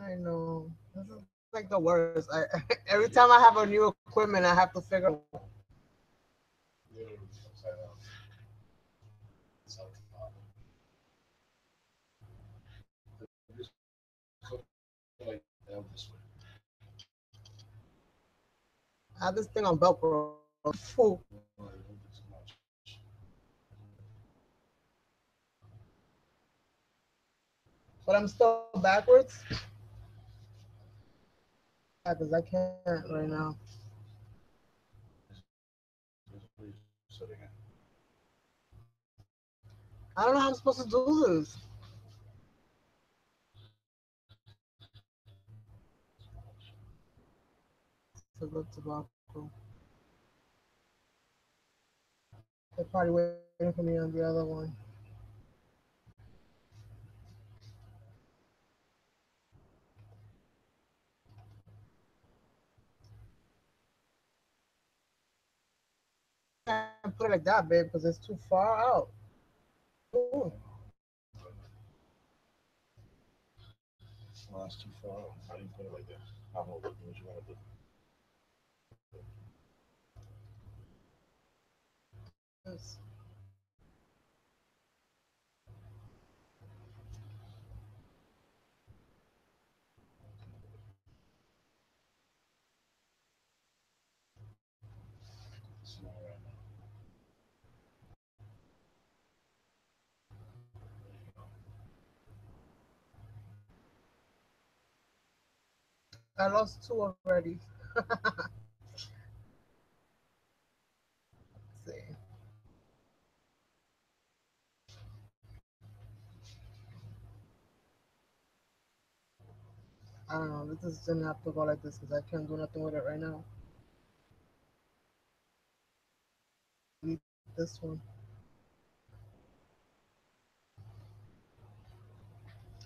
I know. This is like the worst. Every time I have a new equipment, I have to figure out. Literally upside down. It's how it's popping. If you're supposed to go like that this way. I have this thing on Velcro. Fool. Well, it won't be too much. But I'm still backwards. Yeah, because I can't right now. It's where you're sitting at. I don't know how I'm supposed to do this. To look tobacco. They're probably waiting for me on the other one. Can't put it like that, babe, because it's too far out. Ooh. Well, that's too far out. How do you put it like that? I don't know what you want to do. Yes. It's not right now. I lost two already. Let's see. I don't know. This is gonna have to go like this because I can't do nothing with it right now. Delete this one.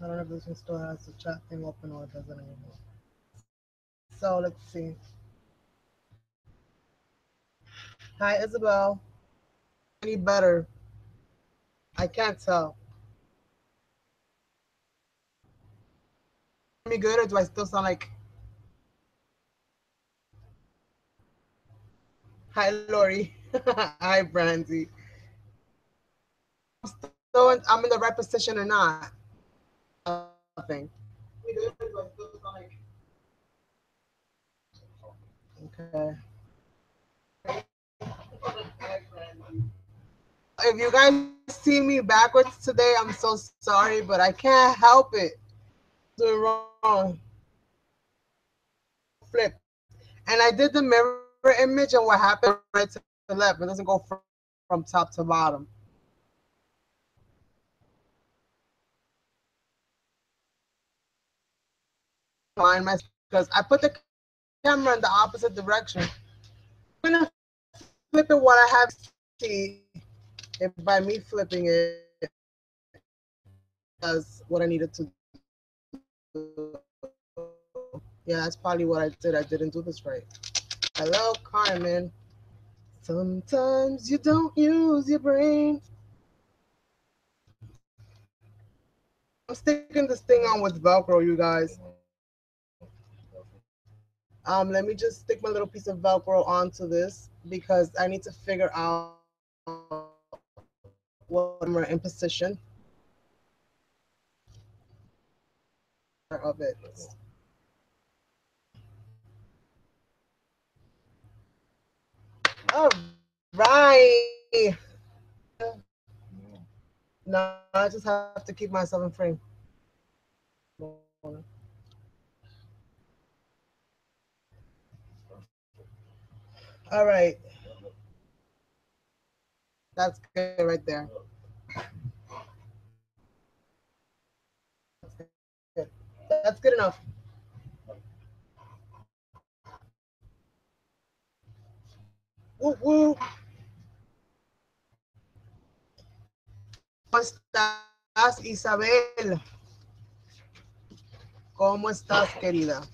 I don't know if this one still has the chat thing open or it doesn't anymore. So let's see. Hi, Isabel. Any better? I can't tell. Me good or do I still sound like? Hi, Lori. Hi, Brandy. I'm in the right position or not? Nothing. Me good or do I still sound like? Okay. If you guys see me backwards today, I'm so sorry, but I can't help it. Doing wrong. Flip. And I did the mirror image, and what happened right to left. It doesn't go from top to bottom. Mind myself because I put the camera in the opposite direction. I'm gonna flip it what I have see if by me flipping it does what I needed to do. Yeah, that's probably what I did. I didn't do this right. Hello, Carmen. Sometimes you don't use your brain. I'm sticking this thing on with Velcro, you guys. Let me just stick my little piece of Velcro onto this because I need to figure out what camera in position of it. All right. Now I just have to keep myself in frame. All right. That's good right there. That's good. That's good enough. Woo woo. ¿Cómo estás, Isabel? ¿Cómo estás, querida?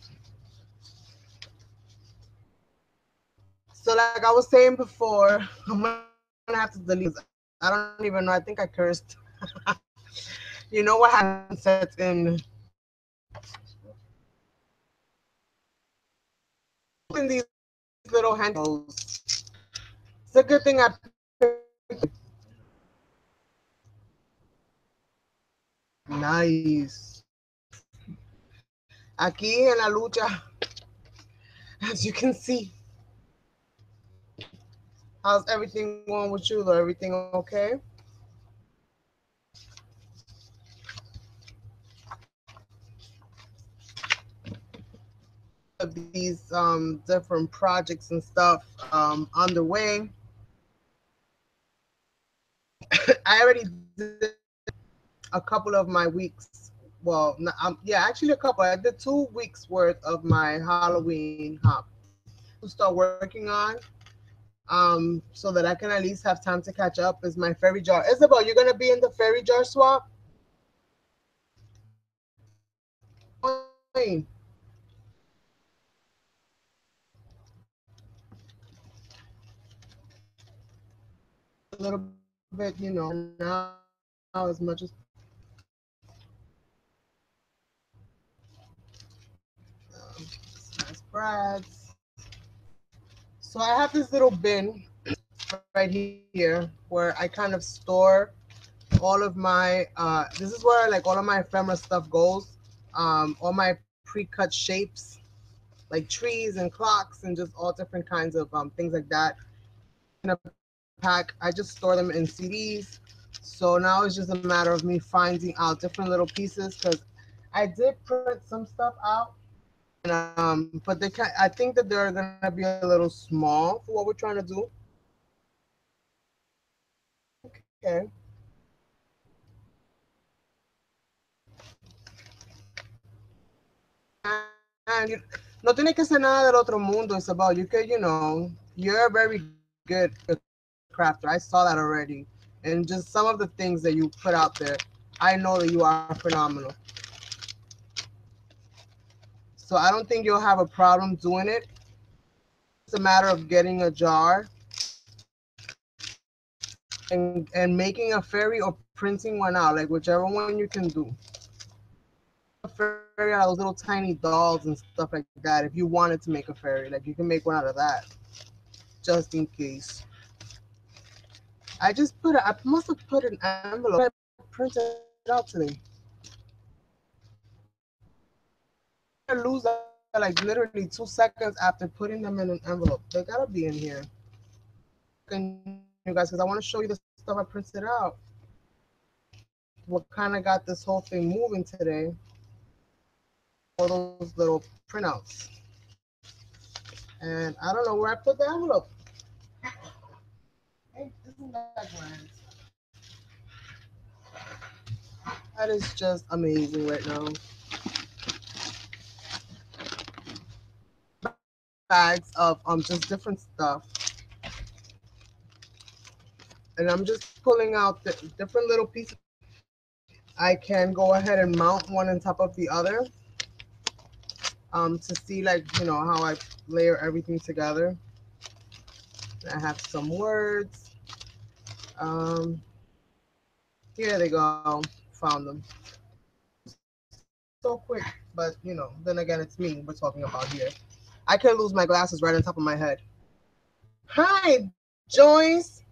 So, like I was saying before, I'm gonna have to delete this. I don't even know. I think I cursed. You know what happens sets in. in these little handles. It's a good thing I picked. Nice. Aquí en la lucha, as you can see. How's everything going with you, though? Everything okay? Of these different projects and stuff underway. I already did a couple of my weeks. Well, yeah, actually a couple. I did 2 weeks worth of my Halloween hop to start working on, so that I can at least have time to catch up. Is my fairy jar. Isabel, you're gonna be in the fairy jar swap? Join. A little bit, now as much as nice brads. So I have this little bin right here where I kind of store all of my. This is where like all of my ephemera stuff goes. All my pre-cut shapes, like trees and clocks and just all different kinds of things like that in a pack. I just store them in CDs. So now it's just a matter of me finding out different little pieces because I did print some stuff out. And but I think that they're gonna be a little small for what we're trying to do. Okay. And no tiene que ser nada del otro mundo. It's about you could, you're very good crafter. I saw that already. And just some of the things that you put out there, I know that you are phenomenal. So I don't think you'll have a problem doing it. It's a matter of getting a jar and making a fairy or printing one out, like whichever one you can do. A fairy out of those little tiny dolls and stuff like that. If you wanted to make a fairy, like you can make one out of that, just in case. I must have put an envelope. I printed it out today. I lose that like literally 2 seconds after putting them in an envelope. They gotta be in here. And you guys, because I want to show you the stuff I printed out. What kind of got this whole thing moving today? All those little printouts. And I don't know where I put the envelope. Hey, isn't that grand? That is just amazing right now. Bags of just different stuff. And I'm just pulling out the different little pieces. I can go ahead and mount one on top of the other to see like, how I layer everything together. I have some words. Um, Here they go. Found them. So quick, but then again, it's me we're talking about here. I can lose my glasses right on top of my head. Hi, Joyce.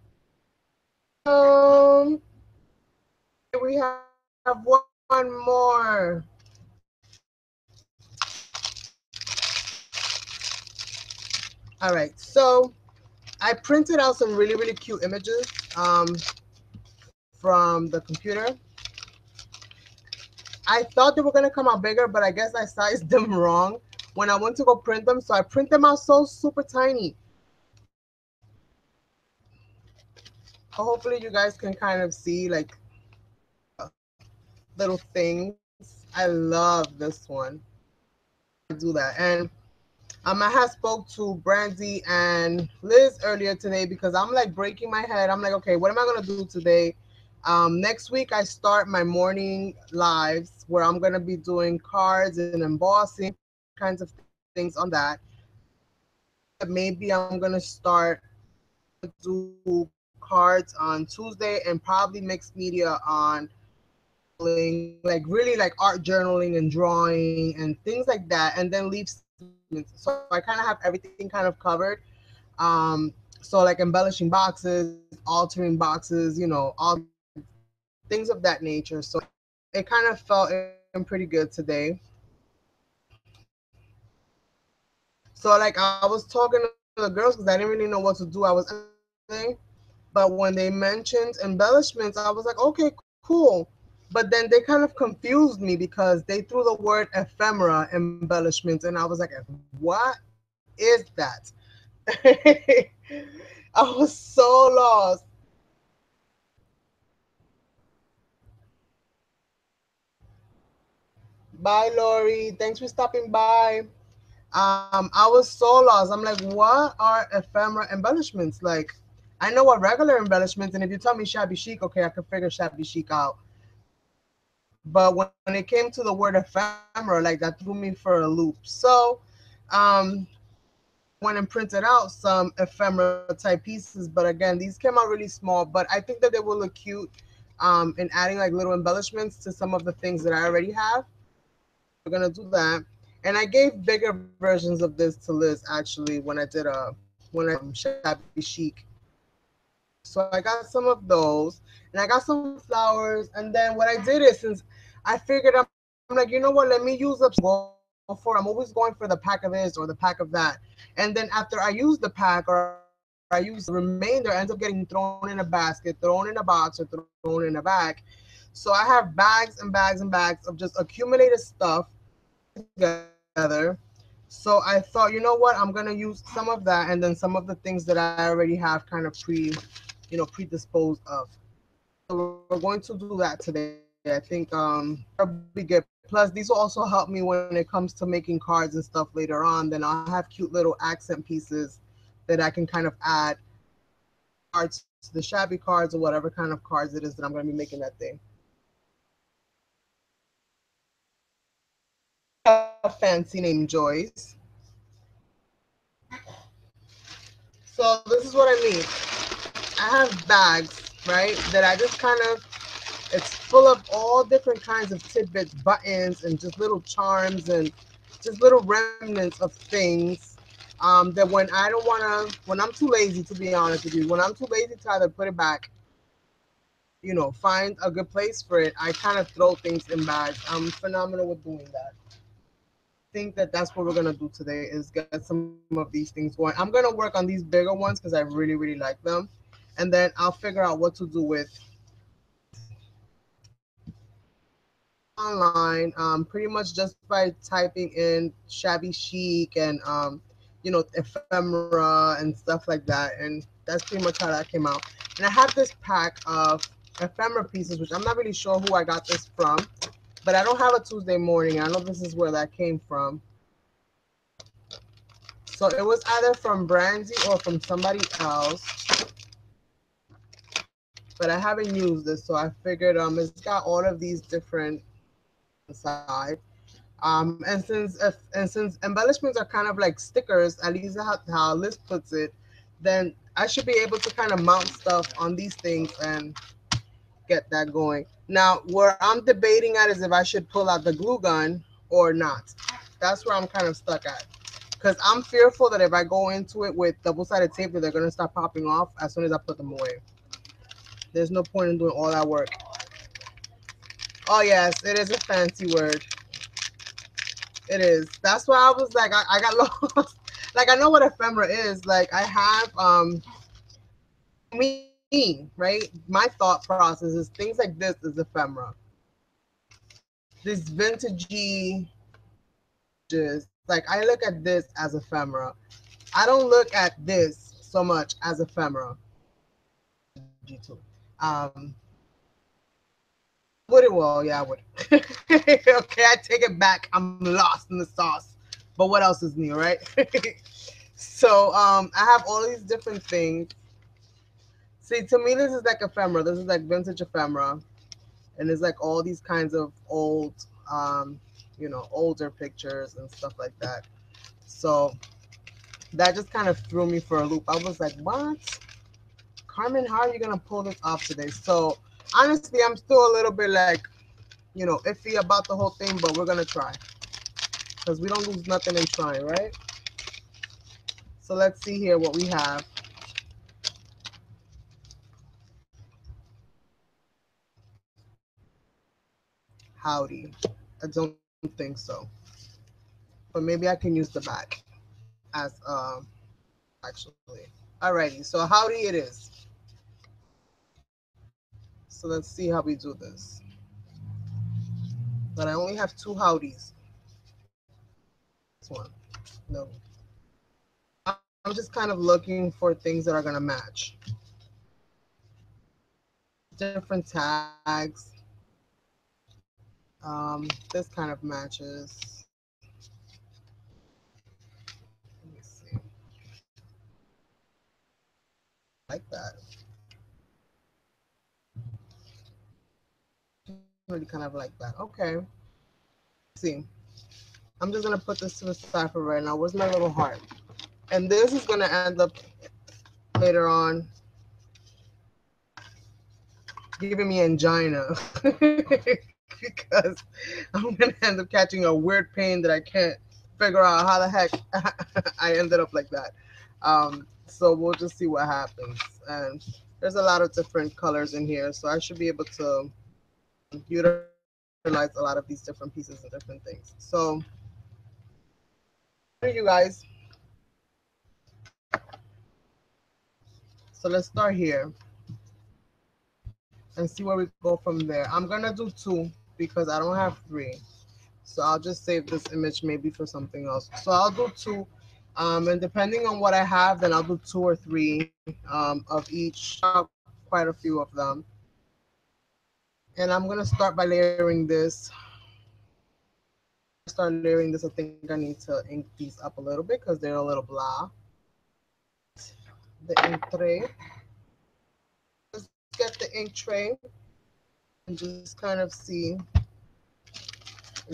Um, we have one more. All right, so I printed out some really, really cute images from the computer. I thought they were gonna come out bigger, but I guess I sized them wrong when I went to go print them. So I print them out so super tiny. So hopefully you guys can kind of see like little things. I love this one. I do that. And I had spoke to Brandy and Liz earlier today because I'm like breaking my head. I'm like, okay, what am I gonna do today? Next week I start my morning lives where I'm gonna be doing cards and embossing kinds of things on that. Maybe I'm gonna start do cards on Tuesday and probably mixed media on like really like art journaling and drawing and things like that, and then leave So I kind of have everything kind of covered. So like embellishing boxes, altering boxes, you know, all things of that nature. So it kind of fell in pretty good today. So like I was talking to the girls because I didn't really know what to do. I was everything, but when they mentioned embellishments, I was like, okay, cool. But then they kind of confused me because they threw the word ephemera embellishments, and I was like, what is that? I was so lost. Bye, Lori. Thanks for stopping by. I was so lost. I'm like, what are ephemera embellishments? Like, I know what regular embellishments, and if you tell me shabby chic, okay, I can figure shabby chic out. But when it came to the word ephemera, like that threw me for a loop. So, um, went and printed out some ephemera type pieces, but again, these came out really small. But I think that they will look cute, in adding like little embellishments to some of the things that I already have. So we're gonna do that. And I gave bigger versions of this to Liz actually when I did shabby chic. So I got some of those, and I got some flowers. And then what I did is, since I figured, I'm like, you know what? Let me use up some of these and go for. I'm always going for the pack of this or the pack of that. And then after I use the pack or I use the remainder ends up getting thrown in a basket, thrown in a box, or thrown in a bag. So I have bags and bags and bags of just accumulated stuff together. So I thought, you know what, I'm gonna use some of that and then some of the things that I already have kind of predisposed of. So we're going to do that today. I think that'll be good. Plus, these will also help me when it comes to making cards and stuff later on. Then I'll have cute little accent pieces that I can kind of add to the cards, the shabby cards, or whatever kind of cards it is that I'm going to be making that day. I have a fancy named Joyce. So this is what I mean. I have bags, right, that I just kind of, it's full of all different kinds of tidbits, buttons, and just little charms and just little remnants of things. That when I don't want to, when I'm too lazy, to be honest with you, when I'm too lazy to either put it back or, you know, find a good place for it, I kind of throw things in bags. I'm phenomenal with doing that. Think that that's what we're gonna do today is get some of these things going. I'm gonna work on these bigger ones because I really like them, and then I'll figure out what to do with online, pretty much just by typing in shabby chic and ephemera and stuff like that, and that's pretty much how that came out. And I have this pack of ephemera pieces, which I'm not really sure who I got this from, but I don't have a Tuesday morning. I know this is where that came from. So it was either from Brandy or from somebody else, but I haven't used this, so I figured it's got all of these different inside. And since embellishments are kind of like stickers, at least how Liz puts it, then I should be able to kind of mount stuff on these things and get that going. Now, where I'm debating at is if I should pull out the glue gun or not. That's where I'm kind of stuck at. Because I'm fearful that if I go into it with double-sided tape, that they're going to start popping off as soon as I put them away. There's no point in doing all that work. Oh, yes, it is a fancy word. It is. That's why I was like, I got lost. Like, I know what ephemera is. Like, I have, me, right? My thought process is things like this is ephemera. This vintagey images, like, I look at this as ephemera. I don't look at this so much as ephemera. Vintagey too. Um, would it? Well, yeah, I would. Okay, I take it back. I'm lost in the sauce. But what else is new, right? So I have all these different things. See, to me, this is like ephemera. This is like vintage ephemera, and it's like all these kinds of old, older pictures and stuff like that. So that just kind of threw me for a loop. I was like, what? Carmen, how are you gonna pull this off today? So honestly, I'm still a little bit like, iffy about the whole thing, but we're gonna try. because we don't lose nothing in trying, right? So let's see here what we have. Howdy. I don't think so. But maybe I can use the back as actually. Alrighty, so howdy it is. So let's see how we do this. But I only have two howdies. This one. No. I'm just kind of looking for things that are gonna match. Different tags. This kind of matches. Let me see. Like that. Really kind of like that. Okay. Let's see. I'm just gonna put this to the side for right now. Where's my little heart? And this is gonna end up later on giving me angina because I'm gonna end up catching a weird pain that I can't figure out how the heck I ended up like that. So we'll just see what happens. And there's a lot of different colors in here, so I should be able to utilize a lot of these different pieces and different things. So, you guys. So let's start here and see where we go from there. I'm gonna do two because I don't have three. So I'll just save this image maybe for something else. So I'll do two. And depending on what I have, then I'll do two or three of each. I have quite a few of them. And I'm gonna start by layering this. Start layering this. I think I need to ink these up a little bit because they're a little blah. The ink tray. Let's get the ink tray and just kind of see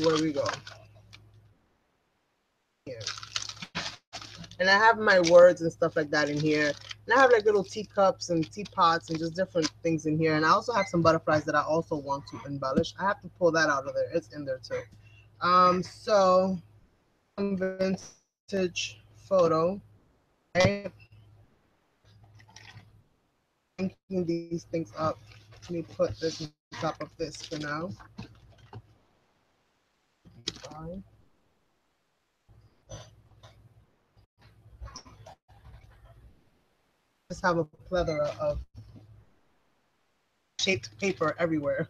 where we go here. And I have my words and stuff like that in here. And I have like little teacups and teapots and just different things in here. And I also have some butterflies that I also want to embellish. I have to pull that out of there. It's in there too. So some vintage photo, right? Inking these things up. Let me put this on top of this for now. Fine. Just have a plethora of shaped paper everywhere.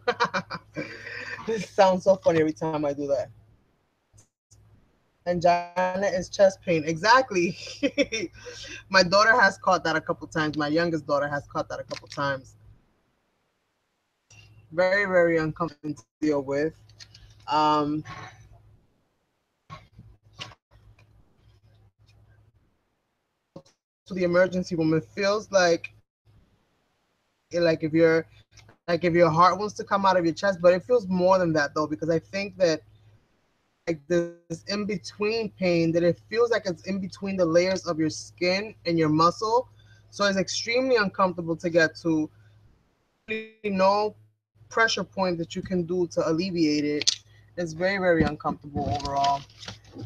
This sounds so funny every time I do that. Angina is chest pain. Exactly. My daughter has caught that a couple times. My youngest daughter has caught that a couple times. Very, very uncomfortable to deal with. Um, to the emergency room, it feels like if your heart wants to come out of your chest, but it feels more than that though, because I think that like this in between pain that it feels like it's in between the layers of your skin and your muscle. So it's extremely uncomfortable to get to. No pressure point that you can do to alleviate it. It's very, very uncomfortable overall.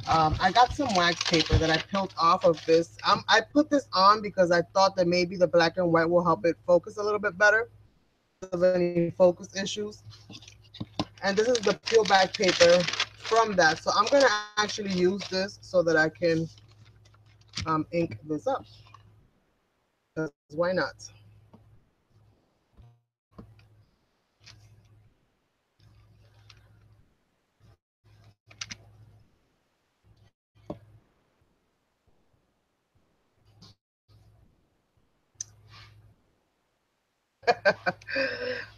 I got some wax paper that I peeled off of this. I put this on because I thought that maybe the black and white will help it focus a little bit better of any focus issues. And this is the peel back paper from that. So I'm gonna actually use this so that I can ink this up. Because why not?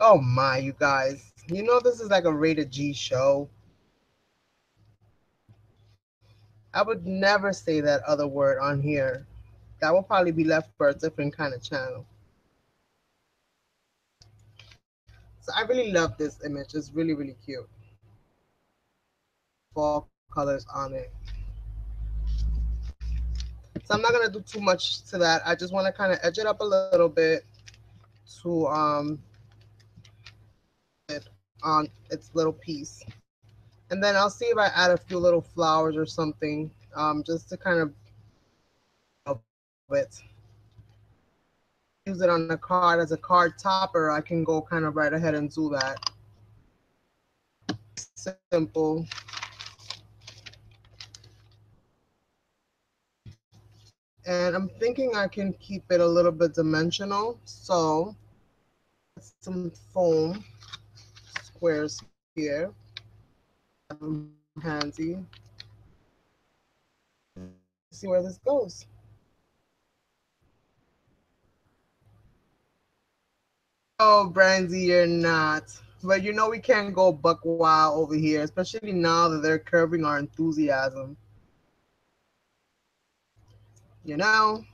Oh my, you guys. You know this is like a rated G show. I would never say that other word on here. That will probably be left for a different kind of channel. So I really love this image. It's really, really cute. Fall colors on it. So I'm not gonna do too much to that. I just want to kind of edge it up a little bit to it on its little piece. And then I'll see if I add a few little flowers or something, just to kind of it. Use it on a card as a card topper. I can go kind of right ahead and do that. Simple. And I'm thinking I can keep it a little bit dimensional. So some foam squares here. Have them handy. See where this goes. Oh, Brandy, you're not. But you know we can't go buck wild over here, especially now that they're curbing our enthusiasm. You know,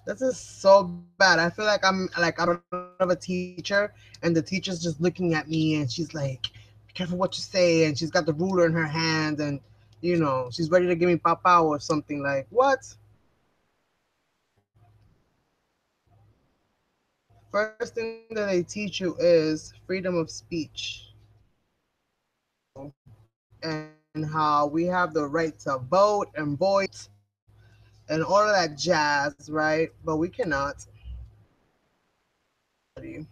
this is so bad. I feel like I'm in front of a teacher, and the teacher's just looking at me, and she's like, "Be careful what you say," and she's got the ruler in her hand, and she's ready to give me papa or something. Like what? First thing that they teach you is freedom of speech, and how we have the right to vote and voice and all of that jazz, right? But we cannot. We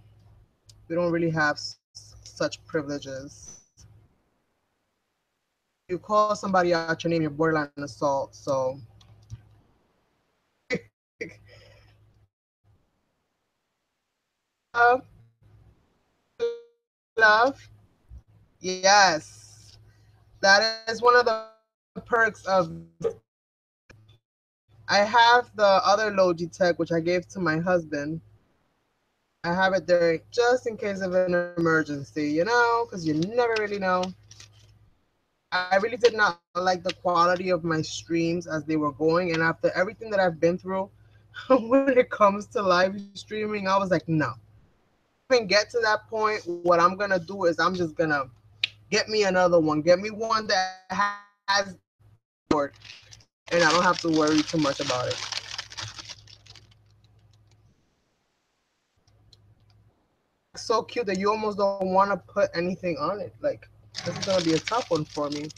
don't really have such privileges. You call somebody out your name, you're borderline assault. So, love, love, yes, that is one of the perks of. I have the other Logi Tech, which I gave to my husband. I have it there just in case of an emergency, because you never really know. I really did not like the quality of my streams as they were going, and after everything that I've been through, when it comes to live streaming, I was like, no. Even get to that point, what I'm gonna do is I'm just gonna get me another one. Get me one that has keyboard, and I don't have to worry too much about it. It's so cute that you almost don't want to put anything on it. Like this is gonna be a tough one for me.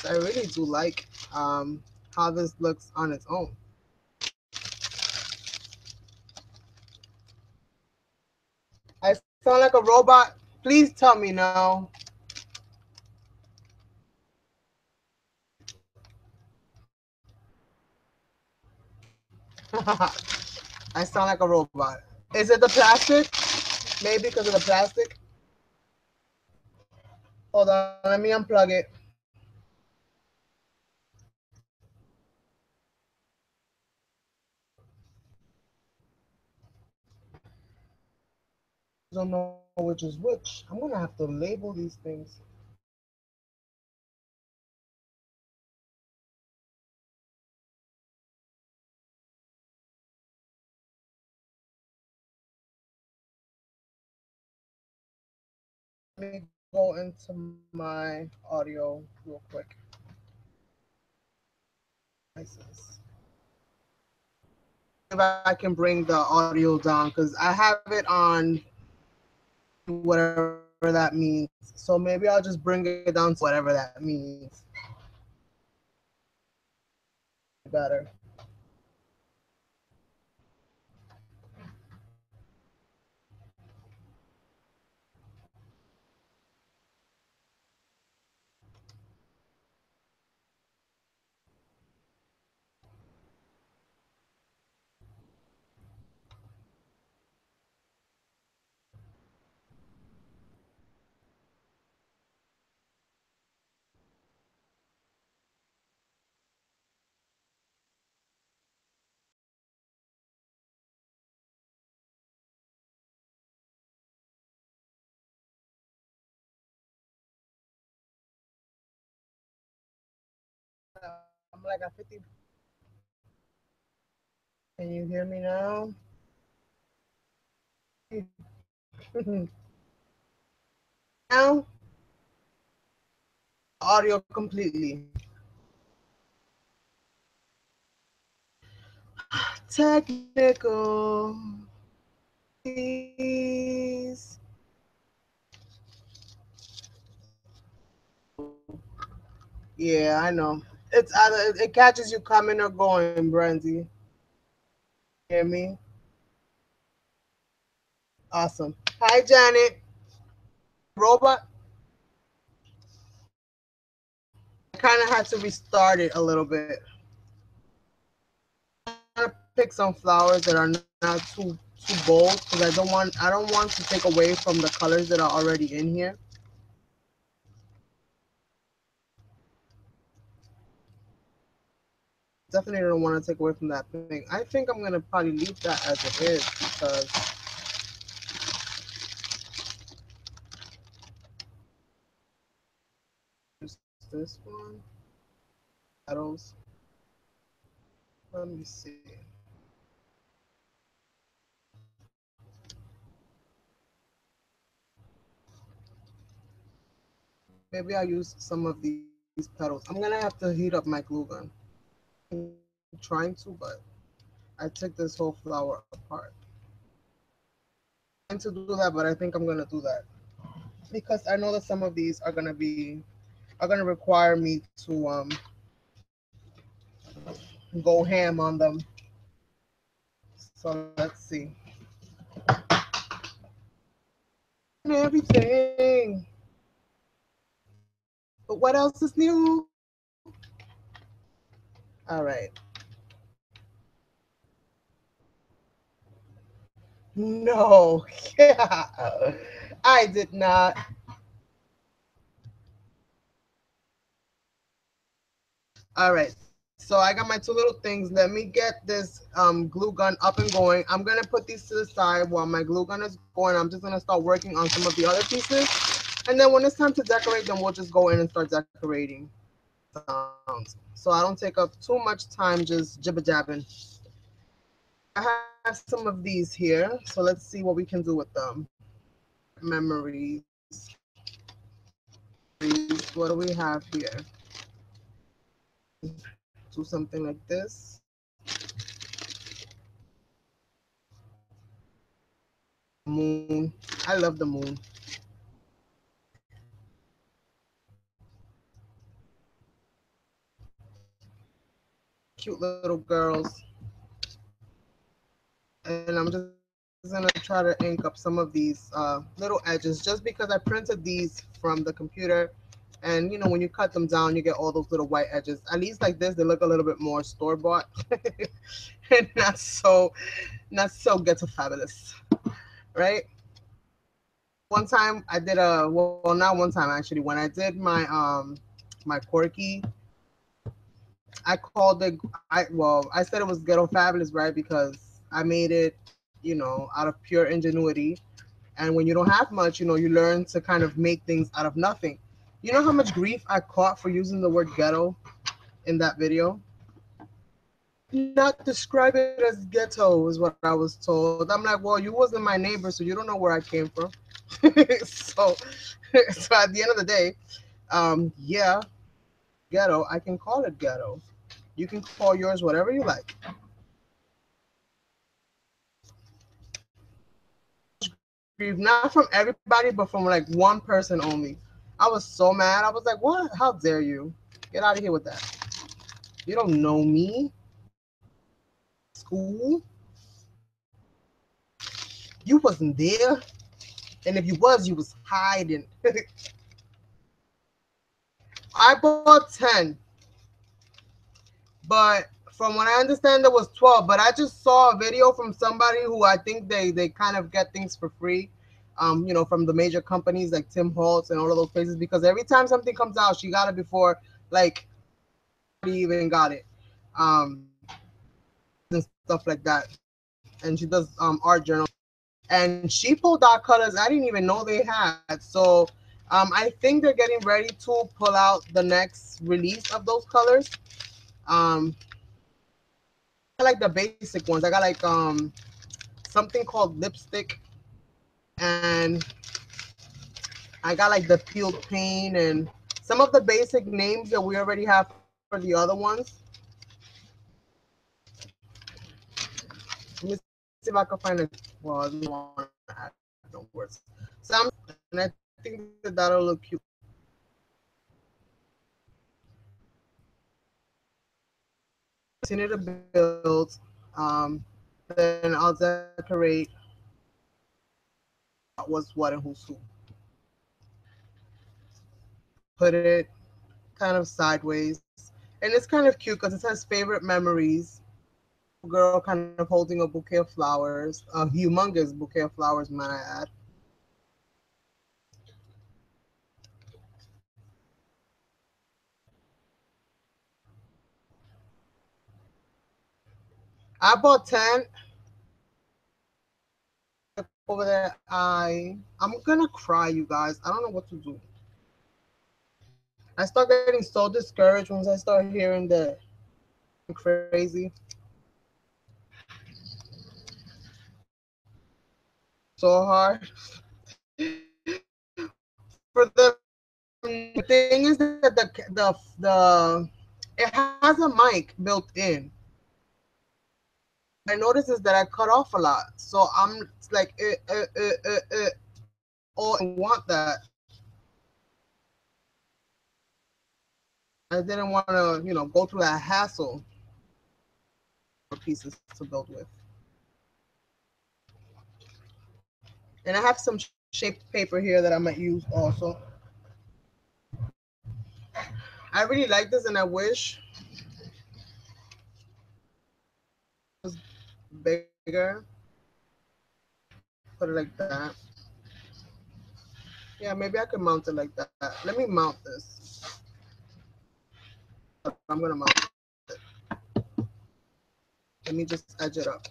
I really do like how this looks on its own. I sound like a robot. Please tell me no. I sound like a robot. Is it the plastic? Maybe because of the plastic. Hold on, let me unplug it. I don't know which is which. I'm gonna have to label these things. Let me go into my audio real quick. If I can bring the audio down because I have it on whatever that means. So maybe I'll just bring it down to whatever that means. Better. I'm like at 50. Can you hear me now? Now, audio completely. technical. Please. Yeah, I know. It's either it catches you coming or going, Brandy. Hear me? Awesome. Hi, Janet. Robot. I kind of had to restart it a little bit. I'm trying to pick some flowers that are not too bold because I don't want to take away from the colors that are already in here. Definitely don't want to take away from that thing. I think I'm gonna probably leave that as it is because use this one petals. Let me see. Maybe I'll use some of these petals. I'm gonna have to heat up my glue gun. I'm trying to, but I took this whole flower apart. I'm trying to do that, but I think I'm gonna do that because I know that some of these are gonna require me to go ham on them. So let's see. And everything. But what else is new? All right. No. Yeah. I did not. All right. So I got my two little things. Let me get this glue gun up and going. I'm gonna put these to the side while my glue gun is going. I'm just gonna start working on some of the other pieces, and then when it's time to decorate them, we'll just go in and start decorating sounds. So I don't take up too much time just jibber jabbing. I have some of these here, so let's see what we can do with them. Memories. What do we have here? Do something like this. Moon. I love the moon. Cute little girls. And I'm just gonna try to ink up some of these little edges just because I printed these from the computer. And you know, when you cut them down, you get all those little white edges. At least like this, they look a little bit more store bought and not so ghetto fabulous, right? One time I did not one time actually. When I did my corky, I called it I said it was ghetto fabulous, right? Because I made it, out of pure ingenuity. And when you don't have much, you learn to kind of make things out of nothing. You know how much grief I caught for using the word ghetto in that video? Do not describe it as ghetto is what I was told. I'm like, well, you wasn't my neighbor, so you don't know where I came from. so, so at the end of the day, yeah, ghetto. I can call it ghetto. You can call yours whatever you like. Grief, not from everybody, but from like one person only. I was so mad. I was like, what? How dare you? Get out of here with that. You don't know me. School. You wasn't there. And if you was, you was hiding. I bought 10, but from what I understand, there was 12. But I just saw a video from somebody who I think they kind of get things for free. From the major companies like Tim Holtz and all of those places, because every time something comes out, she got it before like even got it. And stuff like that. And she does art journals. And she pulled out colors I didn't even know they had. So I think they're getting ready to pull out the next release of those colors. Um, I like the basic ones. I got like something called lipstick, and I got like the peeled paint and some of the basic names that we already have for the other ones. Let me see if I can find it. Well, I don't want to add no words. So I'm and I think that that'll look cute. Continue to build. Then I'll decorate what's what and who's who. Put it kind of sideways, and it's kind of cute because it says favorite memories. Girl kind of holding a bouquet of flowers, a humongous bouquet of flowers, might I add. I bought 10 over there. I'm gonna cry, you guys. I don't know what to do. I start getting so discouraged once I start hearing the crazy. So hard for them. The thing is that it has a mic built in. I notice is that I cut off a lot, so I'm like, oh, I want that. I didn't want to, go through that hassle pieces to build with. And I have some shaped paper here that I might use also. I really like this, and I wish it was bigger. Put it like that. Yeah, maybe I could mount it like that. Let me mount this. I'm gonna mount it. Let me just edge it up.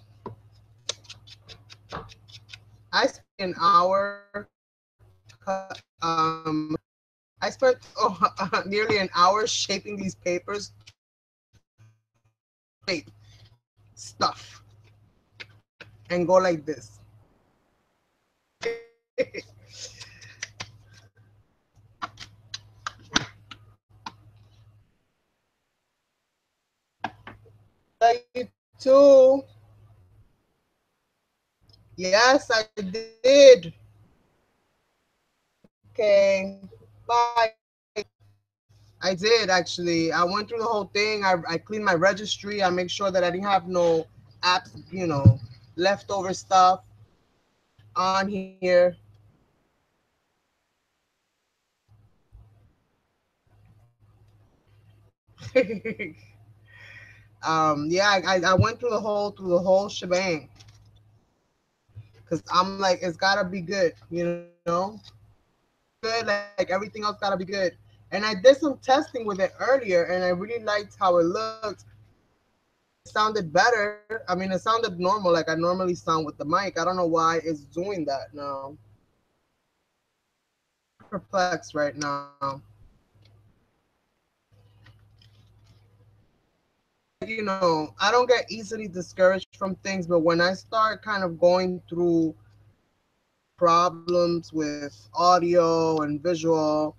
I spent an hour. I spent nearly an hour shaping these papers stuff and go like this. Like you too. Yes, I did. Okay. Bye. I did actually. I went through the whole thing. I cleaned my registry. I make sure that I didn't have no apps, leftover stuff on here. Yeah, I went through the whole shebang because I'm like, it's gotta be good. Good, like everything else gotta be good. And I did some testing with it earlier, and I really liked how it looked. It sounded better. I mean, it sounded normal, like I normally sound with the mic. I don't know why it's doing that now. Perplexed right now. I don't get easily discouraged from things, but when I start kind of going through problems with audio and visual,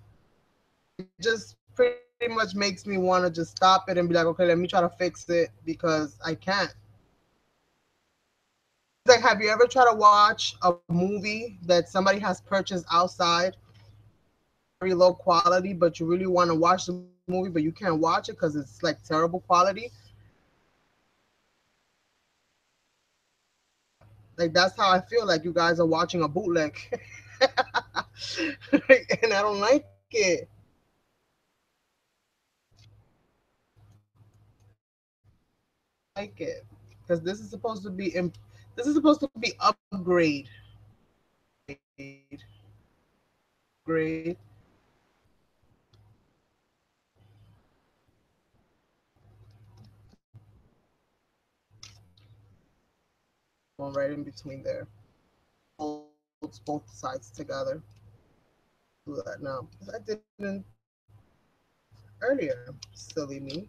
it just pretty much makes me want to just stop it and be like, okay, let me try to fix it because I can't. It's like, have you ever tried to watch a movie that somebody has purchased outside, very low quality, but you really want to watch the movie, but you can't watch it because it's like terrible quality? Like, that's how I feel like you guys are watching a bootleg. And I don't like it. Like it because this is supposed to be upgrade. Upgrade. One right in between there. Holds both sides together. Do that now. I didn't earlier. Silly me.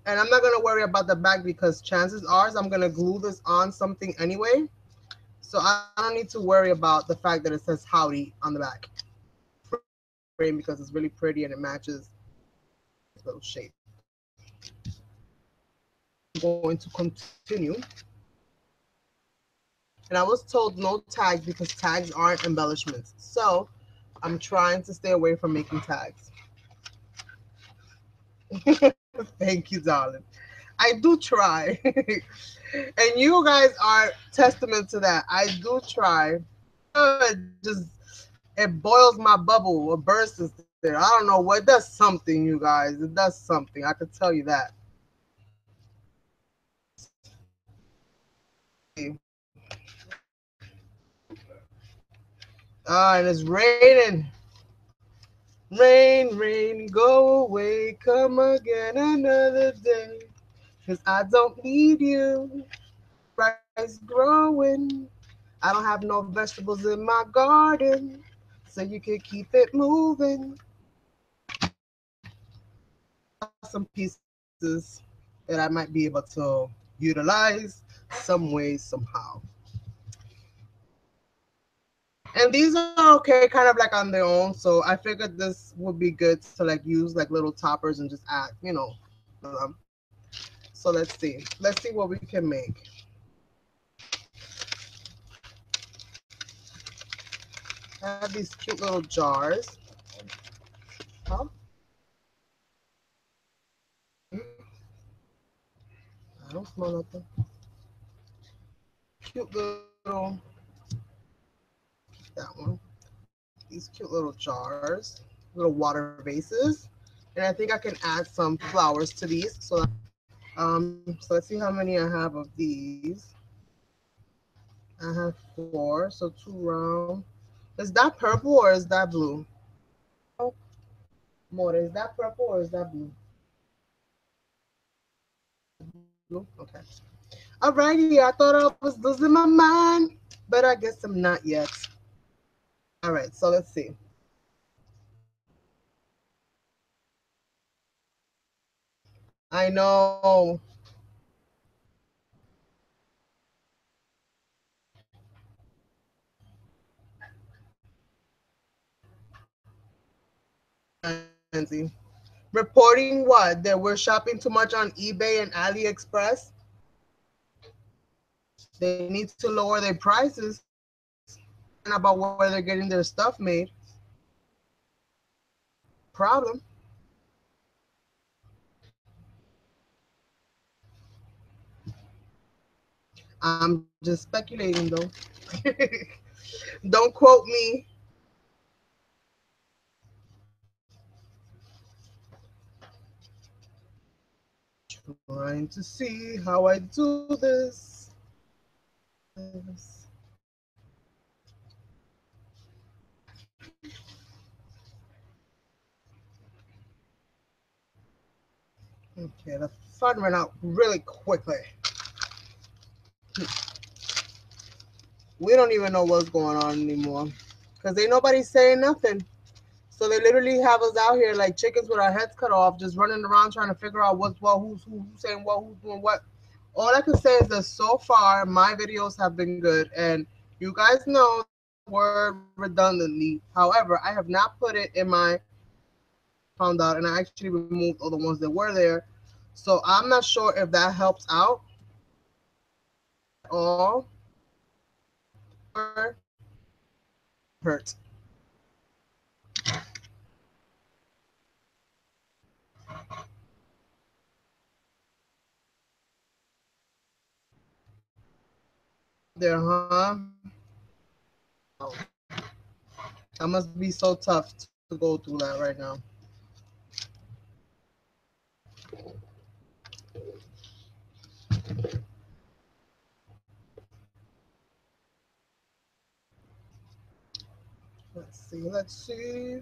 And I'm not gonna worry about the back because chances are I'm gonna glue this on something anyway. So I don't need to worry about the fact that it says howdy on the back frame because it's really pretty and it matches. shape. I'm going to continue. And I was told no tags because tags aren't embellishments. So I'm trying to stay away from making tags. Thank you, darling. I do try. And you guys are testament to that. I do try. It boils my bubble or bursts there. I don't know what, it does something, you guys. It does something. I could tell you that. And it's raining. Rain, rain, go away. Come again another day. Cause I don't need you. Rice growing. I don't have no vegetables in my garden. So you can keep it moving. Some pieces that I might be able to utilize some way, somehow. And these are okay, kind of like on their own. So I figured this would be good to like use like little toppers and just add, them. So let's see. Let's see what we can make. I have these cute little jars. Huh? I don't smell nothing. Cute little, that one. These cute little jars, little water vases. And I think I can add some flowers to these. So let's see how many I have of these. I have four, so two round. Is that purple or is that blue? More, is that purple or is that blue? Blue? Okay. Alrighty, I thought I was losing my mind, but I guess I'm not yet. Alright, so let's see. I know. Nancy. Reporting what? That we're shopping too much on eBay and AliExpress? They need to lower their prices. And about where they're getting their stuff made. Problem. I'm just speculating though. Don't quote me. Trying to see how I do this. Okay, the fun ran out really quickly. We don't even know what's going on anymore. Because ain't nobody saying nothing. So they literally have us out here like chickens with our heads cut off, just running around trying to figure out what's what, who's saying what, who's doing what. All I can say is that so far my videos have been good, and you guys know the word redundantly. However, I have not put it in my found out, and I actually removed all the ones that were there. So I'm not sure if that helps out at all or hurt. There, huh? That must be so tough to go through that right now. Let's see. Let's see.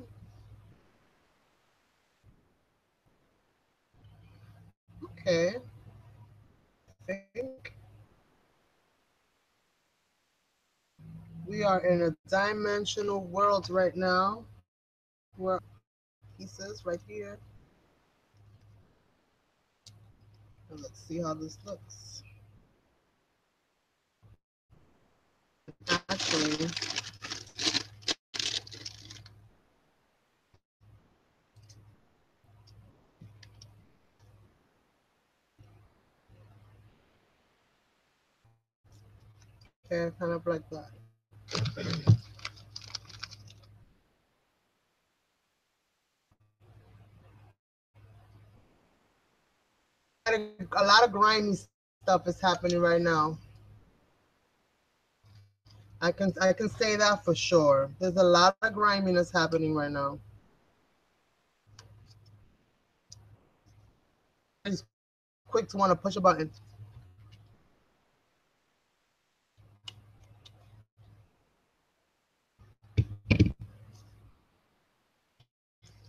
Okay. I think we are in a dimensional world right now. Where pieces right here. And let's see how this looks. Actually, Okay, kind of like that. A lot of grimy stuff is happening right now. I can say that for sure. There's a lot of griminess happening right now. Everybody's quick to want to push a button.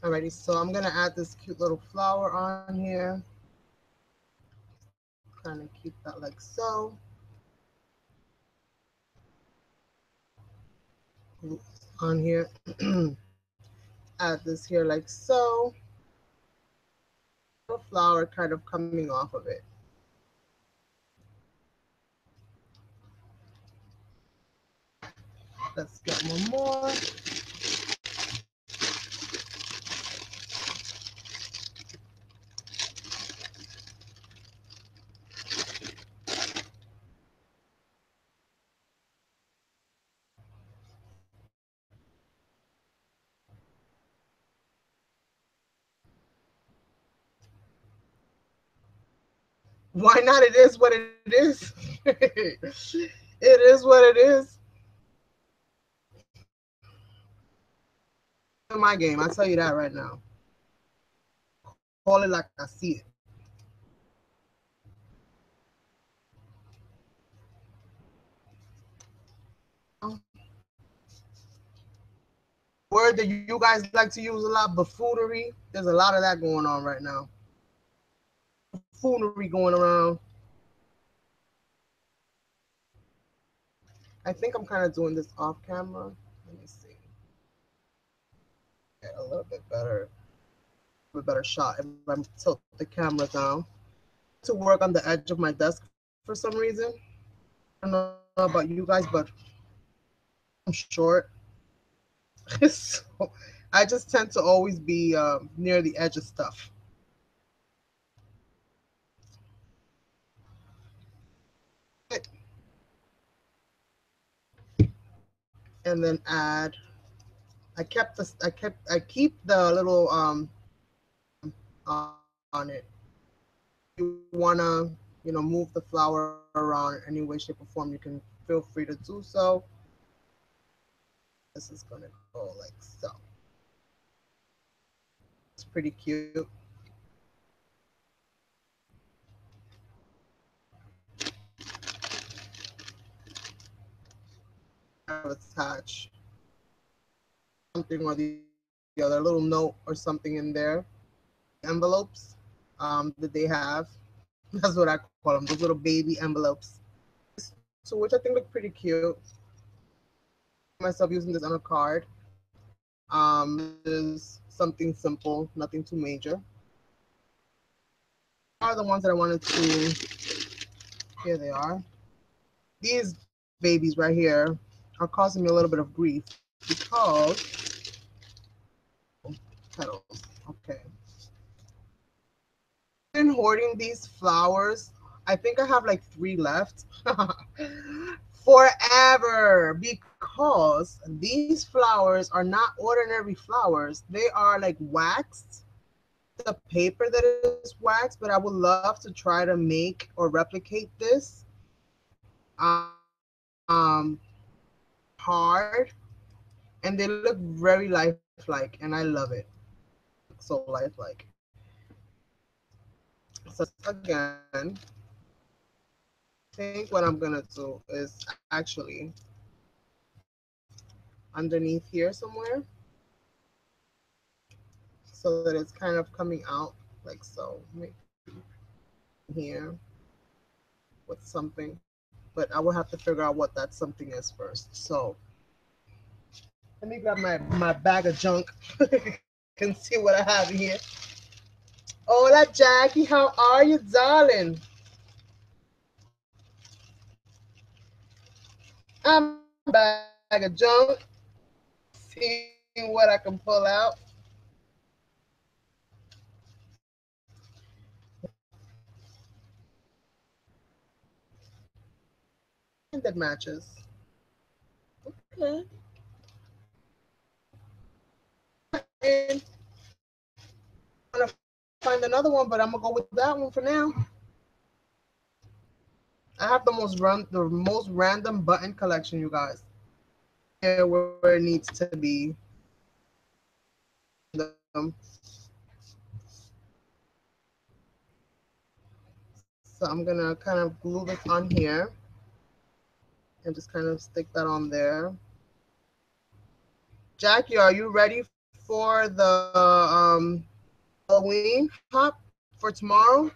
Alrighty, so I'm gonna add this cute little flower on here. Kind of keep that like so. On here. Add this here like so. Little flower kind of coming off of it. Let's get one more. Why not? It is what it is. It is what it is. In my game, I tell you that right now. Call it like I see it. Word that you guys like to use a lot, buffoonery. There's a lot of that going on right now. Buffoonery going around. I think I'm kind of doing this off camera. Let me see. Get a little bit better shot if I tilt the camera down. To work on the edge of my desk for some reason. I don't know about you guys, but I'm short. So I just tend to always be near the edge of stuff. And then add. I keep the little on it. You wanna move the flower around any way, shape, or form. You can feel free to do so. This is gonna go like so. It's pretty cute. Attach something or the other, little note or something in there. Envelopes that they have. That's what I call them. Those little baby envelopes. So which I think look pretty cute. Myself using this on a card. Is something simple, nothing too major. Are the ones that I wanted to. Here they are. These babies right here are causing me a little bit of grief because petals. Okay. Been hoarding these flowers. I think I have like 3 left. Forever, because these flowers are not ordinary flowers. They are like waxed. The paper that is waxed, but I would love to try to make or replicate this. Um, hard, and they look very lifelike, and I love it. So lifelike. So again, I think what I'm gonna do is actually underneath here somewhere, so that it's kind of coming out like so. Maybe here with something, but I will have to figure out what that something is first. So let me grab my bag of junk and see what I have here. Hola, Jackie. How are you, darling? I'm a bag of junk. See what I can pull out. And that matches. Okay. And I want to find another one, but I'm gonna go with that one for now. I have the most random button collection, you guys. Here where it needs to be random. So I'm gonna kind of glue this on here and just kind of stick that on there. Jackie, are you ready for the Halloween hop for tomorrow?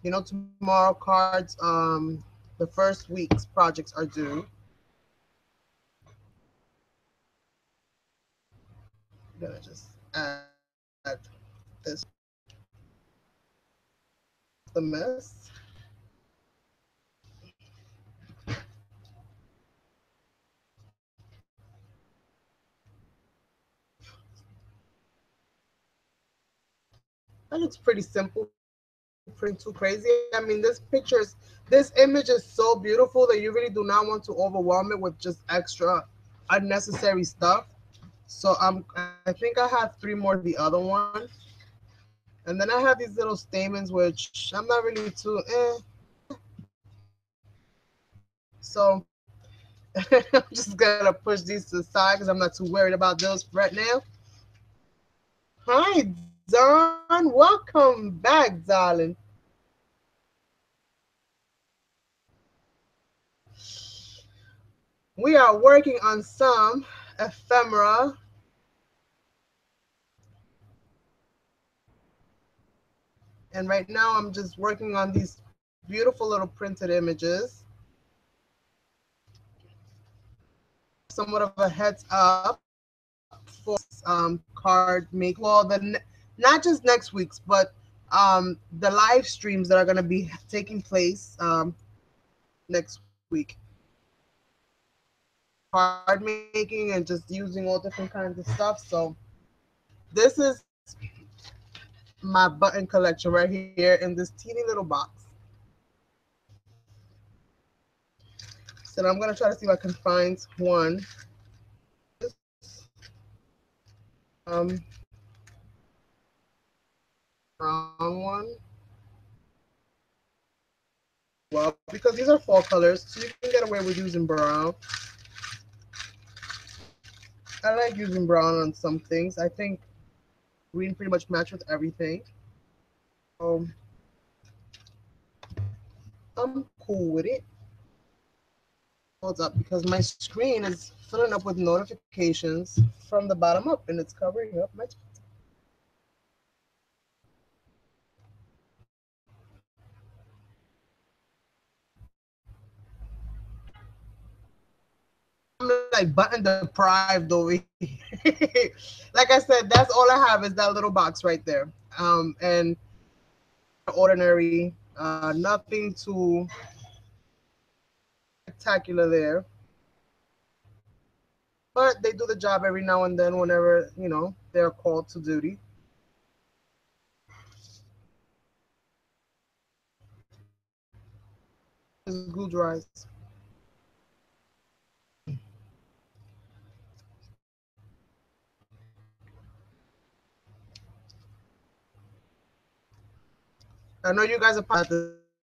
You know, tomorrow cards, the first week's projects are due. I'm gonna just add this the mess. That looks pretty simple, pretty too crazy. I mean, this image is so beautiful that you really do not want to overwhelm it with just extra unnecessary stuff. So I think I have three more of the other one. And then I have these little stamens, which I'm not really too So I'm just gonna push these to the side because I'm not too worried about those right now. Hi, Don. Welcome back, darling. We are working on some ephemera, and right now I'm just working on these beautiful little printed images. Somewhat of a heads up for card make. Well, not just next week's, but the live streams that are going to be taking place next week. Card making and just using all different kinds of stuff. So this is my button collection right here in this teeny little box. So I'm going to try to see if I can find one. Um, Wrong one. Well, because these are fall colors, so you can get away with using brown. I like using brown on some things. I think green pretty much match with everything. So I'm cool with it. Hold up because my screen is filling up with notifications from the bottom up and it's covering up my. I'm like button deprived over here. Like I said, that's all I have is that little box right there. And ordinary, nothing too spectacular there. But they do the job every now and then whenever, they're called to duty. This glue dries. I know you guys are probably at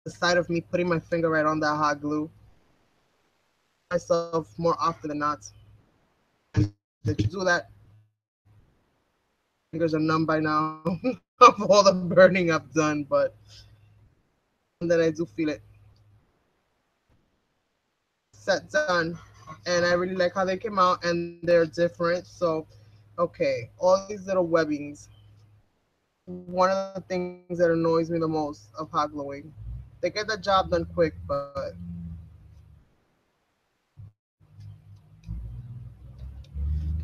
the sight of me putting my finger right on that hot glue. Myself more often than not. Did you do that? Fingers are numb by now of all the burning I've done, but and then I do feel it. Set done, and I really like how they came out, and they're different. So, okay, all these little webbings. One of the things that annoys me the most of hot gluing. They get the job done quick, but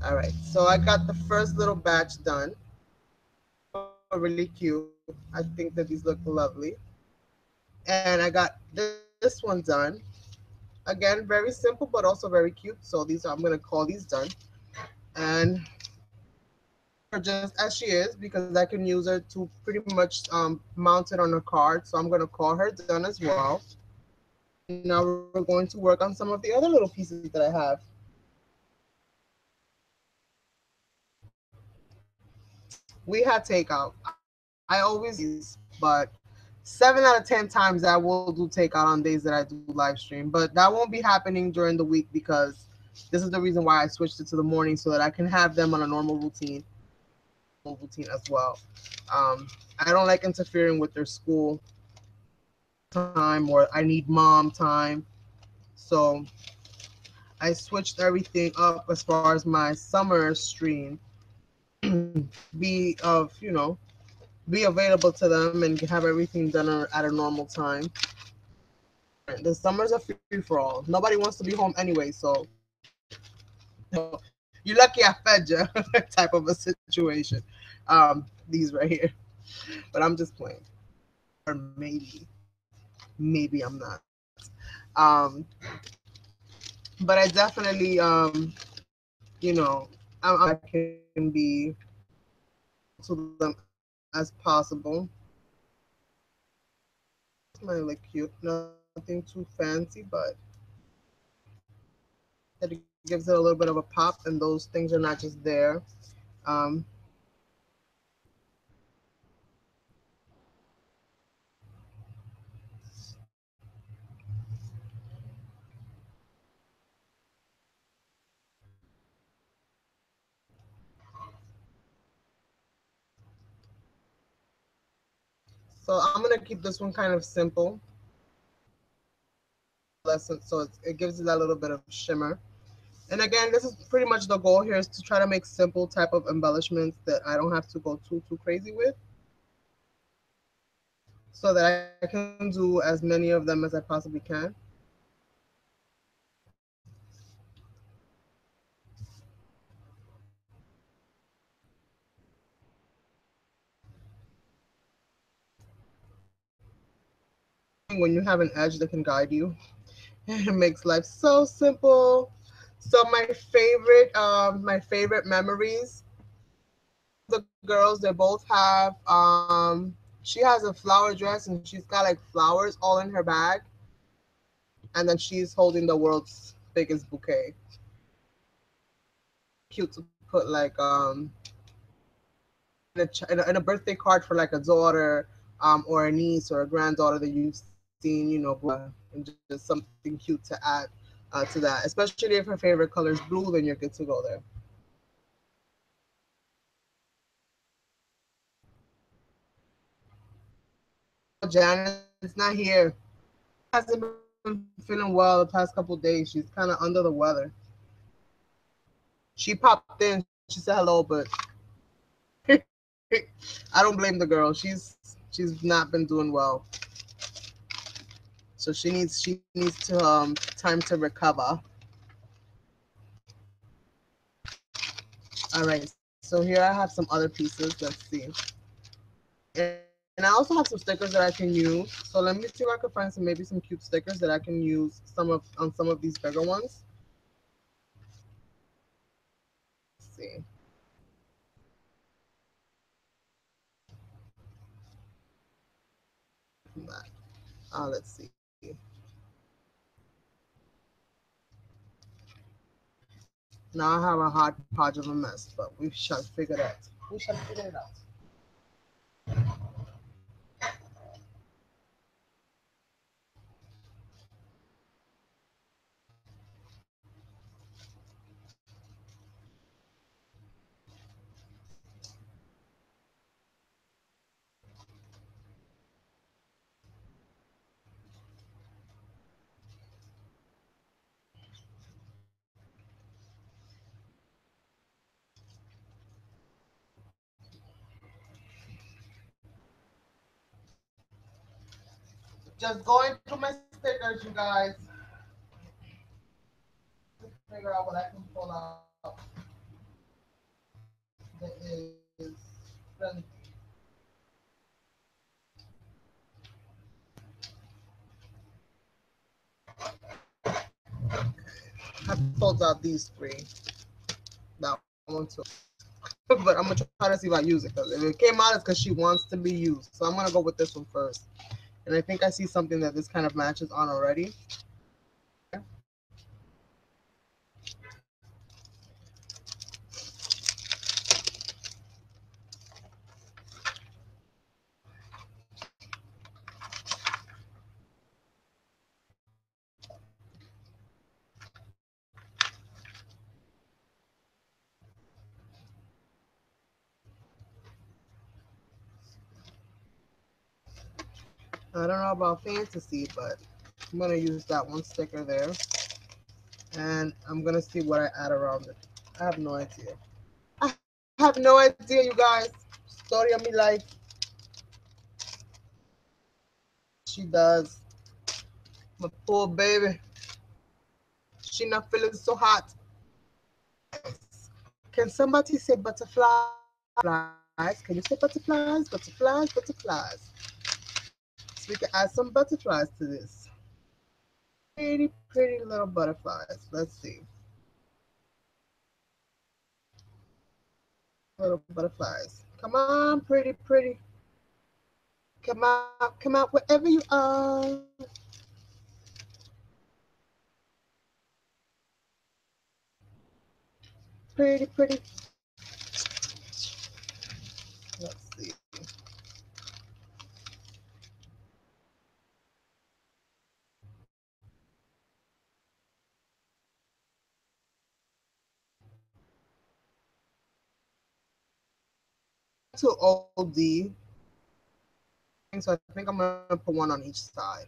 all right. So I got the first little batch done. Really cute. I think that these look lovely. And I got this one done. Again, very simple, but also very cute. So these are, I'm gonna call these done. And just as she is because I can use her to pretty much mount it on a card. So I'm gonna call her done as well. And now we're going to work on some of the other little pieces that I have. We had takeout. I always use, but 7 out of 10 times I will do takeout on days that I do live stream. But that won't be happening during the week because this is the reason why I switched it to the morning so that I can have them on a normal routine, as well. I don't like interfering with their school time or I need mom time. So I switched everything up as far as my summer stream be of be available to them and have everything done at a normal time. The summers are free for all. Nobody wants to be home anyway, so you lucky I fed you type of a situation. These right here, but I'm just playing, or maybe I'm not. Um, but I definitely I can be to them as possible. Smile like cute, nothing too fancy, but that it gives it a little bit of a pop, and those things are not just there. Um, so I'm gonna keep this one kind of simple, lesson, so it gives it that little bit of shimmer. And again, this is pretty much the goal here is to try to make simple type of embellishments that I don't have to go too crazy with, so that I can do as many of them as I possibly can. When you have an edge that can guide you, it makes life so simple. So my favorite memories. The girls, they both have. She has a flower dress and she's got like flowers all in her bag, and then she's holding the world's biggest bouquet. Cute to put like in a birthday card for like a daughter, or a niece or a granddaughter that you've seen, and just something cute to add to that. Especially if her favorite color is blue, then you're good to go there. Oh, Janet's not here. Hasn't been feeling well the past couple of days. She's kind of under the weather. She popped in. She said hello, but I don't blame the girl. She's not been doing well, so she needs to time to recover. All right, so here I have some other pieces. Let's see. And I also have some stickers that I can use. So let me see if I can find maybe some cute stickers that I can use some of these bigger ones. Let's see. From that. Let's see. Now I have a hodgepodge of a mess, but we shall figure that. We shall figure it out. Just going through my stickers, you guys, to figure out what I can pull out that is friendly. I pulled out these three. That one too. but I'm gonna try to see if I use it because if it came out, it's because she wants to be used. So I'm gonna go with this one first. And I think I see something that this kind of matches on already. I don't know about fantasy, but I'm gonna use that one sticker there, and I'm gonna see what I add around it. I have no idea. I have no idea, you guys. Story of my life. She does. My poor baby. She not feeling so hot. Can somebody say butterflies? Can you say butterflies? Butterflies, butterflies. So we can add some butterflies to this. Pretty, pretty little butterflies. Let's see. Little butterflies. Come on, pretty, pretty. Come out wherever you are. Pretty, pretty. Let's see. To OD. So I think I'm gonna put one on each side.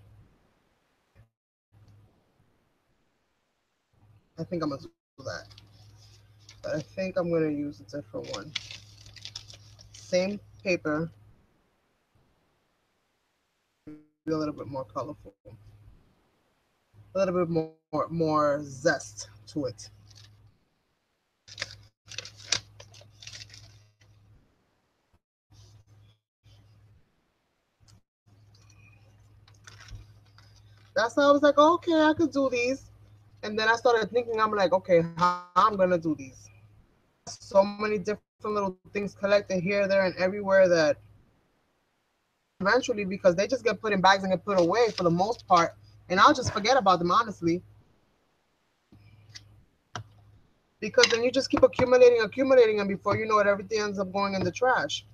I think I'm gonna do that. But I think I'm gonna use a different one. Same paper, maybe a little bit more colorful, a little bit more zest to it. That's how I was like, okay, I could do these. And then I started thinking, I'm like, okay, how I'm gonna do these. So many different little things collected here, there, and everywhere that eventually, because they just get put in bags and get put away for the most part, and I'll just forget about them honestly, because then you just keep accumulating, and before you know it, everything ends up going in the trash.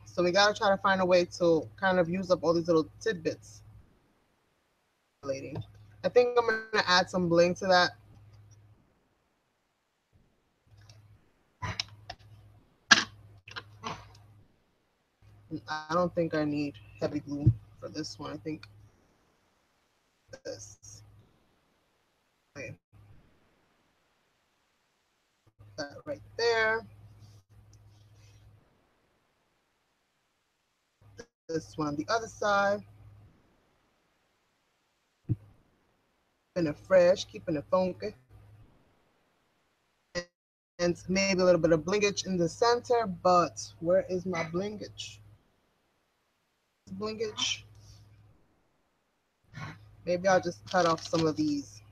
So we gotta try to find a way to kind of use up all these little tidbits. Lady, I think I'm gonna add some bling to that. I don't think I need heavy glue for this one. I think this. Okay, that right there. This one on the other side. Keeping it fresh, keeping it funky. And maybe a little bit of blingage in the center, but where is my blingage? Blingage. Maybe I'll just cut off some of these.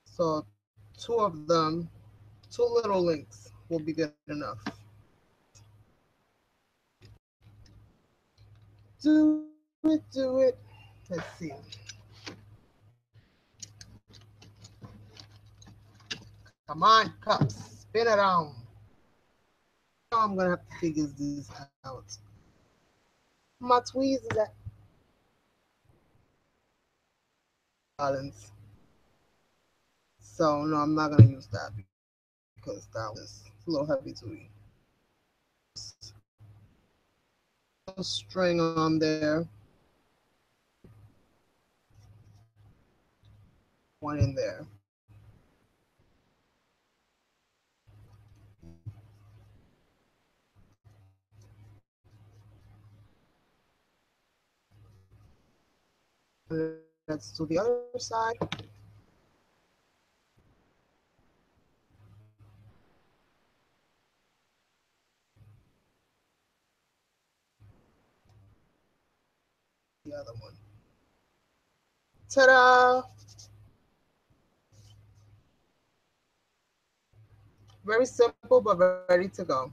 So two of them, two little links will be good enough. Do it, do it. Let's see. Come on, cups, spin around. Now I'm gonna have to figure this out. My tweezers at balance. So no, I'm not gonna use that because that was a little heavy duty. Little string on there, one in there. Let's do the other side. The other one. Ta-da! Very simple, but ready to go.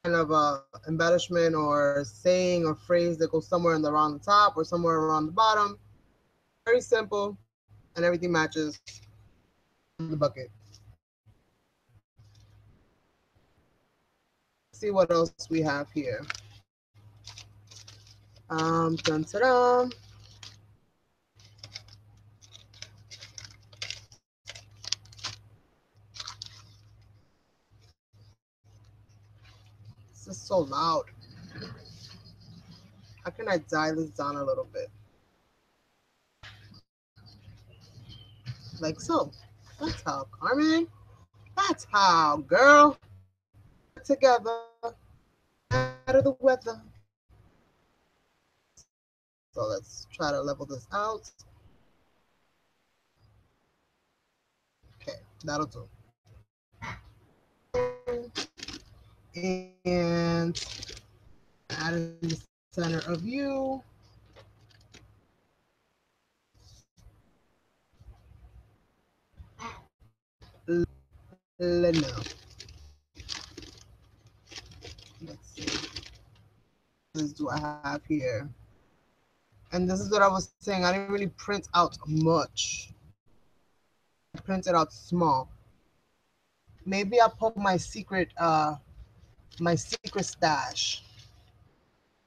Kind of embellishment or saying or phrase that goes somewhere around the top or somewhere around the bottom. Very simple, and everything matches the bucket. Let's see what else we have here. Dun, ta-da. This is so loud. How can I dial this down a little bit? Like so. That's how, Carmen. That's how, girl. Together, out of the weather. So let's try to level this out. Okay, that'll do. And add in the center of you. No. Let's see. What do I have here? And this is what I was saying. I didn't really print out much. I printed out small. Maybe I'll put my secret stash.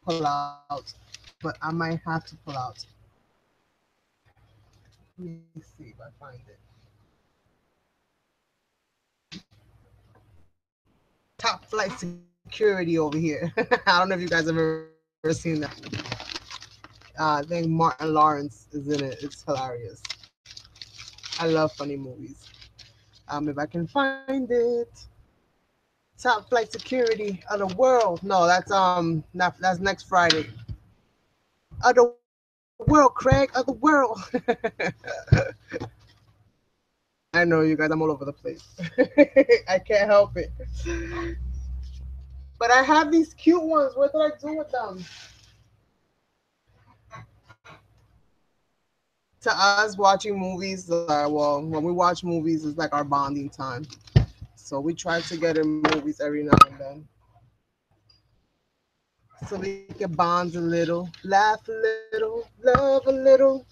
Pull out, but I might have to pull out. Let me see if I find it. Top flight security over here. I don't know if you guys have ever seen that. I think Martin Lawrence is in it. It's hilarious. I love funny movies. If I can find it. Top flight security of the world. No, that's next Friday. Of the world, Craig, of the world. I know you guys. I'm all over the place. I can't help it. But I have these cute ones. What did I do with them? To us, watching movies, well, when we watch movies, it's like our bonding time. So we try to get in movies every now and then, so we can bond a little, laugh a little, love a little.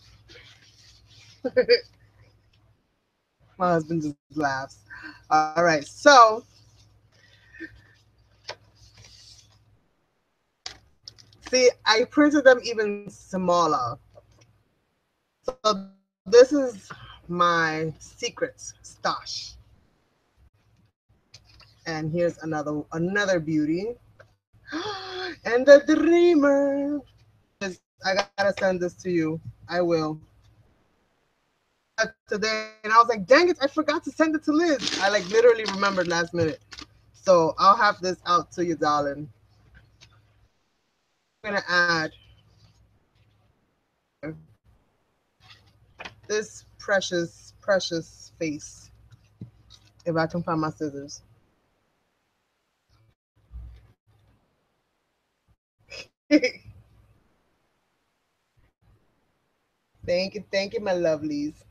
My husband just laughs. All right, so see, I printed them even smaller. So this is my secret stash. And here's another beauty. And the dreamer. I gotta send this to you. I will. Today, and I was like, dang it, I forgot to send it to Liz. I like literally remembered last minute. So I'll have this out to you, darling. I'm gonna add this precious, precious face. If I can find my scissors. Thank you, my lovelies.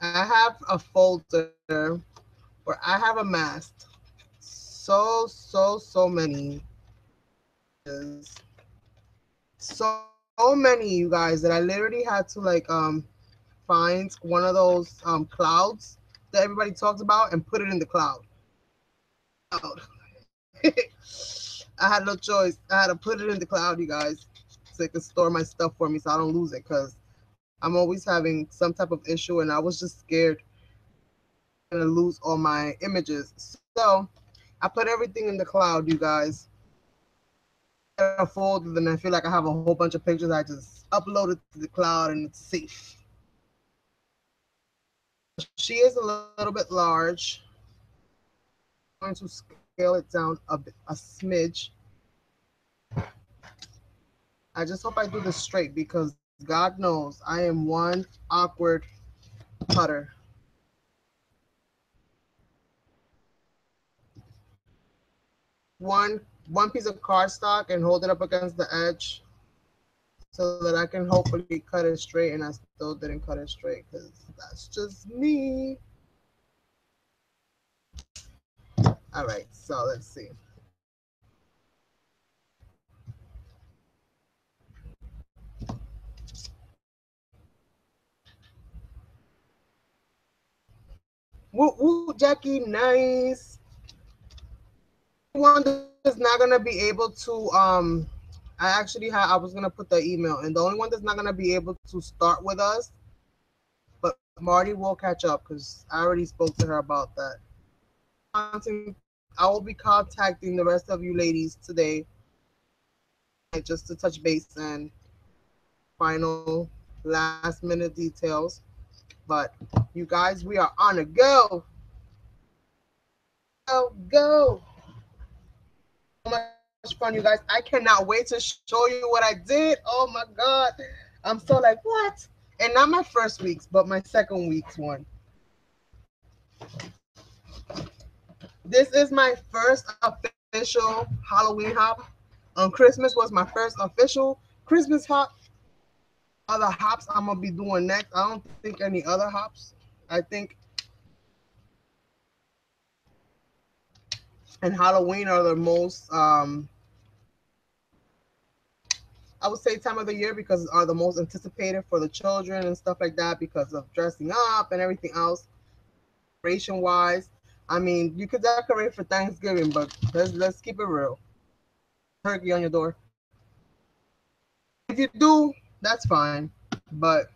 I have a folder where I have amassed so many, so many, you guys, that I literally had to like find one of those clouds that everybody talks about and put it in the cloud. I had no choice. I had to put it in the cloud, you guys, so it could store my stuff for me so I don't lose it, because I'm always having some type of issue and I was just scared I'm gonna lose all my images. So I put everything in the cloud, you guys. I fold and then I feel like I have a whole bunch of pictures. I just upload it to the cloud and it's safe. She is a little bit large. I'm going to scale it down a smidge. I just hope I do this straight because God knows I am one awkward putter. One piece of cardstock and hold it up against the edge so that I can hopefully cut it straight. And I still didn't cut it straight because that's just me. All right, so let's see. Woo woo, Jackie, nice. One that's not gonna be able to I was gonna put the email, and the only one that's not gonna be able to start with us, but Marty will catch up because I already spoke to her about that. I will be contacting the rest of you ladies today, just to touch base and final last minute details. But you guys, we are on a go, go, go. So much fun, you guys. I cannot wait to show you what I did. Oh my God. I'm so like, what? And not my first week's, but my second week's one. This is my first official Halloween hop. Christmas was my first official Christmas hop. Other hops I'm gonna be doing next. I don't think any other hops. I think and Halloween are the most I would say time of the year because are the most anticipated for the children and stuff like that because of dressing up and everything else. Decoration wise, I mean, you could decorate for Thanksgiving, but let's keep it real. Turkey on your door. If you do, that's fine. But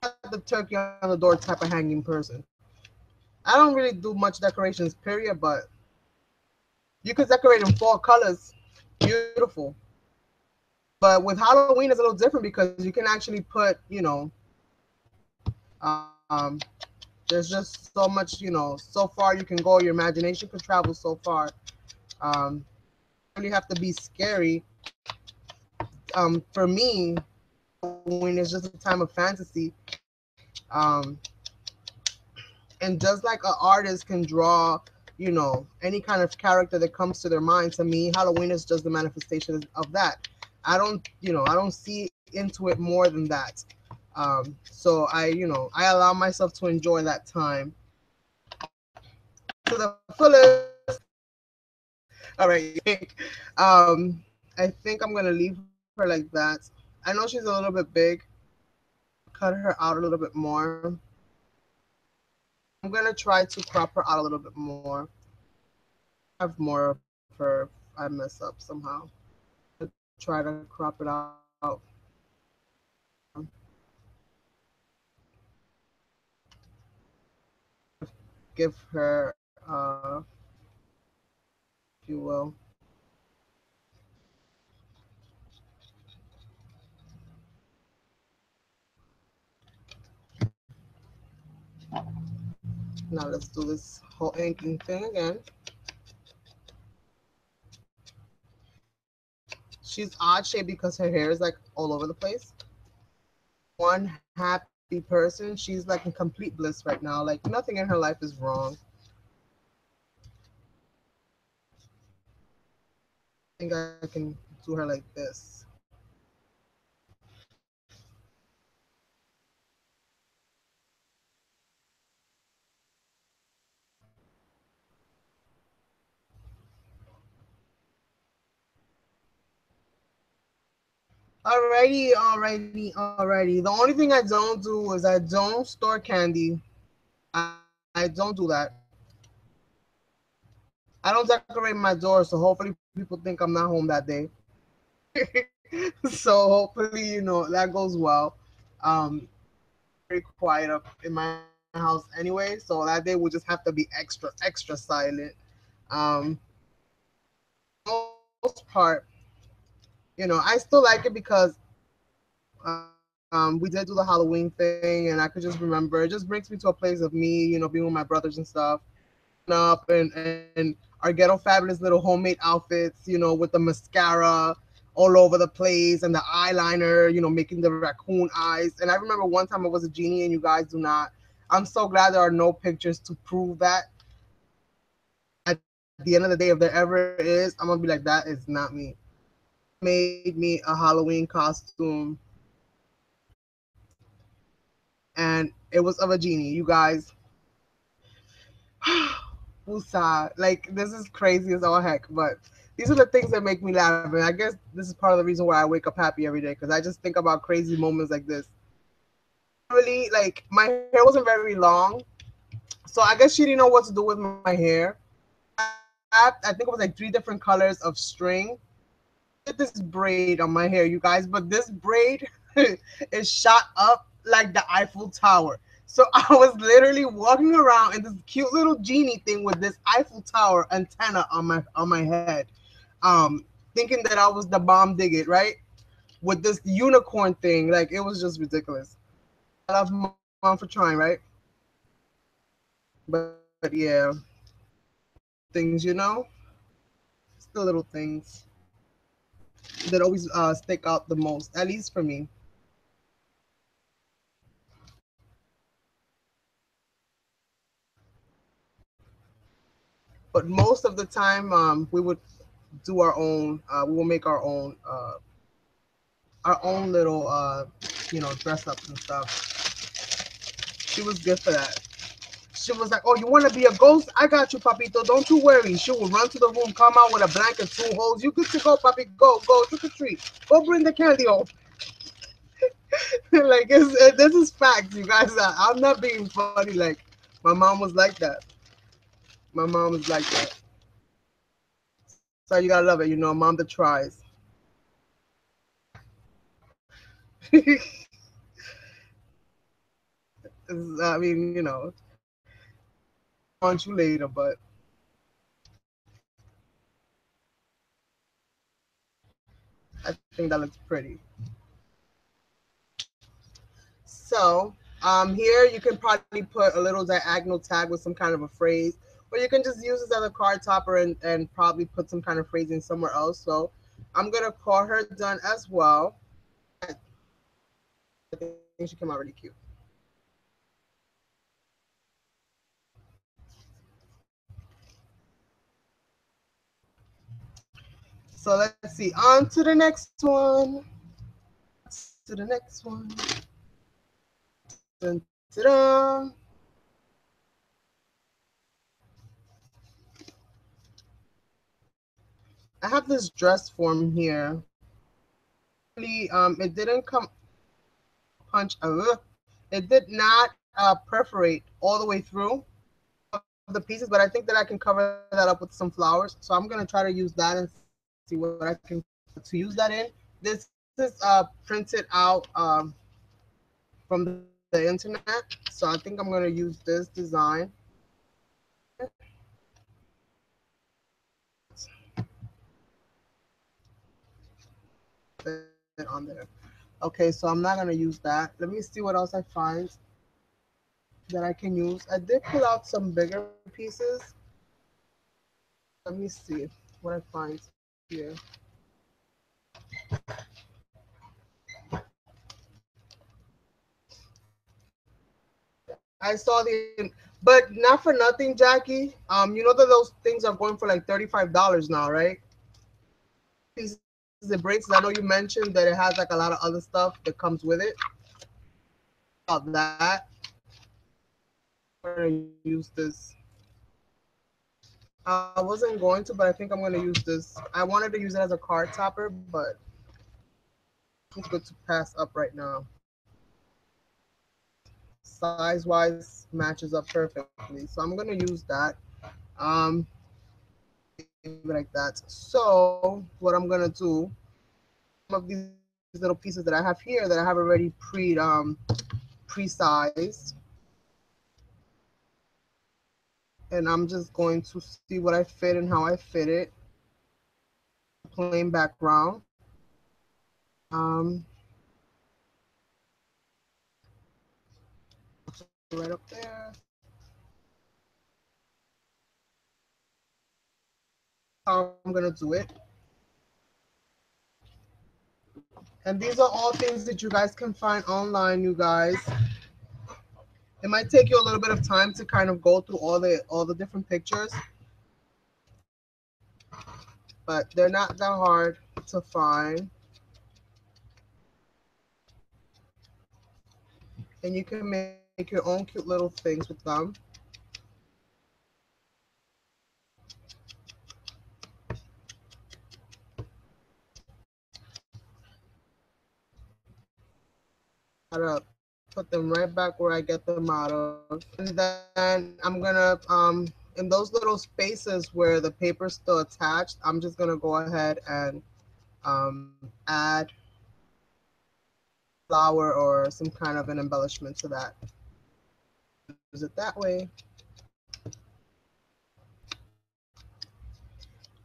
I'm not the turkey on the door type of hanging person. I don't really do much decorations, period. But you could decorate in fall colors, beautiful. But with Halloween, it's a little different because you can actually put, um, there's just so much, so far you can go. Your imagination could travel so far. Um, really have to be scary. For me, Halloween is just a time of fantasy. Um, and just like an artist can draw, any kind of character that comes to their mind. To me, Halloween is just the manifestation of that. I don't see into it more than that. So I allow myself to enjoy that time to the fullest. All right. I think I'm gonna leave her like that. I know she's a little bit big. Cut her out a little bit more. I'm gonna try to crop her out a little bit more. Have more of her. If I mess up somehow. I'll try to crop it out. Give her, if you will. Now let's do this whole inking thing again. She's odd shaped because her hair is like all over the place. One happy person. She's like in complete bliss right now. Like nothing in her life is wrong. I think I can do her like this. Alrighty. The only thing I don't do is I don't store candy. I don't do that. I don't decorate my door, so hopefully people think I'm not home that day. So hopefully, that goes well. Um, very quiet up in my house anyway, so that day will just have to be extra silent. Um, most part, I still like it because we did do the Halloween thing, and I could just remember. It just brings me to a place of me, being with my brothers and stuff, up and our ghetto fabulous little homemade outfits, with the mascara all over the place and the eyeliner, making the raccoon eyes. And I remember one time I was a genie, and you guys do not. I'm so glad there are no pictures to prove that. At the end of the day, if there ever is, I'm gonna be like, that is not me. made me a Halloween costume, and it was of a genie. You guys, woosah. Like, this is crazy as all heck, but these are the things that make me laugh. And I guess this is part of the reason why I wake up happy every day, because I just think about crazy moments like this. Really, like, my hair wasn't very long, so I guess she didn't know what to do with my hair. She wrapped, I think it was like 3 different colors of string. Did this braid on my hair, you guys, but this braid is shot up like the Eiffel Tower. So I was literally walking around in this cute little genie thing with this Eiffel Tower antenna on my head, thinking that I was the bomb dig it, right? With this unicorn thing, like it was just ridiculous. I love mom for trying, right? But yeah, things, it's the little things that always stick out the most, at least for me. But most of the time, we would do our own. We will make our own little, dress ups and stuff. She was good for that. She was like, "Oh, you want to be a ghost? I got you, papito. Don't you worry." She will run to the room, come out with a blanket, 2 holes. You good to go, papi. Go, go, trick or treat. Go bring the candy home. Like, this is facts, you guys. I'm not being funny. Like, my mom was like that. My mom was like that. So you gotta love it, a mom that tries. I mean, on you later, but I think that looks pretty. So, here you can probably put a little diagonal tag with some kind of a phrase, or you can just use this as a card topper and probably put some kind of phrasing somewhere else. So, I'm gonna call her done as well. I think she came out really cute. So let's see. On to the next one. To the next one. Dun, ta-da. I have this dress form here. Really, it didn't come punch. It did not perforate all the way through of the pieces, but I think that I can cover that up with some flowers. So I'm gonna try to use that and see what I can to use that in. This is printed out from the internet, so I think I'm gonna use this design. It on there. Okay, so I'm not gonna use that. Let me see what else I find that I can use. I did pull out some bigger pieces. Let me see what I find here. I saw but not for nothing, Jackie. You know that those things are going for like $35 now, right? Pieces and braids. I know you mentioned that it has like a lot of other stuff that comes with it. About that, I'm gonna use this. I wasn't going to, but I think I'm gonna use this. I wanted to use it as a card topper, but it's good to pass up right now. Size wise matches up perfectly, so I'm gonna use that. Um, leave it like that. So what I'm gonna do, some of these little pieces that I have here that I have already pre-sized, and I'm just going to see what I fit and how I fit it. Plain background. Um, right up there. How I'm gonna do it. And these are all things that you guys can find online, you guys. It might take you a little bit of time to kind of go through all the different pictures, but they're not that hard. to find. And you can make your own cute little things with them. Gotta put them right back where I get them out of. And then I'm gonna in those little spaces where the paper's still attached, I'm just gonna go ahead and add flower or some kind of an embellishment to that. Use it that way.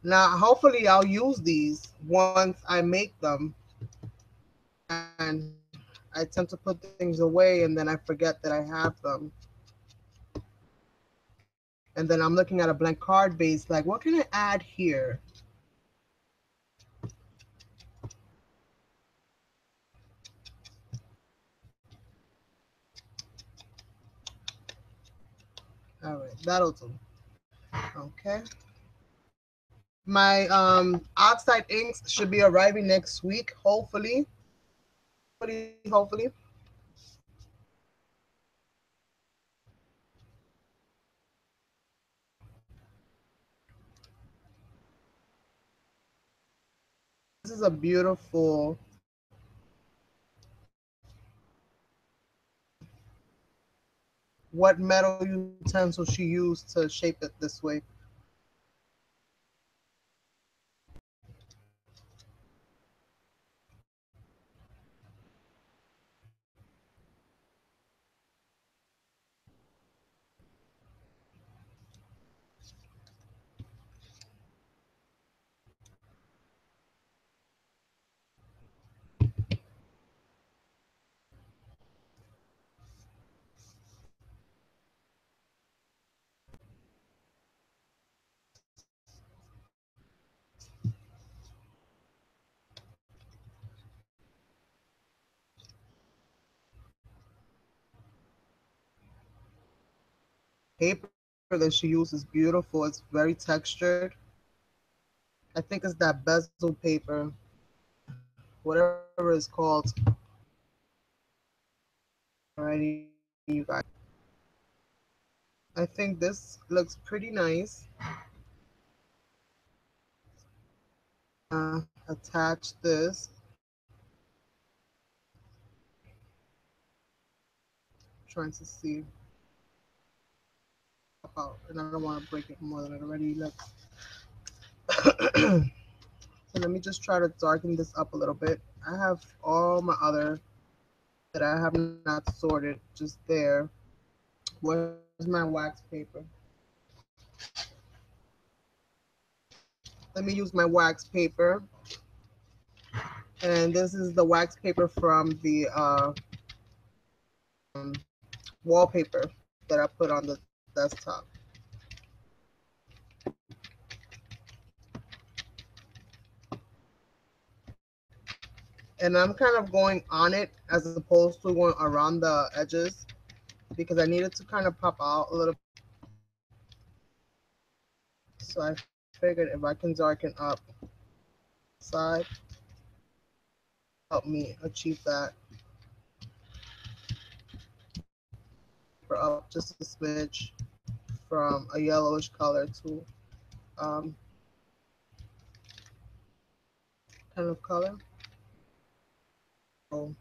Now, hopefully, I'll use these once I make them, and I tend to put things away and then I forget that I have them. And then I'm looking at a blank card base, like, what can I add here? All right, that'll do. Okay. My oxide inks should be arriving next week, hopefully. Hopefully. This is a beautiful what metal utensil she used to shape it this way. Paper that she uses is beautiful. It's very textured. I think it's that bezel paper, whatever it's called. Alrighty, you guys. I think this looks pretty nice. Attach this. Trying to see out, and I don't want to break it more than it already looks. So let me just try to darken this up a little bit. I have all my other that I have not sorted just there. Where's my wax paper? Let me use my wax paper. And this is the wax paper from the wallpaper that I put on the desktop. And I'm kind of going on it as opposed to going around the edges because I needed to kind of pop out a little. So I figured if I can darken up side, help me achieve that. For up just a smidge from a yellowish color to um, kind of color. So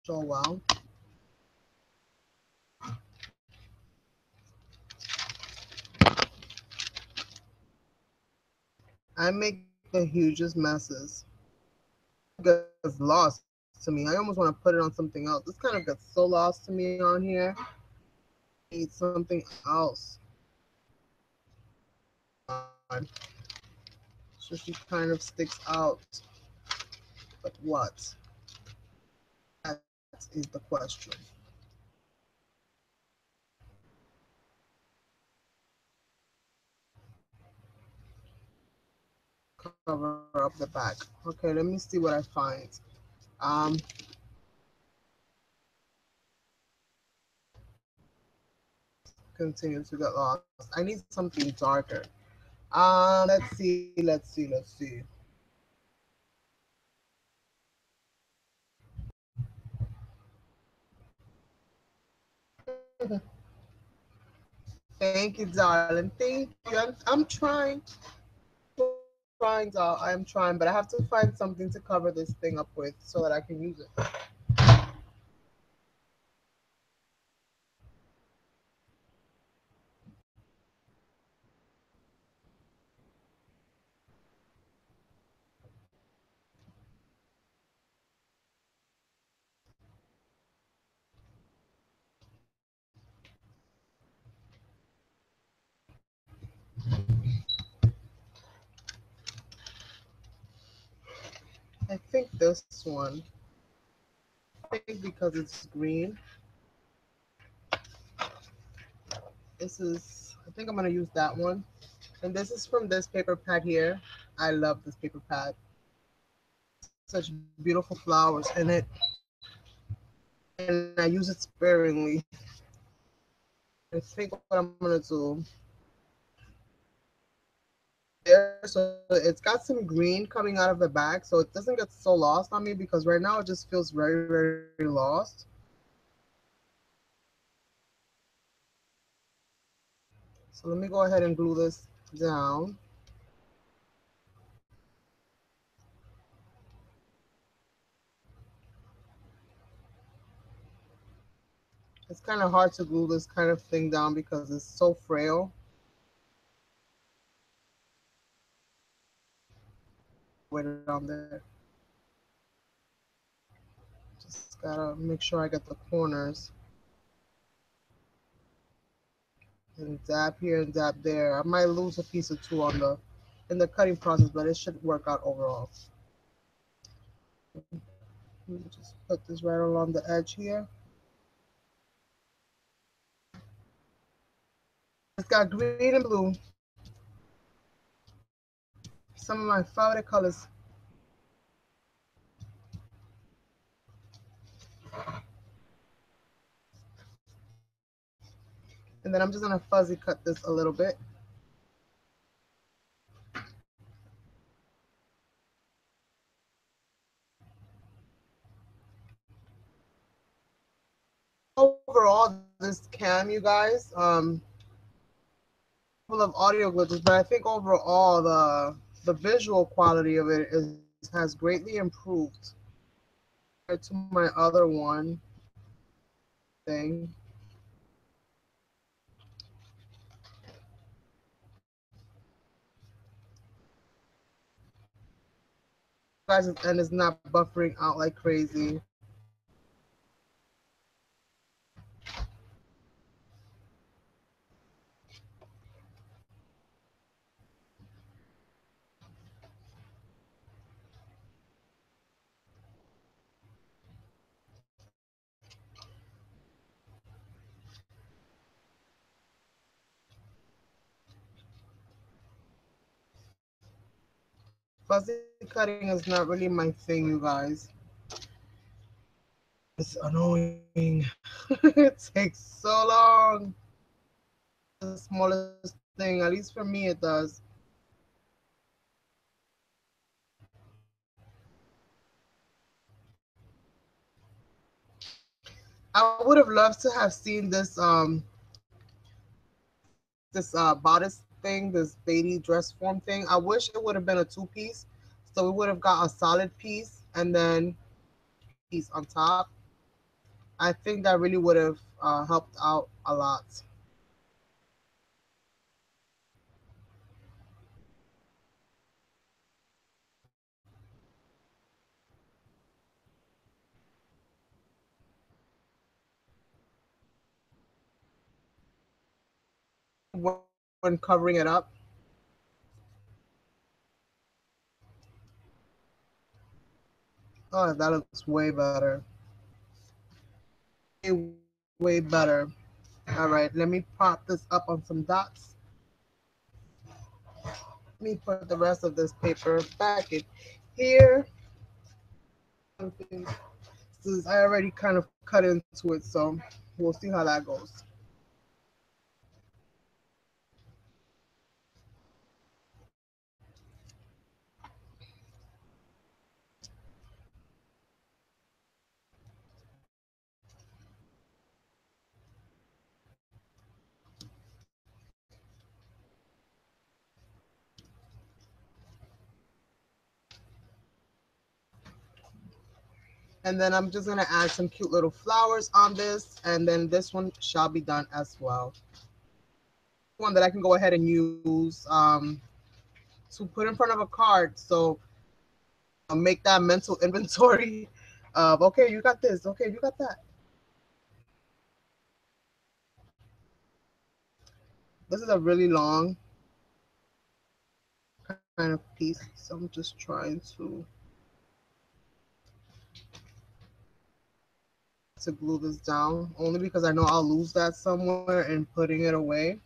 show wow. I make the hugest messes. Gets lost to me. I almost want to put it on something else. This kind of gets so lost to me on here. I need something else. God. So she kind of sticks out. But what? That is the question. Cover up the back. Okay, let me see what I find. Um, continue to get lost. I need something darker. Let's see. Thank you, darling. Thank you. I'm trying. Trying, doll. I'm trying, but I have to find something to cover this thing up with so that I can use it. I think this one. I think because it's green, this is, I think I'm going to use that one. And this is from this paper pad here. I love this paper pad. Such beautiful flowers in it. And I use it sparingly. I think what I'm going to do there. So it's got some green coming out of the back, so it doesn't get so lost on me because right now it just feels very, very lost. So let me go ahead and glue this down. It's kind of hard to glue this kind of thing down because it's so frail. Way down there. Just gotta make sure I get the corners and dab here and dab there. I might lose a piece or two on the in the cutting process, but it should work out overall. Let me just put this right along the edge here. It's got green and blue, some of my favorite colors. And then I'm just gonna fuzzy cut this a little bit. Overall, this cam, you guys, full of audio glitches, but I think overall the visual quality of it is has greatly improved compared to my other one thing. Guys, and it's not buffering out like crazy. Fuzzy cutting is not really my thing, you guys. It's annoying. It takes so long. The smallest thing, at least for me, it does. I would have loved to have seen this bodice thing, this baby dress form thing. I wish it would have been a two piece, so we would have got a solid piece and then piece on top. I think that really would have helped out a lot. When covering it up. Oh, that looks way better. Way better. All right, let me pop this up on some dots. Let me put the rest of this paper back in here. Since I already kind of cut into it, so we'll see how that goes. And then I'm just gonna add some cute little flowers on this, and then this one shall be done as well. One that I can go ahead and use to put in front of a card, so make that mental inventory of, okay, you got this, okay, you got that. This is a really long kind of piece, so I'm just trying to glue this down, only because I know I'll lose that somewhere in putting it away.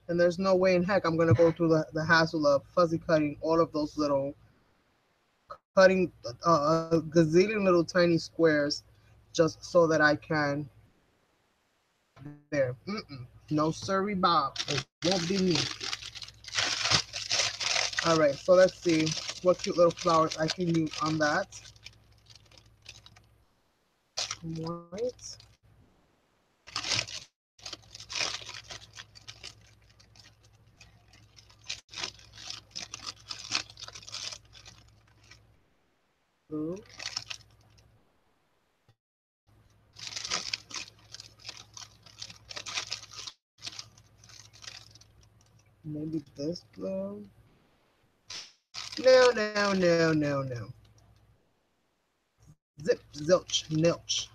And there's no way in heck I'm gonna go through the hassle of fuzzy cutting all of those little cutting a gazillion little tiny squares just so that I can there. No siree, Bob. It won't be me. All right, so let's see what cute little flowers I can use on that. White. Blue. Maybe this blue. No, no, no, no, no. Zip, zilch, nilch.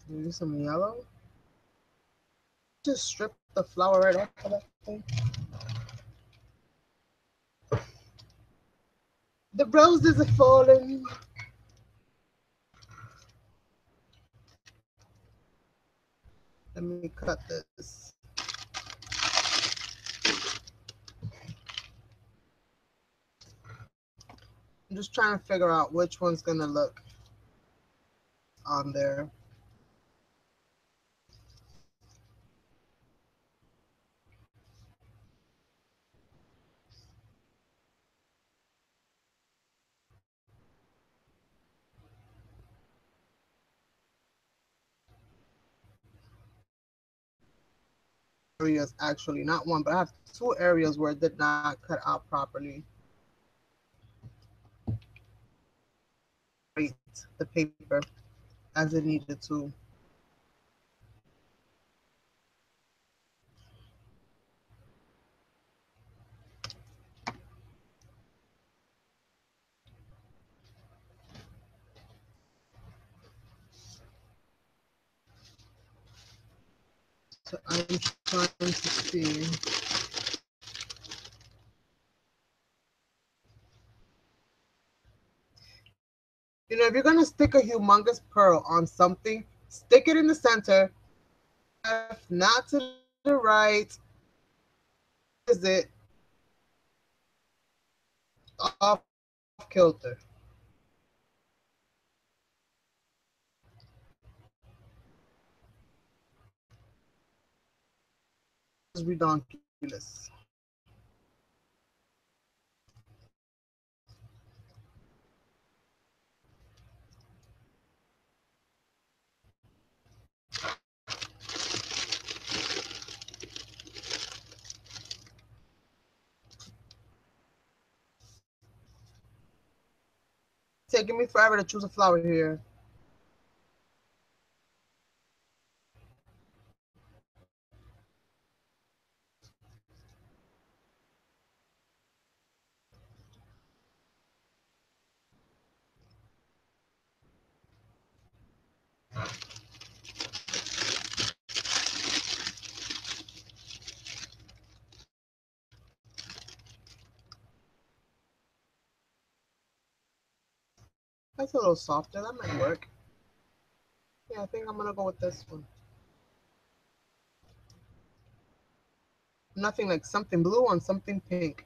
Maybe some yellow. Just strip the flower right off of that thing. The roses are falling. Let me cut this. I'm just trying to figure out which one's gonna look on there. Areas actually, not one, but I have two areas where it did not cut out properly. Great, the paper as it needed to. So I'm trying to see. You know, if you're gonna stick a humongous pearl on something, stick it in the center, left, not to the right. Is it off kilter? It's redonkulous. Taking me forever to choose a flower here. That's a little softer. That might work. Yeah, I think I'm gonna go with this one. Nothing like something blue on something pink.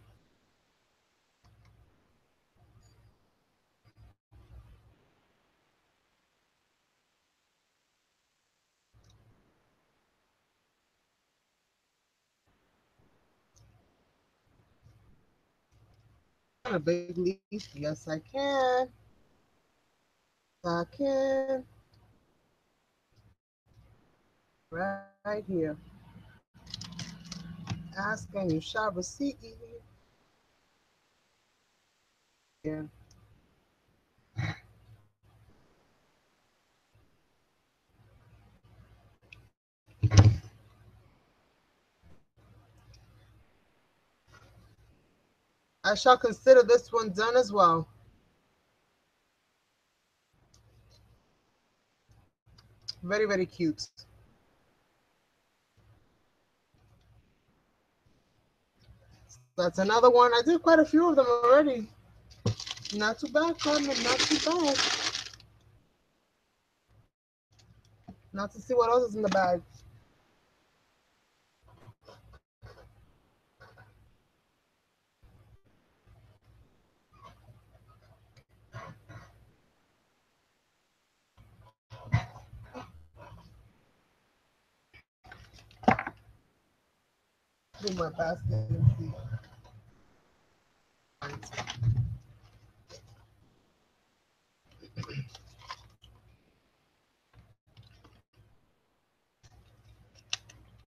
A big leaf. Yes, I can. I can. Right here. Ask and you shall receive. Yeah. I shall consider this one done as well. Very, very cute. That's another one. I did quite a few of them already. Not too bad, Carmen. Not too bad. Not to see what else is in the bag. Do my basket and see.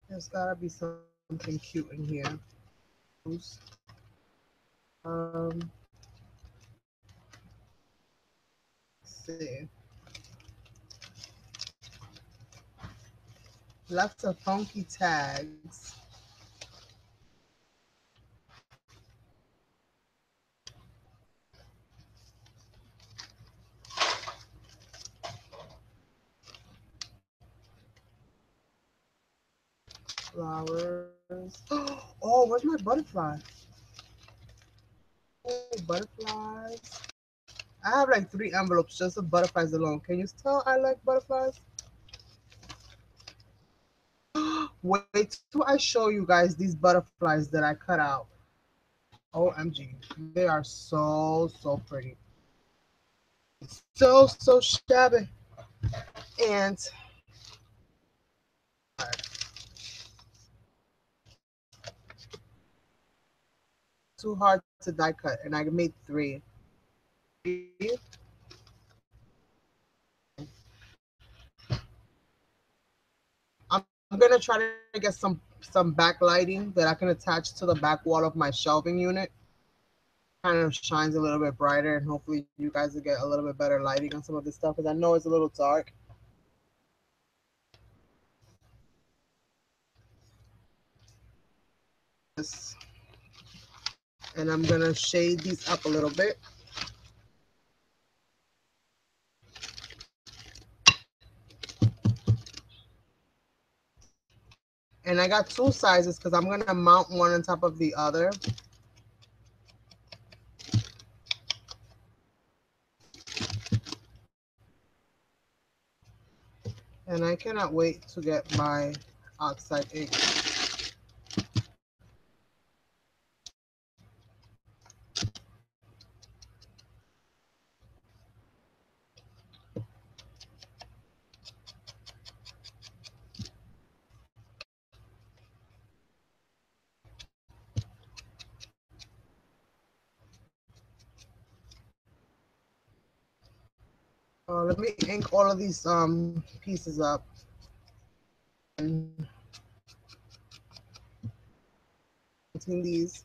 There's gotta be something cute in here. Um, let's see. Lots of funky tags. Flowers. Oh, where's my butterfly? Oh, butterflies. I have like 3 envelopes just of butterflies alone. Can you tell I like butterflies? Wait till I show you guys these butterflies that I cut out. OMG. They are so, so pretty. So, so shabby. And too hard to die cut. And I made 3. I'm gonna try to get some backlighting that I can attach to the back wall of my shelving unit. Kind of shines a little bit brighter, and hopefully you guys will get a little bit better lighting on some of this stuff because I know it's a little dark. This, and I'm gonna shade these up a little bit. And I got 2 sizes because I'm gonna mount one on top of the other. And I cannot wait to get my oxide ink. Let me ink all of these pieces up. And between these,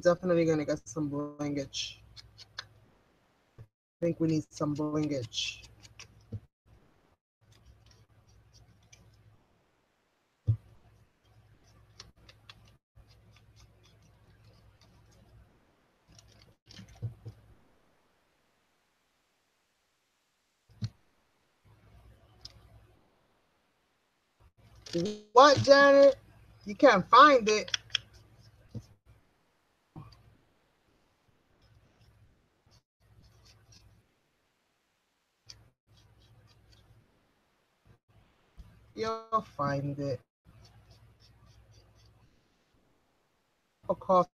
definitely gonna get some blingage. I think we need some blingage. What, Janet? You can't find it. You'll find it. For coffee.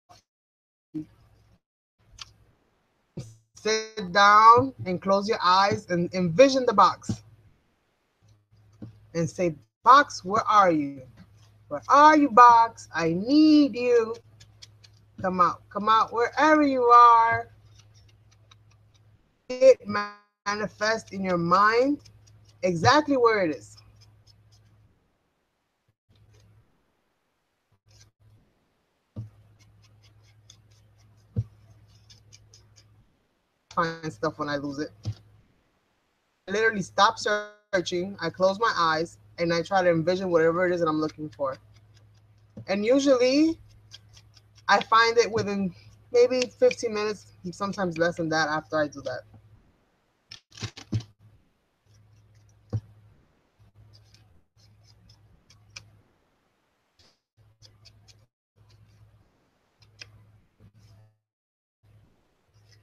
Sit down and close your eyes and envision the box. And say, box, where are you? Where are you, box? I need you. Come out wherever you are. It manifest in your mind exactly where it is. find stuff when I lose it. I literally stop searching, I close my eyes, and I try to envision whatever it is that I'm looking for. And usually I find it within maybe 15 minutes, sometimes less than that after I do that.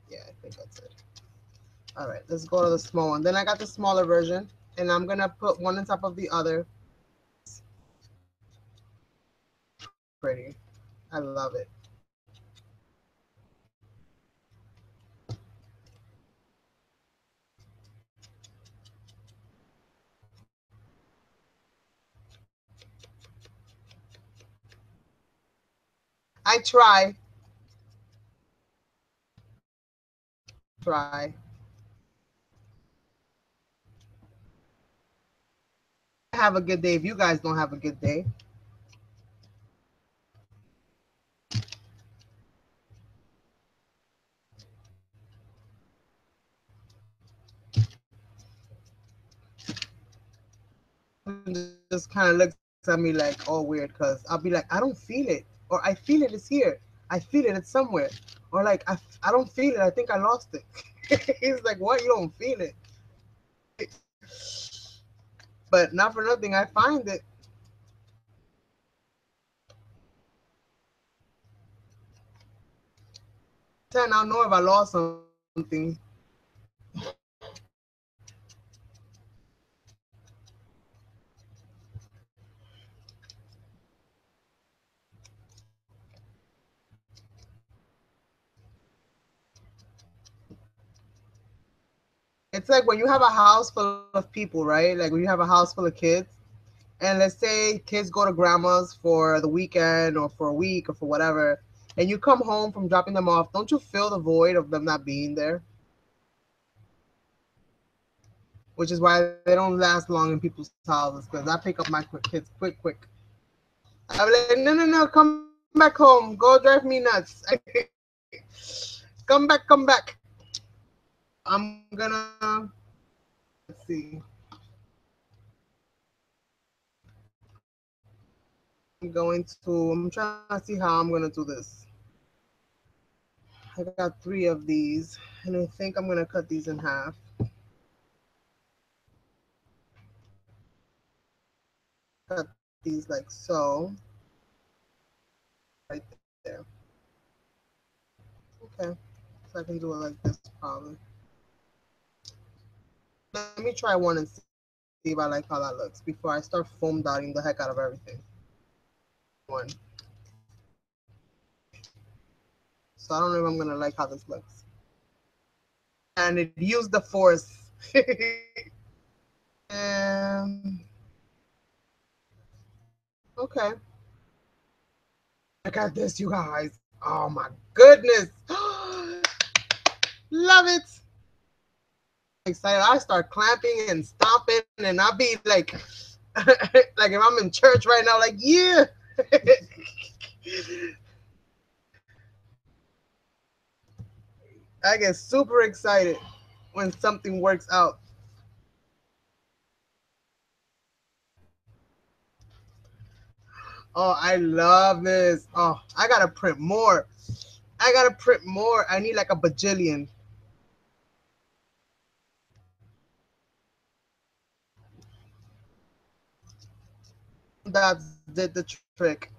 Yeah, I think that's it. All right, let's go to the small one. Then I got the smaller version, and I'm gonna put one on top of the other. Pretty. I love it. I try. Try. I have a good day if you guys don't have a good day. Just kind of looks at me like all weird because I'll be like, I don't feel it. Or I feel it, it's here. I feel it, it's somewhere. Or like, I don't feel it, I think I lost it. He's like, what? You don't feel it? But not for nothing, I find it. 10, I'll know if I lost something. It's like when you have a house full of people, right? Like when you have a house full of kids, and let's say kids go to grandma's for the weekend or for a week or for whatever, and you come home from dropping them off, don't you feel the void of them not being there? Which is why they don't last long in people's houses because I pick up my kids quick. I'm like, no, come back home, go drive me nuts. Come back. So I'm gonna, let's see. I'm trying to see how I'm gonna do this. I got 3 of these, and I think I'm gonna cut these in half. Cut these like so, right there. Okay, so I can do it like this probably. Let me try one and see if I like how that looks before I start foam dotting the heck out of everything. One. So I don't know if I'm gonna like how this looks. And it used the force. um, okay. Look at this, you guys. Oh my goodness. Love it. Excited. I start clapping and stomping, and I'll be like, like if I'm in church right now, like, yeah. I get super excited when something works out. Oh, I love this. Oh, I gotta print more. I gotta print more. I need like a bajillion. That did the trick.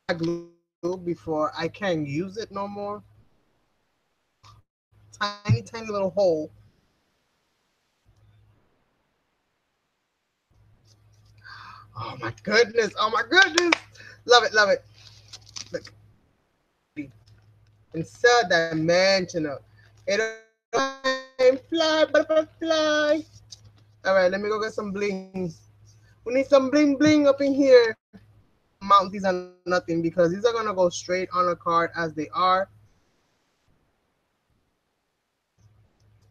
Glue before I can't use it no more. Tiny little hole. Oh my goodness. Oh my goodness. Love it. Look, insert that dimensional. It'll fly, butterfly. All right, let me go get some bling. We need some bling bling up in here. Mount these are nothing because these are gonna go straight on a card as they are.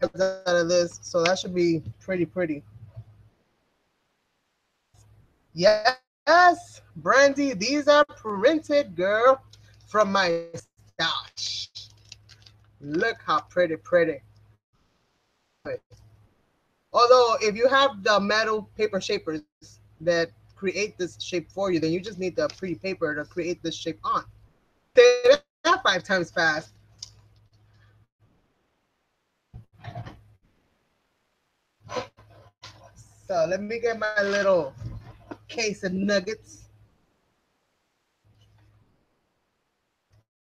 Out of this, so that should be pretty. Yes, Brandy, these are printed, girl, from my stash. Look how pretty, pretty. Although, if you have the metal paper shapers that create this shape for you, then you just need the pretty paper to create this shape on. Say that 5 times fast. So let me get my little case of nuggets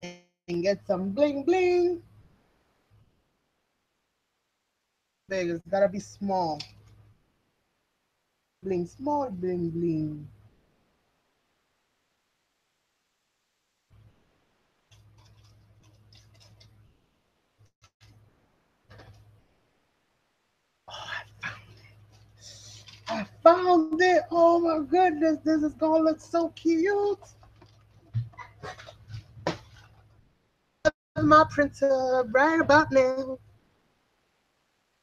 and get some bling bling. Big, it's gotta be small. Bling, small bling bling. I found it. Oh my goodness, this is gonna look so cute. Love my printer right about now.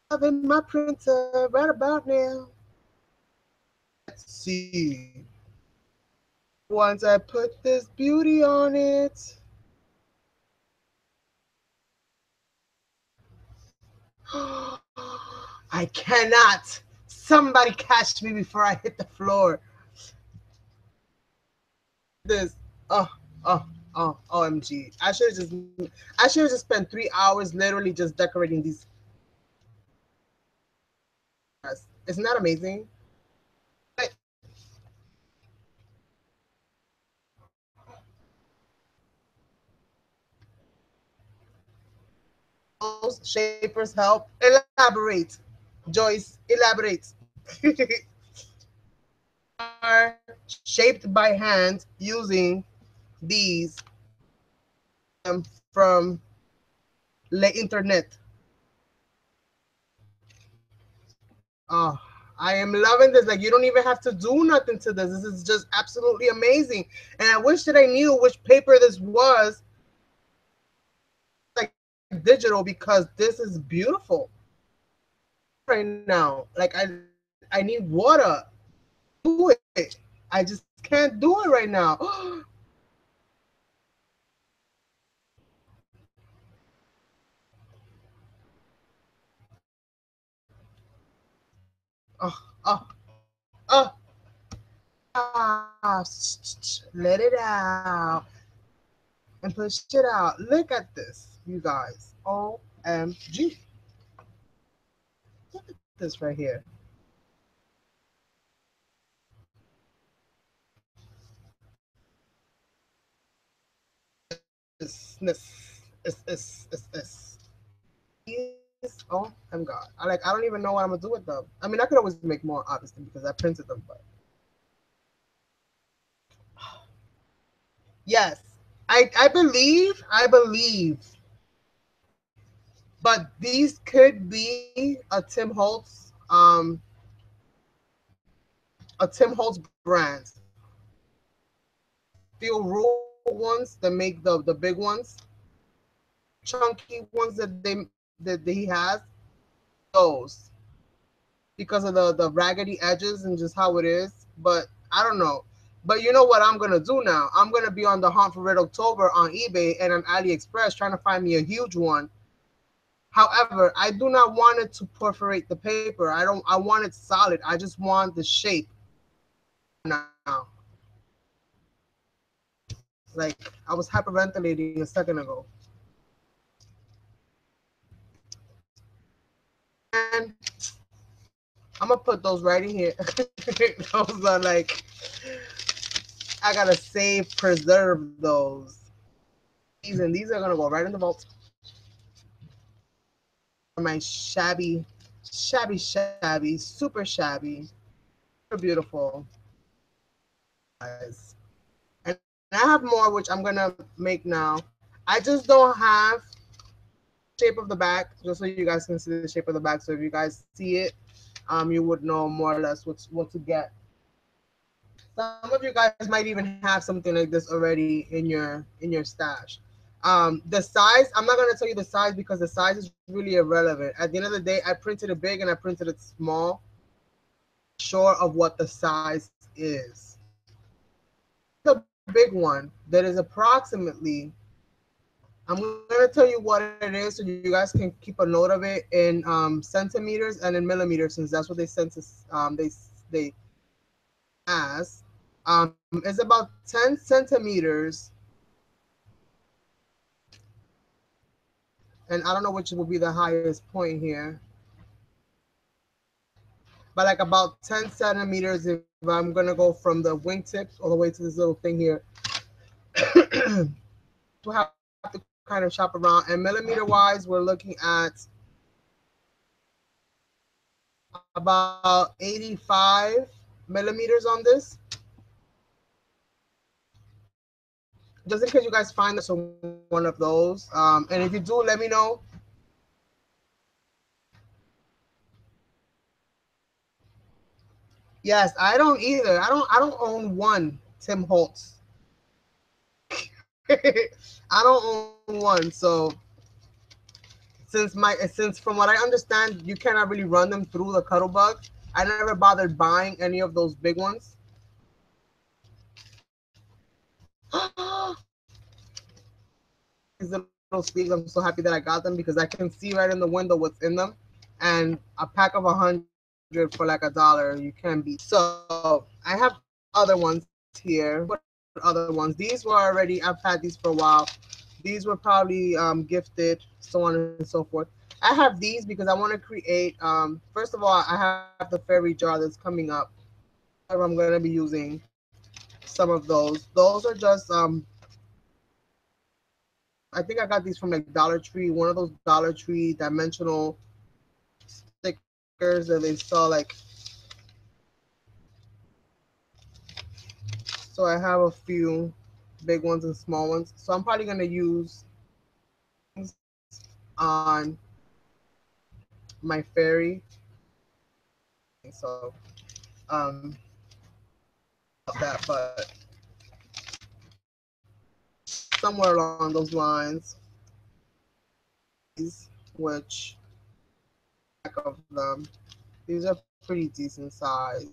Loving my printer right about now. Let's see. Once I put this beauty on it. I cannot. Somebody catch me before I hit the floor. This. Oh, oh, oh, OMG. I should have just spent 3 hours literally just decorating these. Isn't that amazing? But those shapers help. Elaborate. Joyce, elaborate. Are shaped by hand using these from the internet. Oh, I am loving this. Like, you don't even have to do nothing to this. This is just absolutely amazing. And I wish that I knew which paper this was, like digital, because this is beautiful right now. Like, I need water. Do it. I just can't do it right now. Oh, oh, ah, let it out and push it out. Look at this, you guys. OMG. Look at this right here. This. Oh, I'm God. I don't even know what I'm gonna do with them. I mean, I could always make more, obviously, because I printed them. But yes, I believe, but these could be a Tim Holtz brand. Steel rule ones that make the big ones, chunky ones that he has. Those because of the raggedy edges and just how it is. But I don't know. But you know what I'm gonna do now? I'm gonna be on the hunt for Red October on eBay and on AliExpress trying to find me a huge one. However, I do not want it to perforate the paper. I don't. I want it solid. I just want the shape now. Like I was hyperventilating a second ago. And I'm gonna put those right in here. Those are like I gotta save, preserve those. These are gonna go right in the vault. My shabby, super shabby, super beautiful, guys. And I have more, which I'm gonna make now. I just don't have shape of the back, just so you guys can see the shape of the back. So if you guys see it, you would know more or less what to get. Some of you guys might even have something like this already in your stash. The size, I'm not gonna tell you the size because the size is really irrelevant. At the end of the day, I printed it big and I printed it small. Sure of what the size is. The big one that is approximately I'm gonna tell you what it is so you guys can keep a note of it in centimeters and in millimeters, since that's what they sent us. They as it's about 10 centimeters, and I don't know which will be the highest point here, but like about 10 centimeters if I'm gonna go from the wingtips all the way to this little thing here. We'll have to kind of shop around. And millimeter wise, we're looking at about 85 millimeters on this. Just in case you guys find this or one of those. And if you do, let me know. Yes, I don't either. I don't own one Tim Holtz. I don't own one. So since from what I understand, you cannot really run them through the cuddle bug. I never bothered buying any of those big ones. These little sleeves, I'm so happy that I got them because I can see right in the window what's in them. And a pack of 100 for like $1, you can't beat that. So I have other ones here. What other ones? These were already, I've had these for a while. These were probably gifted, so on and so forth. I have these because I want to create. First of all, I have the fairy jar that's coming up. I'm going to be using some of those. Those are just I think I got these from like Dollar Tree, one of those Dollar Tree dimensional stickers that they sell like. So I have a few big ones and small ones. So I'm probably gonna use on my fairy. So um that, but somewhere along those lines, which back of them, these are pretty decent size.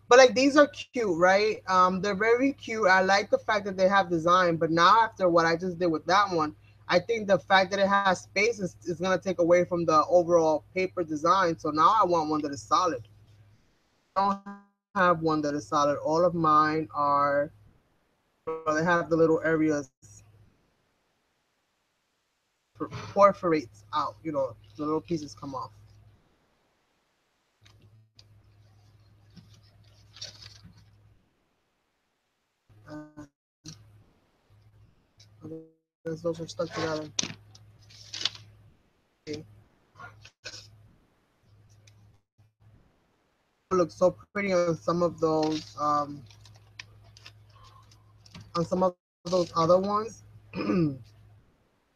But like these are cute, right? They're very cute. I like the fact that they have design. But now after what I just did with that one, I think the fact that it has space is gonna take away from the overall paper design. So now I want one that is solid. I don't have one that is solid. All of mine are, well, they have the little areas perforates out. You know, the little pieces come off. Those are stuck together. Okay. Look so pretty on some of those other ones.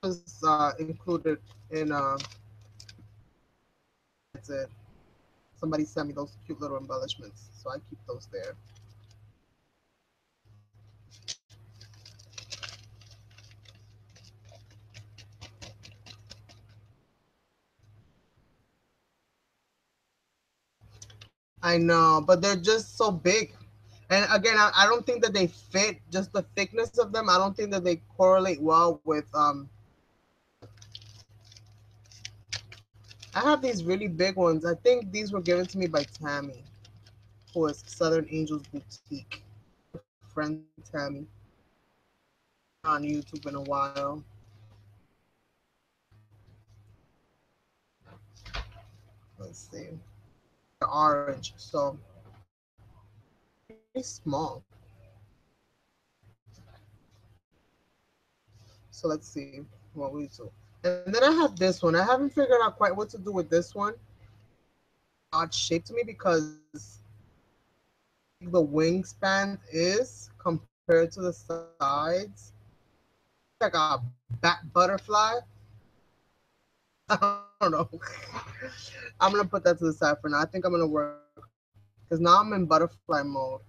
Was included in that's it. Somebody sent me those cute little embellishments, so I keep those there. I know, but they're just so big. And again, I don't think that they fit. Just the thickness of them, I don't think that they correlate well with. I have these really big ones. I think these were given to me by Tammy, who is Southern Angels Boutique. Friend Tammy on YouTube in a while. Let's see. They're orange, so pretty small. So let's see what we do. And then I have this one. I haven't figured out quite what to do with this one. Odd shape to me because the wingspan is compared to the sides. Like a bat butterfly. I don't know. I'm gonna put that to the side for now. I think I'm gonna work because now I'm in butterfly mode.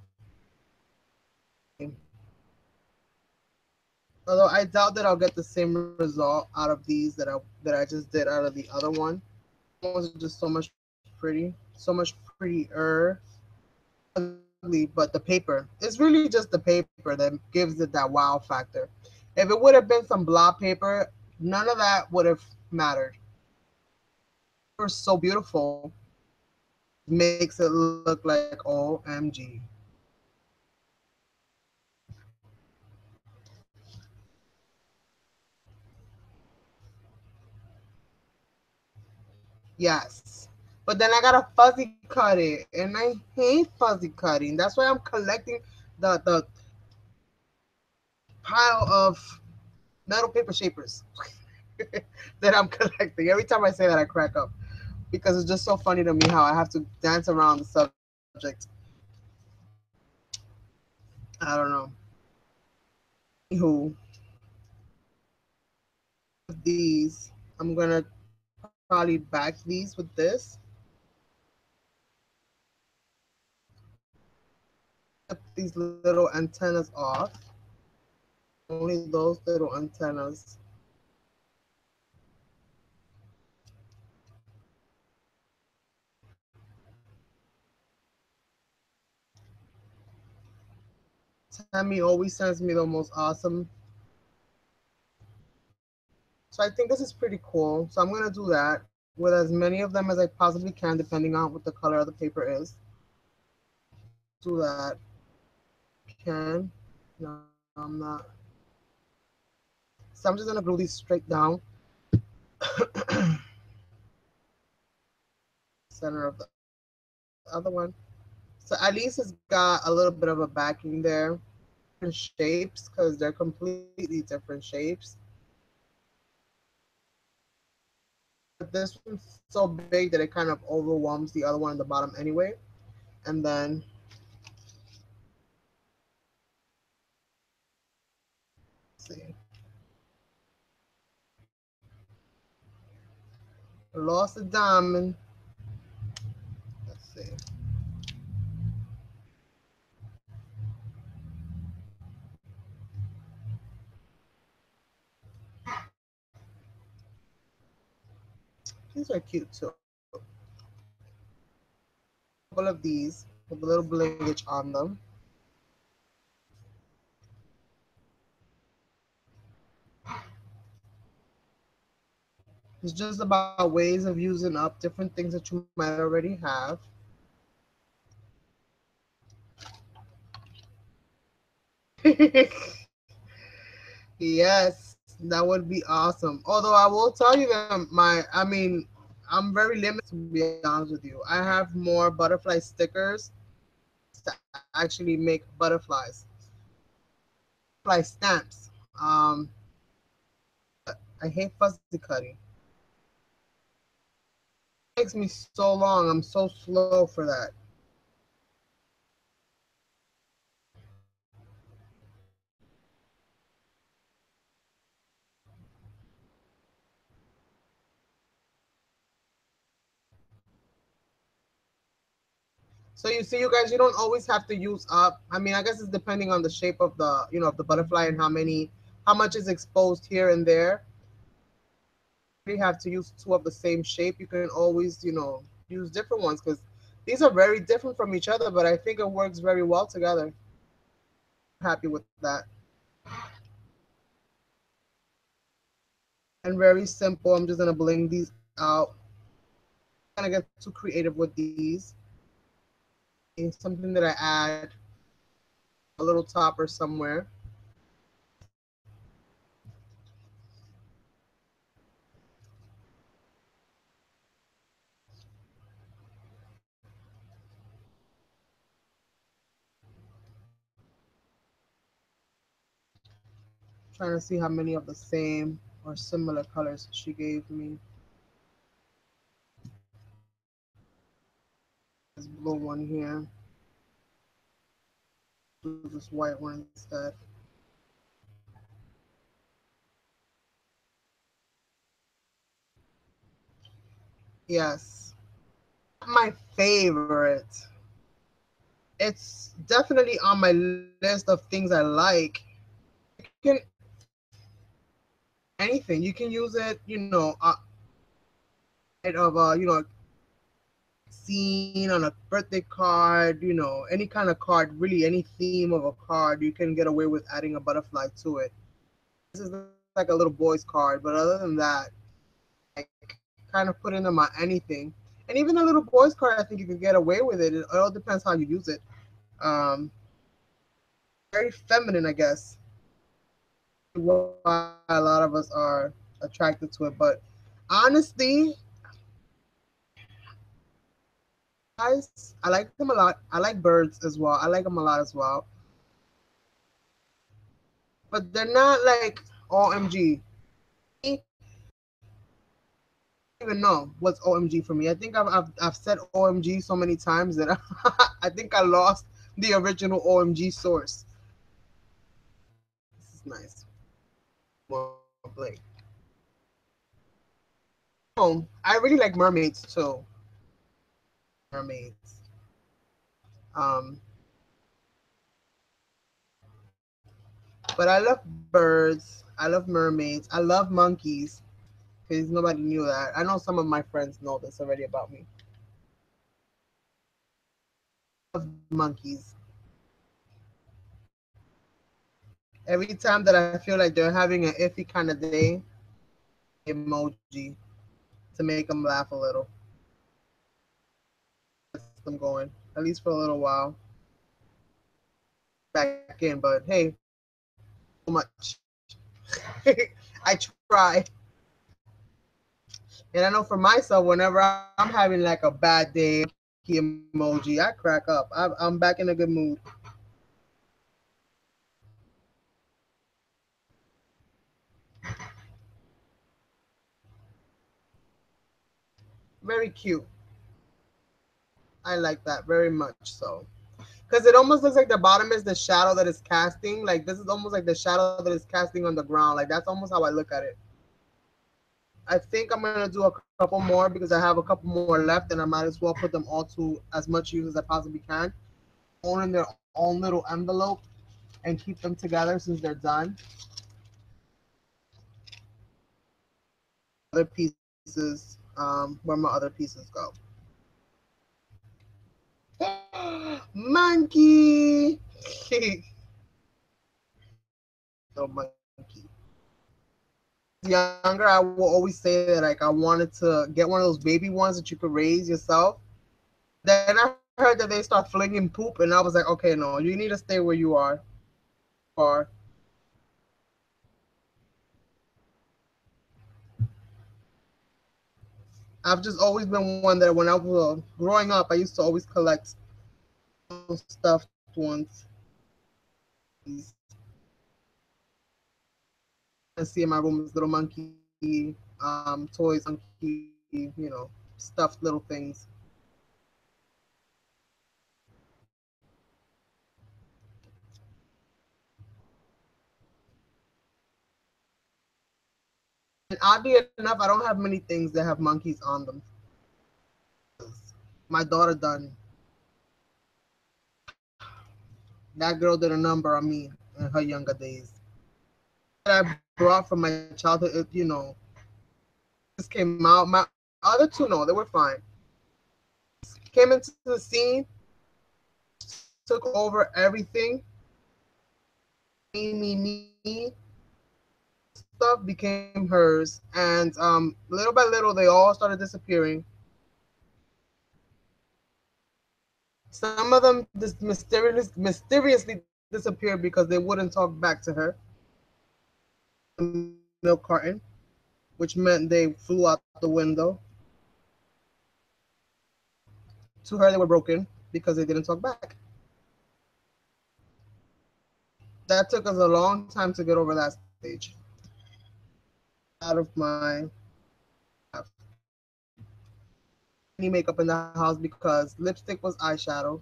Although I doubt that I'll get the same result out of these that I just did out of the other one. The ones are just so much pretty, so much prettier. Ugly, but the paper. It's really just the paper that gives it that wow factor. If it would have been some blob paper, none of that would have mattered. It was so beautiful. Makes it look like OMG. Yes. But then I gotta fuzzy cut it, and I hate fuzzy cutting. That's why I'm collecting the pile of metal paper shapers that I'm collecting. Every time I say that, I crack up because it's just so funny to me how I have to dance around the subject. I don't know. Anywho, these I'm gonna probably back these with this. Cut these little antennas off. Only those little antennas. Tammy always sends me the most awesome. So I think this is pretty cool. So I'm gonna do that with as many of them as I possibly can, depending on what the color of the paper is. Do that. Can. No, I'm not. So I'm just gonna glue these straight down. Center of the other one. So at least it's got a little bit of a backing there. Different shapes because they're completely different shapes. But this one's so big that it kind of overwhelms the other one on the bottom anyway. And then let's see, lost the diamond. Let's see. These are cute too. Couple of these with a little blingage on them. It's just about ways of using up different things that you might already have. Yes, that would be awesome. Although I will tell you that I'm very limited to be honest with you. I have more butterfly stickers to actually make butterflies, butterfly stamps. I hate fuzzy cutting. It takes me so long. I'm so slow for that. So you see, you guys, you don't always have to use up. I mean, I guess it's depending on the shape of the, of the butterfly and how much is exposed here and there. You have to use two of the same shape. You can always, use different ones because these are very different from each other, but I think it works very well together. Happy with that. And very simple. I'm just gonna bling these out. I'm gonna get too creative with these. And something that I add a little topper somewhere. Trying to see how many of the same or similar colors she gave me. This blue one here. Do this white one instead. Yes. My favorite. It's definitely on my list of things I like. You can anything. You can use it, of a scene on a birthday card, any kind of card, really any theme of a card. You can get away with adding a butterfly to it. this is like a little boy's card, but other than that, like kind of put into my anything. And even a little boy's card, I think you could get away with it. It all depends how you use it. Um, very feminine, I guess. Why a lot of us are attracted to it, but honestly, guys, I like them a lot. I like birds as well. I like them a lot as well, but they're not like OMG. I don't even know what's OMG for me. I think I've said OMG so many times that I think I lost the original OMG source. This is nice. More Blake. Oh, I really like mermaids too. Mermaids. Um, but I love birds. I love mermaids. I love monkeys because nobody knew that. I know some of my friends know this already about me. I love monkeys. Every time that I feel like they're having an iffy kind of day, emoji to make them laugh a little. Gets them going, at least for a little while. Back in, but hey, so much. I try. And I know for myself, whenever I'm having like a bad day, emoji, I crack up. I'm back in a good mood. Very cute. I like that very much so. Because it almost looks like the bottom is the shadow that is casting. Like this is almost like the shadow that is casting on the ground. Like that's almost how I look at it. I think I'm gonna do a couple more because I have a couple more left, and I might as well put them all to as much use as I possibly can. All in their own little envelope and keep them together since they're done. Other pieces, where my other pieces go. Monkey. Little monkey. Younger, I will always say that like I wanted to get one of those baby ones that you could raise yourself. Then I heard that they start flinging poop, and I was like, okay, no, you need to stay where you are. I've just always been one that when I was growing up, I used to always collect those stuffed ones. And see in my room is little monkey, toys, monkey, stuffed little things. And oddly enough, I don't have many things that have monkeys on them. My daughter done. That girl did a number on me in her younger days. That I brought from my childhood, this came out. My other two, no, they were fine. Came into the scene, took over everything. Me. Stuff became hers, and little by little, they all started disappearing. Some of them just mysteriously disappeared because they wouldn't talk back to her. The milk carton, which meant they flew out the window. To her, they were broken because they didn't talk back. That took us a long time to get over that stage. Out of my any makeup in the house because lipstick was eyeshadow.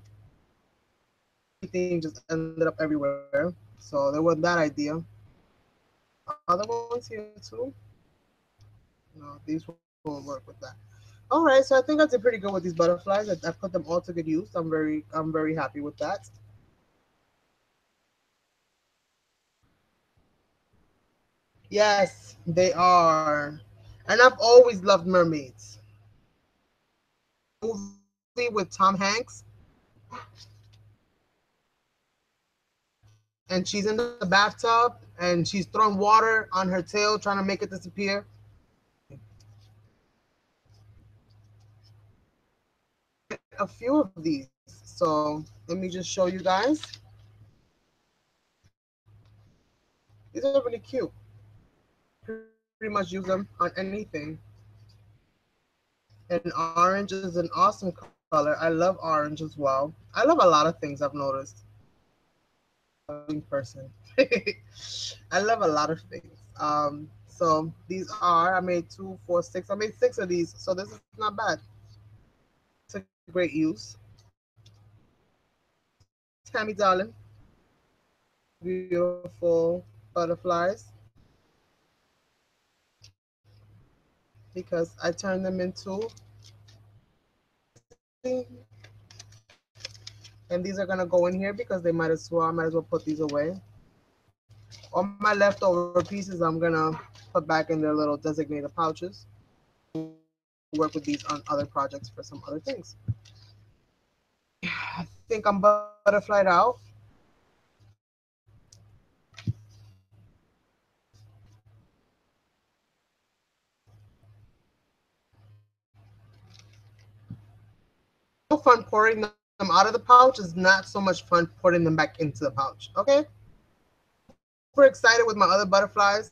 Everything just ended up everywhere. So there was that idea. Other ones here too. No, these won't work with that. All right, so I think I did pretty good with these butterflies. I put them all to good use. I'm very happy with that. Yes, they are. And I've always loved mermaids. Movie with Tom Hanks, and she's in the bathtub, and and she's throwing water on her tail trying to make it disappear. A few of these. So let me just show you guys. These are really cute. Pretty much use them on anything. And orange is an awesome color. I love orange as well. I love a lot of things I've noticed. Person. I love a lot of things. So these are, I made two, four, six. I made six of these, so this is not bad. It's a great use. Tammy darling, beautiful butterflies because I turned them into, and these are gonna go in here because they might as well. I might as well put these away. All my leftover pieces, I'm gonna put back in their little designated pouches. Work with these on other projects for some other things. I think I'm butterflied out. No fun pouring them out of the pouch is not so much fun putting them back into the pouch. Okay? Super excited with my other butterflies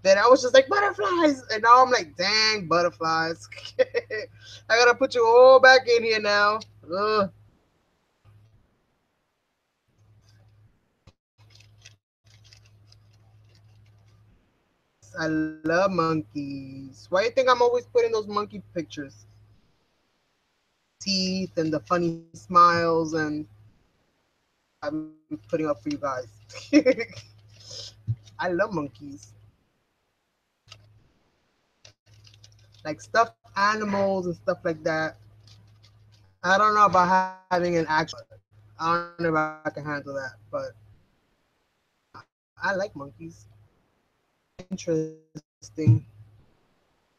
that I was just like butterflies, and now I'm like, dang butterflies. I gotta put you all back in here now. Ugh. Yes, I love monkeys. Why do you think I'm always putting those monkey pictures? Teeth and the funny smiles and I'm putting up for you guys. I love monkeys. Like stuffed animals and stuff like that. I don't know about having an actual pet. I don't know if I can handle that, but I like monkeys. Interesting.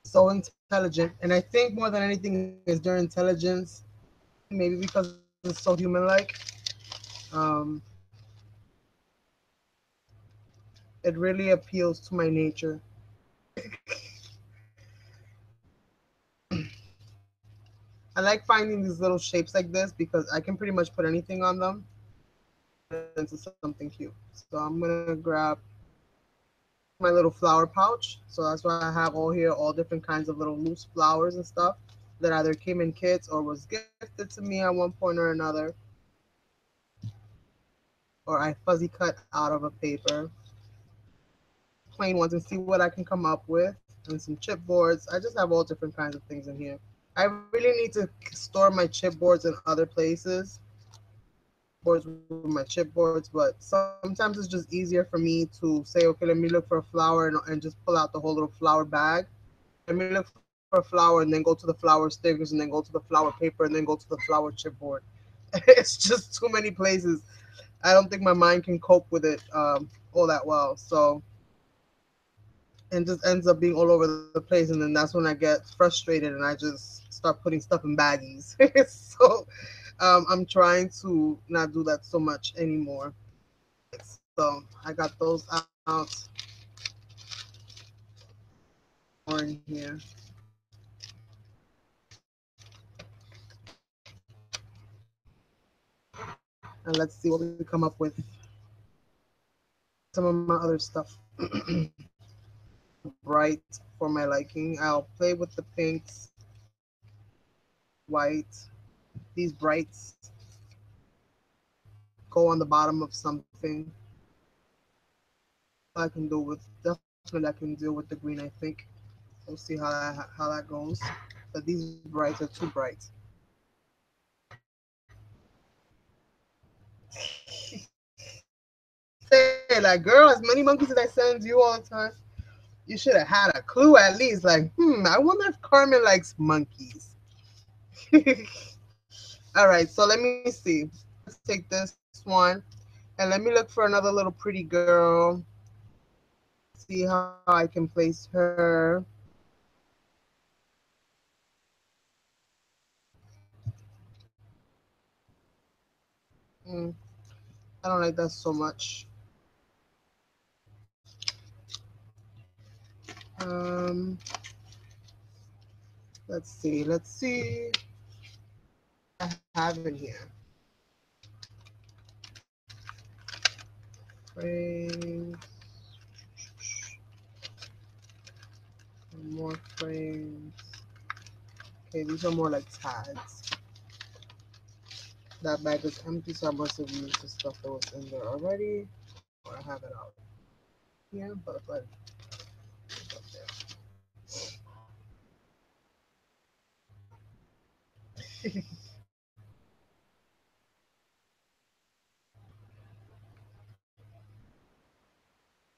So intelligent. And I think more than anything is their intelligence. Maybe because it's so human like. Um, it really appeals to my nature. I like finding these little shapes like this because I can pretty much put anything on them into something cute. So I'm gonna grab my little flower pouch. So that's why I have all here all different kinds of little loose flowers and stuff that either came in kits or was gifted to me at one point or another, or I fuzzy cut out of a paper, plain ones, and see what I can come up with, and some chipboards. I just have all different kinds of things in here. I really need to store my chipboards in other places, boards with my chipboards, but sometimes it's just easier for me to say, okay, let me look for a flower and just pull out the whole little flower bag. Let me look for a flower and then go to the flower stickers and then go to the flower paper and then go to the flower chipboard. It's just too many places. I don't think my mind can cope with it all that well. So, and just ends up being all over the place. And then that's when I get frustrated and I just start putting stuff in baggies. So, I'm trying to not do that so much anymore. So I got those out more in here. And let's see what we come up with. Some of my other stuff. Bright for my liking. I'll play with the pinks, white. These brights go on the bottom of something. I can do with definitely I can deal with the green. I think we'll see how that goes. But these brights are too bright. Say like, girl, as many monkeys as I send you all the time, you should have had a clue at least. Like, I wonder if Carmen likes monkeys. All right, so let me see. Let's take this one and let me look for another little pretty girl. See how I can place her. Mm, I don't like that so much. Um, let's see. Let's see. I have in here frames, more frames. Okay, these are more like tags. That bag is empty, so I must have used the stuff that was in there already, or I have it out here. But like up there.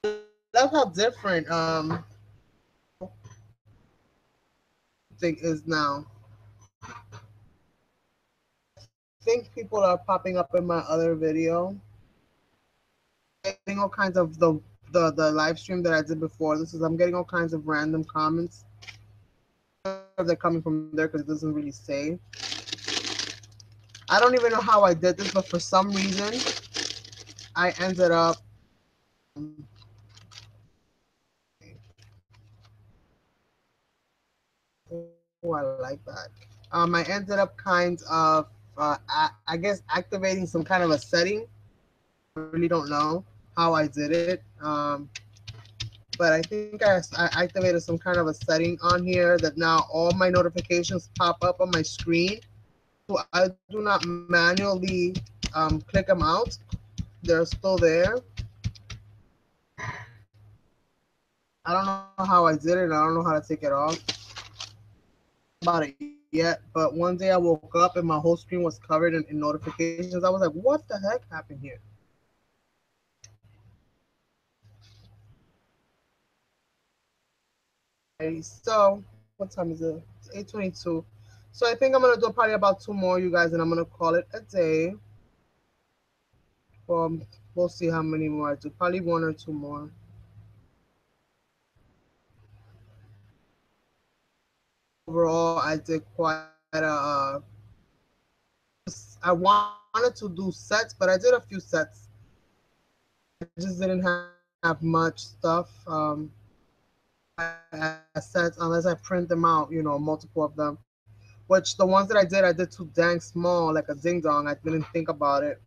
I love how different thing is now. I think people are popping up in my other video. Getting all kinds of the live stream that I did before. This is I'm getting all kinds of random comments. They're coming from there because it doesn't really say. I don't even know how I did this, but for some reason, I ended up. Oh, I like that. I ended up kind of, I guess, activating some kind of a setting. I really don't know how I did it. But I think I activated some kind of a setting on here that now all my notifications pop up on my screen. So I do not manually click them out. They're still there. I don't know how I did it. I don't know how to take it off about it yet. But one day I woke up and my whole screen was covered in notifications. I was like, what the heck happened here? So what time is it? It's 8:22. So I think I'm gonna do probably about two more, you guys, and I'm gonna call it a day. Well, we'll see how many more I do. Probably one or two more. Overall, I did quite I wanted to do sets, but I did a few sets. I just didn't have much stuff as sets unless I print them out, multiple of them. Which the ones that I did too dang small, like a ding dong. I didn't think about it.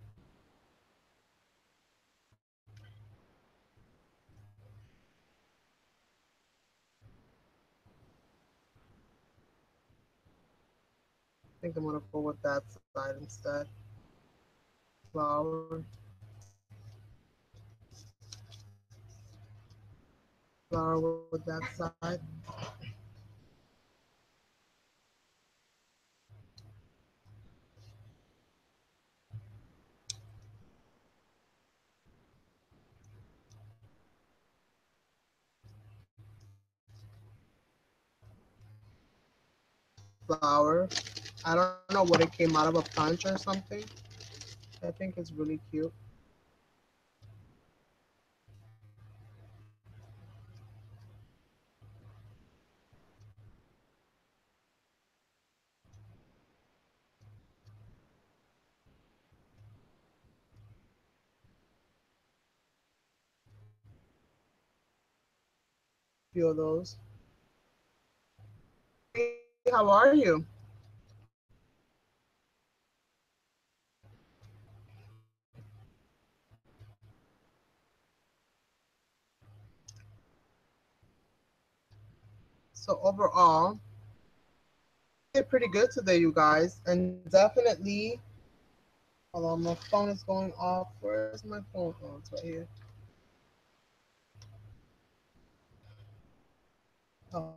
I think I'm gonna go with that side instead. Flower, flower with that side. Flower. I don't know what it came out of, a punch or something. I think it's really cute. Few of those. Hey, how are you? So overall, I did pretty good today, you guys, and definitely. Hold on, my phone is going off. Where's my phone? Oh, it's right here. Oh,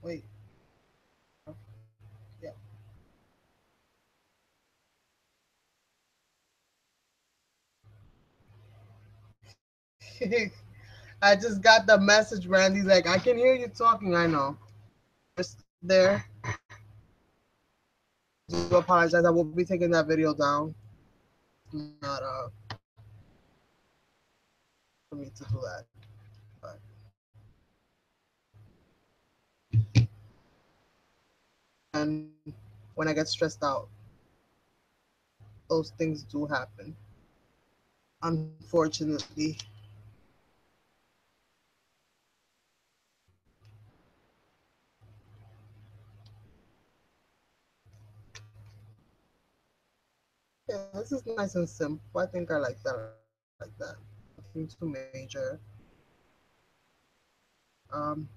wait. Yeah. I just got the message, Randy's like, I can hear you talking. I know. Just there. I do apologize. I will be taking that video down. Not for me to do that. But and when I get stressed out, those things do happen. Unfortunately. Yeah, this is nice and simple. I think I like that like that. Nothing too major. One.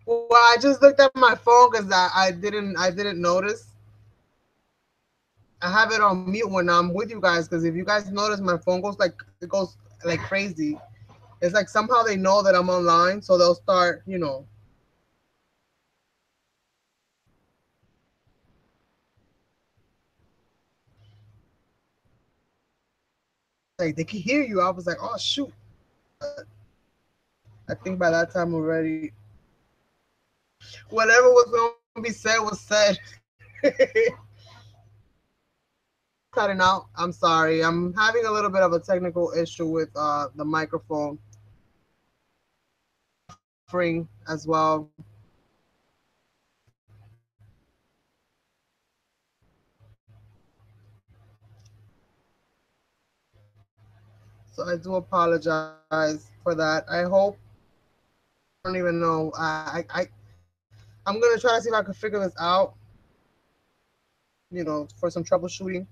Well, I just looked at my phone because I didn't notice. I have it on mute when I'm with you guys because if you guys notice, my phone goes like it goes like crazy. It's like somehow they know that I'm online, so they'll start, like they can hear you. I was like, oh shoot. But I think by that time already, whatever was gonna be said was said. Cutting out. I'm sorry. I'm having a little bit of a technical issue with the microphone buffering as well. So I do apologize for that. I hope I don't even know. I'm gonna try to see if I can figure this out. For some troubleshooting,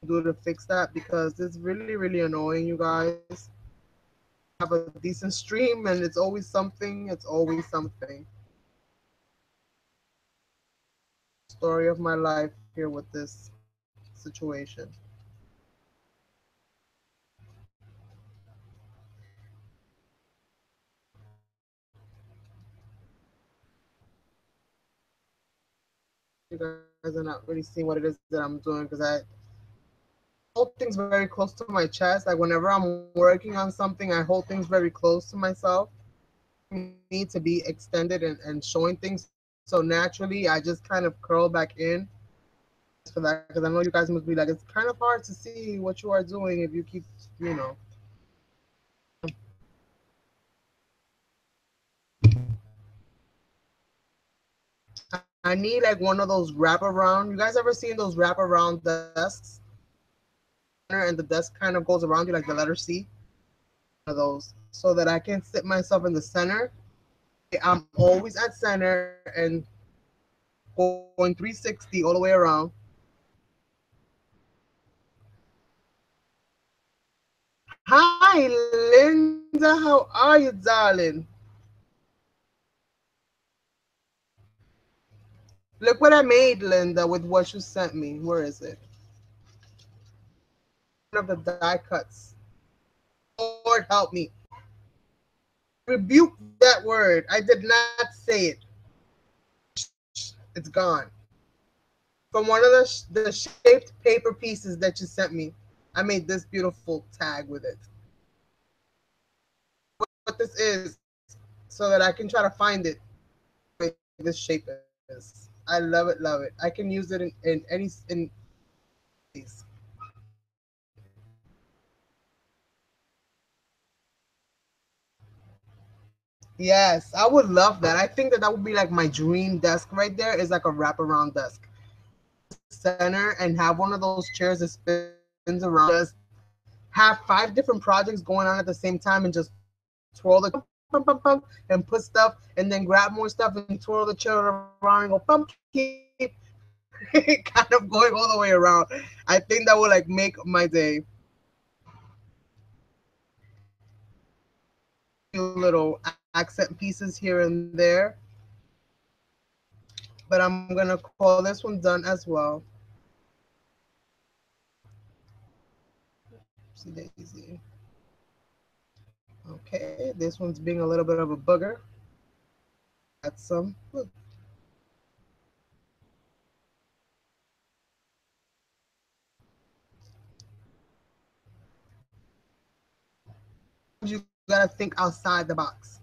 do to fix that because it's really really annoying, you guys. Have a decent stream and it's always something. It's always something. Story of my life here with this situation. You guys are not really seeing what it is that I'm doing because I hold things very close to my chest. Like whenever I'm working on something, I hold things very close to myself. Me to be extended and showing things. So naturally, I just kind of curl back in for that because I know you guys must be like, it's kind of hard to see what you are doing if you keep, you know. I need like one of those wraparound. You guys ever seen those wraparound desks? And the desk kind of goes around you like the letter C. One of those, so that I can sit myself in the center. I'm always at center and going 360 all the way around. Hi, Linda. How are you, darling? Look what I made, Linda, with what you sent me. Where is it? One of the die cuts. Lord help me. Rebuke that word. I did not say it. It's gone. From one of the shaped paper pieces that you sent me, I made this beautiful tag with it. What this is, so that I can try to find it. The way this shape is. I love it, love it. I can use it in any in these. Yes, I would love that. I think that that would be like my dream desk right there. Is like a wraparound desk. Center and have one of those chairs that spins around and just have 5 different projects going on at the same time and just twirl the pump, pump, pump, pump, and put stuff and then grab more stuff and twirl the chair around and go pump keep kind of going all the way around. I think that would like make my day. Few little accent pieces here and there, but I'm gonna call this one done as well. See Daisy. Okay, this one's being a little bit of a booger. Add some. Look, sometimes you gotta think outside the box.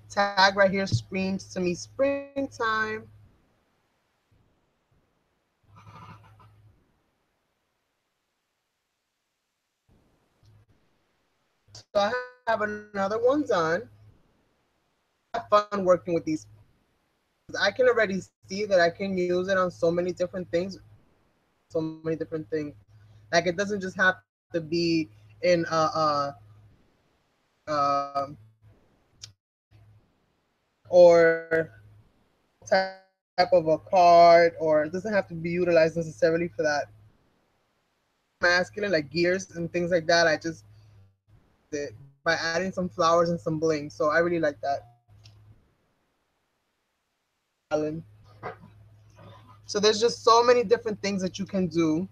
Tag right here screams to me springtime. So I have another one done. fun working with these. I can already see that I can use it on so many different things, so many different things. Like it doesn't just have to be in or type of a card, or it doesn't have to be utilized necessarily for that masculine, like gears and things like that. I just it by adding some flowers and some bling. So I really like that. Alan. So there's just so many different things that you can do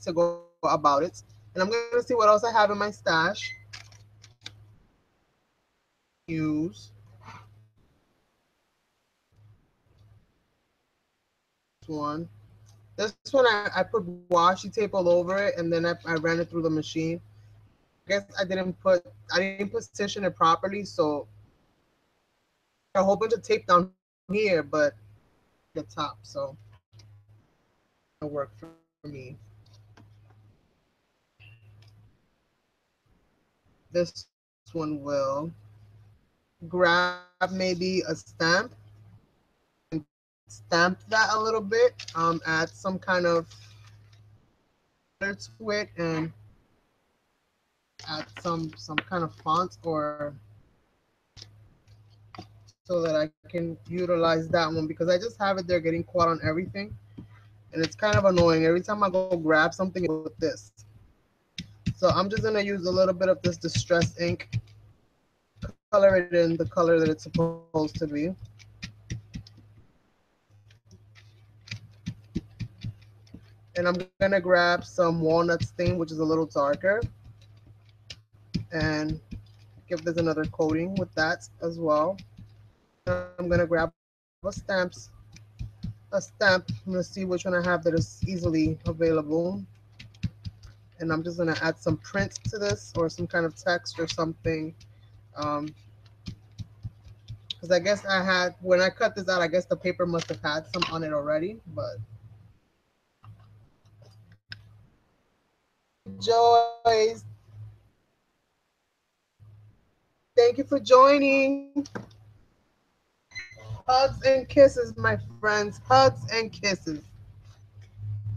to go about it. And I'm gonna see what else I have in my stash. Use this one. This one I put washi tape all over it, and then I ran it through the machine. I guess I didn't position it properly, so a whole bunch of tape down here, but the top, so it'll work for me. This one will grab maybe a stamp and stamp that a little bit. Add some kind of color to it and add some kind of font or so that I can utilize that one because I just have it there getting caught on everything and it's kind of annoying. Every time I go grab something with this. So I'm just gonna use a little bit of this distress ink, color it in the color that it's supposed to be. And I'm gonna grab some walnut stain, which is a little darker, and give this another coating with that as well. I'm gonna grab a stamp. I'm gonna see which one I have that is easily available. And I'm just gonna add some print to this or some kind of text or something. Because I guess I had, when I cut this out, I guess the paper must have had some on it already, but. Hey Joyce, thank you for joining. Hugs and kisses, my friends. Hugs and kisses.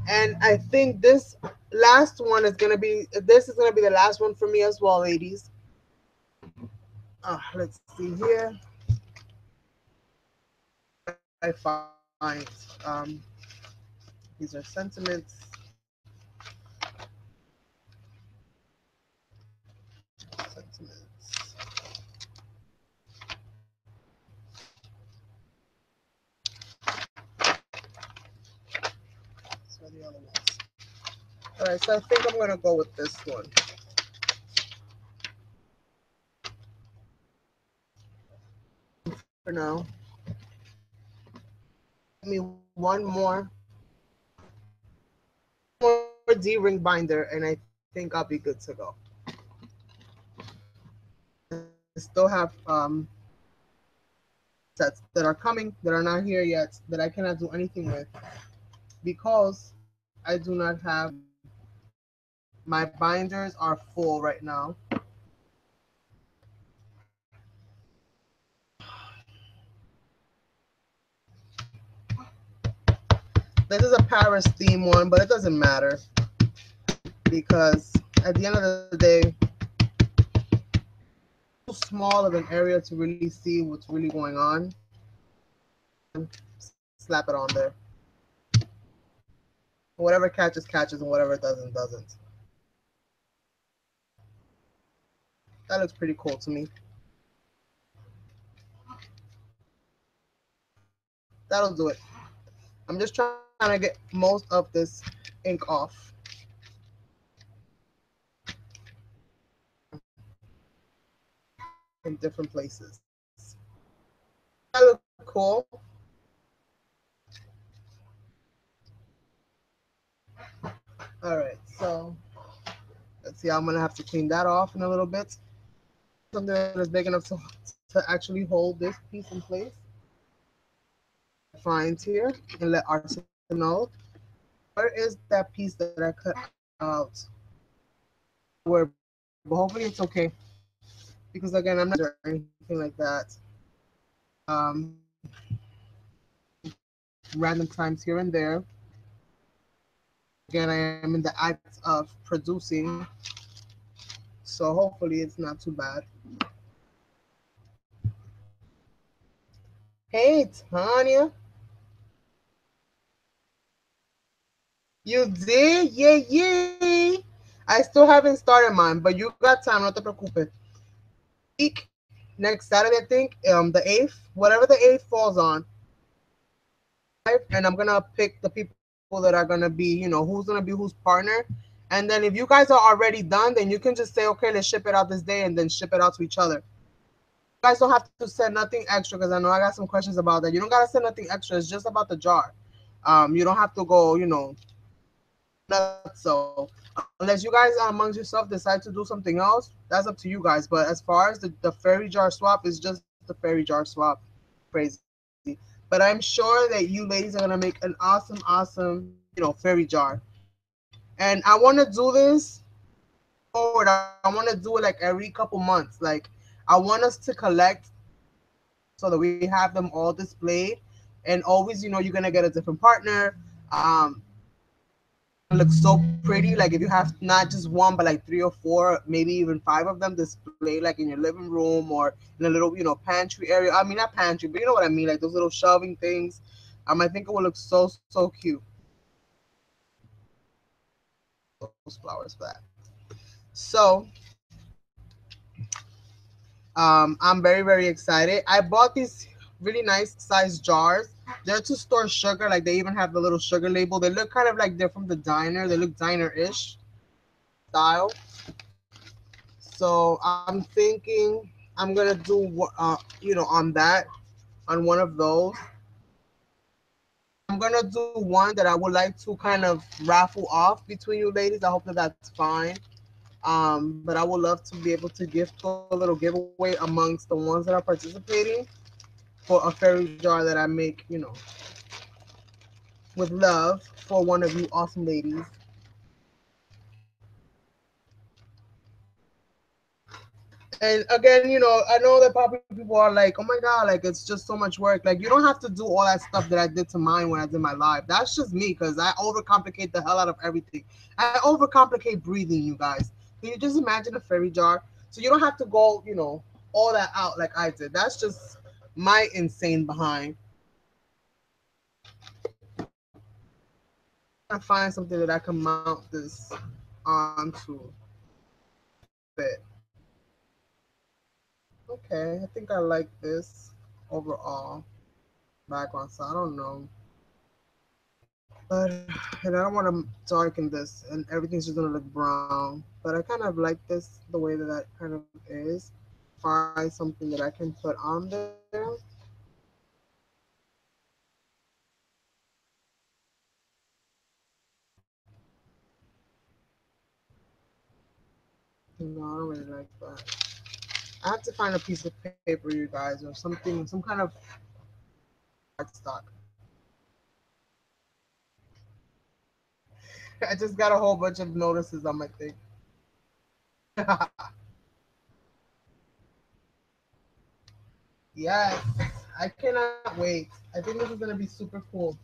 And I think this last one is gonna be this is gonna be the last one for me as well, ladies. Let's see here. I find these are sentiments. Sentiments. So the other ones. All right, so I think I'm gonna go with this one for now. Give me one more D-ring binder, and I think I'll be good to go. I still have sets that are coming that are not here yet that I cannot do anything with because I do not have my binders are full right now. This is a Paris theme one, but it doesn't matter because at the end of the day, too small of an area to really see what's really going on. Slap it on there. Whatever catches, catches, and whatever doesn't, doesn't. That looks pretty cool to me. That'll do it. I'm just trying to get most of this ink off. In different places. That look cool. All right, so let's see. I'm gonna have to clean that off in a little bit. Something that is big enough to actually hold this piece in place. Find here and let Arta know where is that piece that I cut out. Where, but hopefully it's okay because again I'm not or anything. anything like that. Random times here and there. Again, I am in the act of producing, so hopefully it's not too bad. Hey, Tanya, you did? Yeah, yeah. I still haven't started mine, but you got time, no te preocupes. Week, next Saturday, I think, the 8th, whatever the 8th falls on, and I'm gonna pick the people that are gonna be, who's gonna be whose partner. And then if you guys are already done, then you can just say, okay, let's ship it out this day and then ship it out to each other. You guys don't have to send nothing extra because I know I got some questions about that. You don't gotta send nothing extra. It's just about the jar. You don't have to go, nuts. So unless you guys amongst yourself decide to do something else, that's up to you guys. But as far as the fairy jar swap, is just the fairy jar swap. Crazy. But I'm sure that you ladies are gonna make an awesome, fairy jar. And I want to do this forward. I want to do it like every couple months. Like I want us to collect so that we have them all displayed. And always, you're gonna get a different partner. Um, Gonna look so pretty. Like if you have not just one, but like three or four, maybe even five of them displayed like in your living room or in a little, pantry area. I mean, not pantry, but you know what I mean, like those little shelving things. I think it will look so cute. Those flowers for that. So, I'm very excited. I bought these really nice size jars. They're to store sugar. Like they even have the little sugar label. They look kind of like they're from the diner. They look diner-ish style. So I'm thinking I'm gonna do on that, on one of those. I'm gonna do one that I would like to kind of raffle off between you ladies. I hope that that's fine. But I would love to be able to gift a little giveaway amongst the ones that are participating for a fairy jar that I make, with love for one of you awesome ladies. And again, I know that probably people are like, oh my God, like it's just so much work. Like, you don't have to do all that stuff that I did to mine when I did my live. That's just me because I overcomplicate the hell out of everything. I overcomplicate breathing, you guys. Can you just imagine a fairy jar? So you don't have to go, all that out like I did. That's just my insane behind. I find something that I can mount this onto fit. Okay, I think I like this overall background. So I don't know. But and I don't want to darken this, and everything's just gonna look brown. But I kind of like this the way that that kind of is. Find something that I can put on there. No, I don't really like that. I have to find a piece of paper, you guys, or something, some kind of cardstock. I just got a whole bunch of notices on my thing. Yes, I cannot wait. I think this is gonna be super cool.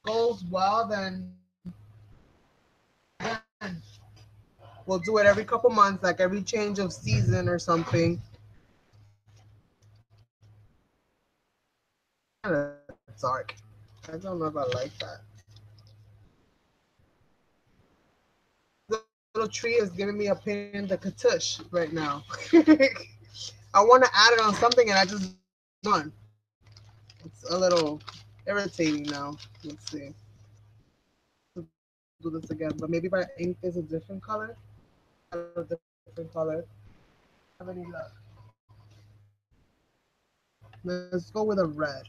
Goes well, then we'll do it every couple months, like every change of season or something. Kind of dark. I don't know if I like that. The little tree is giving me a pain in the katush right now. I want to add it on something and I just done. It's a little irritating now. Let's see. Do this again, but maybe if I ink this a different color, add a different color. Have any luck? Let's go with a red.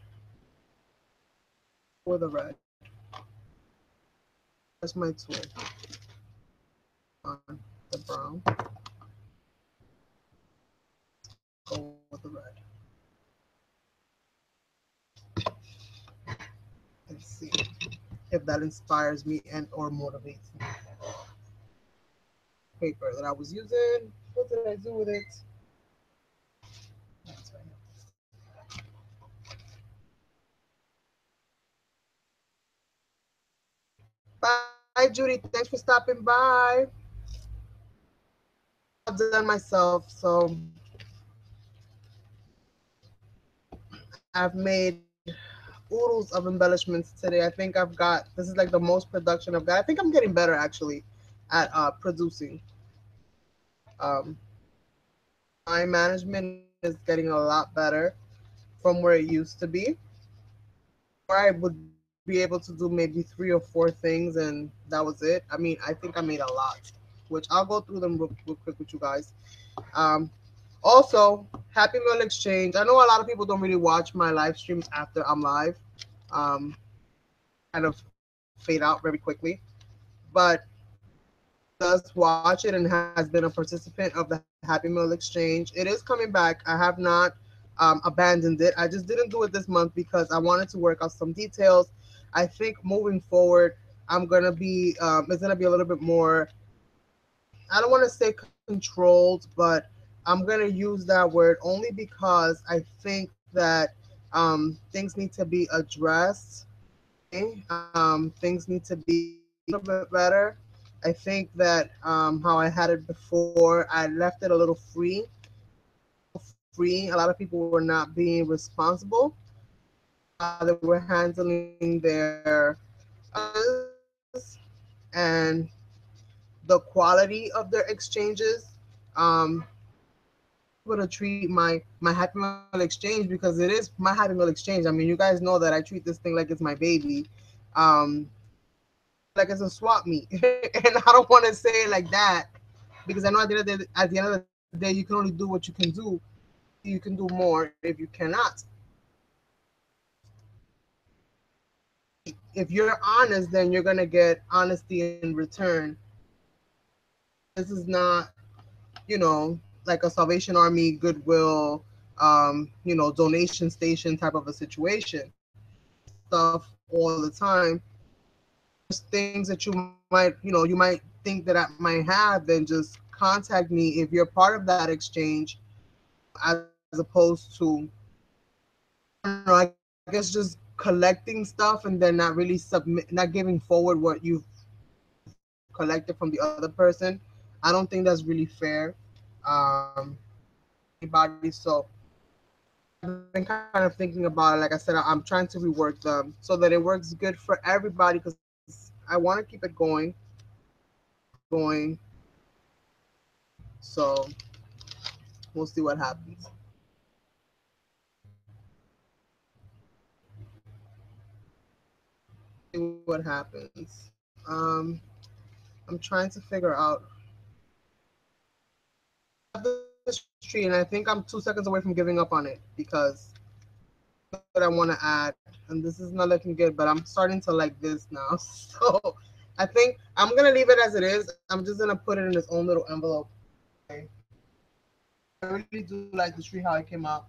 With a red. That's my tool. On the brown. Go with the red. Let's see if that inspires me and or motivates me. paper that I was using. What did I do with it? That's right. Bye, Judy. Thanks for stopping by. I'm all done myself, so I've made oodles of embellishments today. I think I've got this is like the most production I've got. I think I'm getting better actually at producing. Um, Time management is getting a lot better from where it used to be. Where I would be able to do maybe 3 or 4 things and that was it. I mean, I think I made a lot, which I'll go through them real quick with you guys. Um, Also, Happy Meal Exchange. I know a lot of people don't really watch my live streams after I'm live. Um, Kind of fade out very quickly. But who does watch it and has been a participant of the Happy Meal Exchange, it is coming back. I have not abandoned it. I just didn't do it this month because I wanted to work out some details. I think moving forward, it's gonna be a little bit more. I don't want to say controlled, but I'm gonna use that word only because I think that things need to be addressed. Okay? Things need to be a little bit better. I think that how I had it before, I left it a little free. Free. A lot of people were not being responsible with how they were handling their and the quality of their exchanges. Um, Able to treat my Happy Meal Exchange because it is my Happy Meal Exchange. I mean, you guys know that I treat this thing like it's my baby. Um, like it's a swap meet, and I don't want to say it like that because I know at the end of the day, you can only do what you can do. You can do more if you cannot. If you're honest, then you're gonna get honesty in return. This is not, like a Salvation Army, Goodwill, donation station type of a situation. Stuff all the time. There's things that you might think that I might have, then just contact me if you're part of that exchange, as opposed to, I don't know, I guess just collecting stuff and then not really not giving forward what you've collected from the other person. I don't think that's really fair to anybody. So I've been kind of thinking about it. Like I said, I'm trying to rework them so that it works good for everybody because I want to keep it going. So we'll see what happens. See what happens. I'm trying to figure out. I have this tree, and I think I'm 2 seconds away from giving up on it because what I want to add, and this is not looking good, but I'm starting to like this now. So I think I'm gonna leave it as it is. I'm just gonna put it in its own little envelope. I really do like the tree how it came out.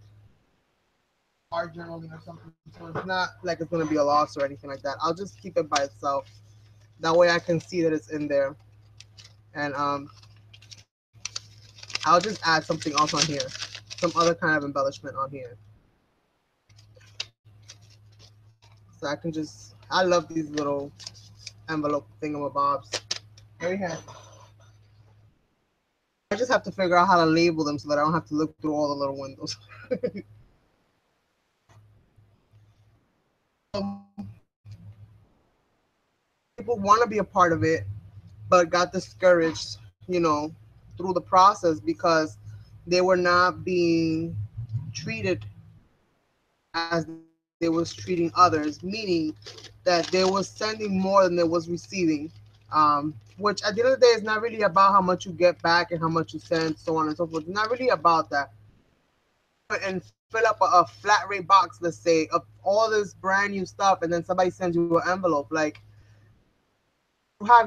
Art journaling or something, so it's not like it's gonna be a loss or anything like that. I'll just keep it by itself. That way I can see that it's in there, and I'll just add something else on here, some other kind of embellishment on here. So I can just, I love these little envelope thingamabobs. Very handy. I just have to figure out how to label them so that I don't have to look through all the little windows. People want to be a part of it, but got discouraged, through the process because they were not being treated as they was treating others, meaning that they was sending more than they was receiving. Which at the end of the day is not really about how much you get back and how much you send, so on and so forth. It's not really about that. And fill up a flat rate box, let's say, of all this brand new stuff, and then somebody sends you an envelope. Like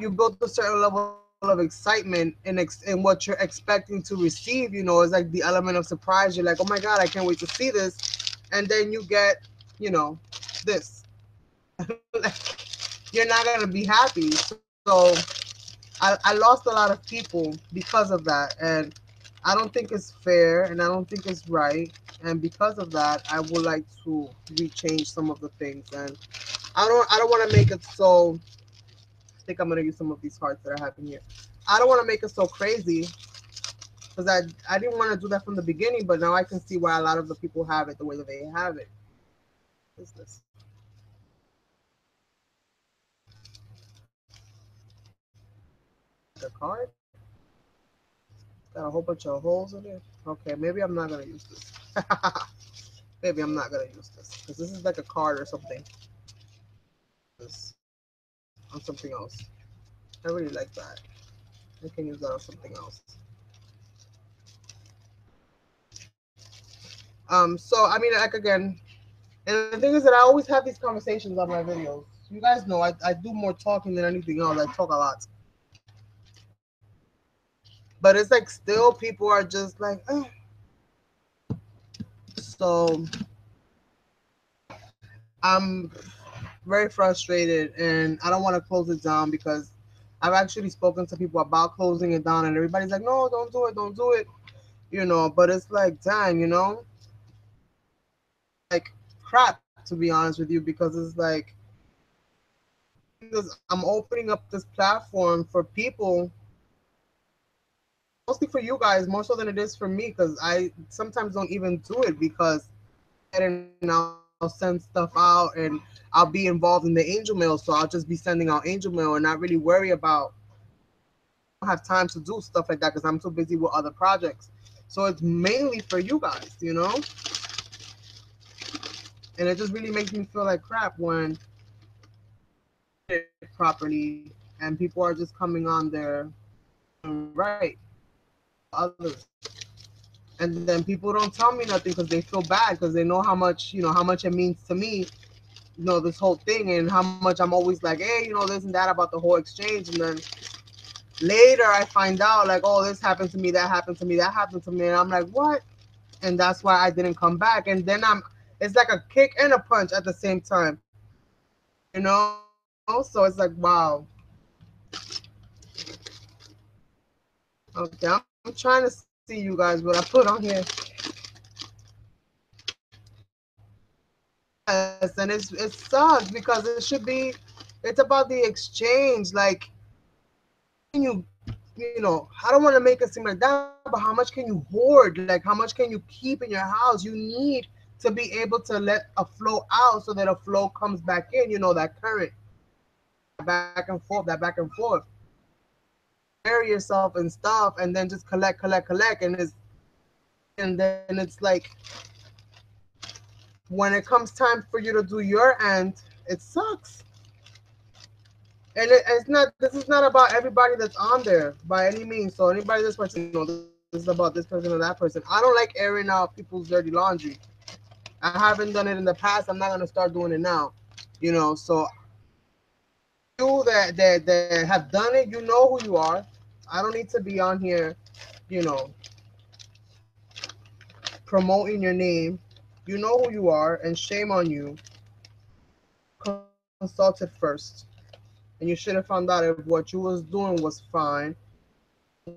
you built a certain level of excitement in what you're expecting to receive. It's like the element of surprise. You're like, oh my god, I can't wait to see this, and then you get, you know, this. Like, you're not gonna be happy. So I lost a lot of people because of that, and I don't think it's fair, and I don't think it's right. And because of that, I would like to rechange some of the things, and I don't want to make it so. I think I'm gonna use some of these hearts that I have in here. I don't want to make it so crazy because I didn't want to do that from the beginning, but now I can see why a lot of the people have it the way that they have it. What is this? The card got a whole bunch of holes in it. Okay, maybe I'm not gonna use this. Maybe I'm not gonna use this because this is like a card or something. This on something else. I really like that. I can use that on something else. So I mean, like again, and the thing is that I always have these conversations on my videos. You guys know I do more talking than anything else. I talk a lot, but it's like still people are just like, eh. So I'm very frustrated, and I don't want to close it down because I've actually spoken to people about closing it down, and everybody's like, no, don't do it, don't do it, you know. But it's like, dang, you know, like crap to be honest with you, because it's like I'm opening up this platform for people, mostly for you guys, more so than it is for me, because I sometimes don't even do it because and I'll send stuff out and I'll be involved in the angel mail, so I'll just be sending out angel mail and not really worry about I don't have time to do stuff like that because I'm too busy with other projects. So it's mainly for you guys, you know? And it just really makes me feel like crap when it properly and people are just coming on there and right others. And then people don't tell me nothing because they feel bad because they know how much, you know, how much it means to me, you know, this whole thing and how much I'm always like, hey, you know, this and that about the whole exchange. And then later I find out like, oh, this happened to me, that happened to me, that happened to me. And I'm like, what? And that's why I didn't come back. And then it's like a kick and a punch at the same time, you know? So it's like, wow. Okay, I'm trying to see you guys what I put on here. Yes, and it sucks because it should be, it's about the exchange. Like, can you know, I don't want to make it seem like that, but how much can you hoard? Like, how much can you keep in your house? You need to be able to let a flow out so that a flow comes back in, you know, that current, that back and forth. Bury yourself and stuff and then just collect. And then it's like when it comes time for you to do your end, it sucks. And it's not, this is not about everybody that's on there by any means. So anybody that's watching, no, this is about this person or that person. I don't like airing out people's dirty laundry. I haven't done it in the past. I'm not gonna start doing it now. You know, so you that have done it, you know who you are. I don't need to be on here, you know, promoting your name. You know who you are, and shame on you. Consulted first, and you should have found out if what you was doing was fine to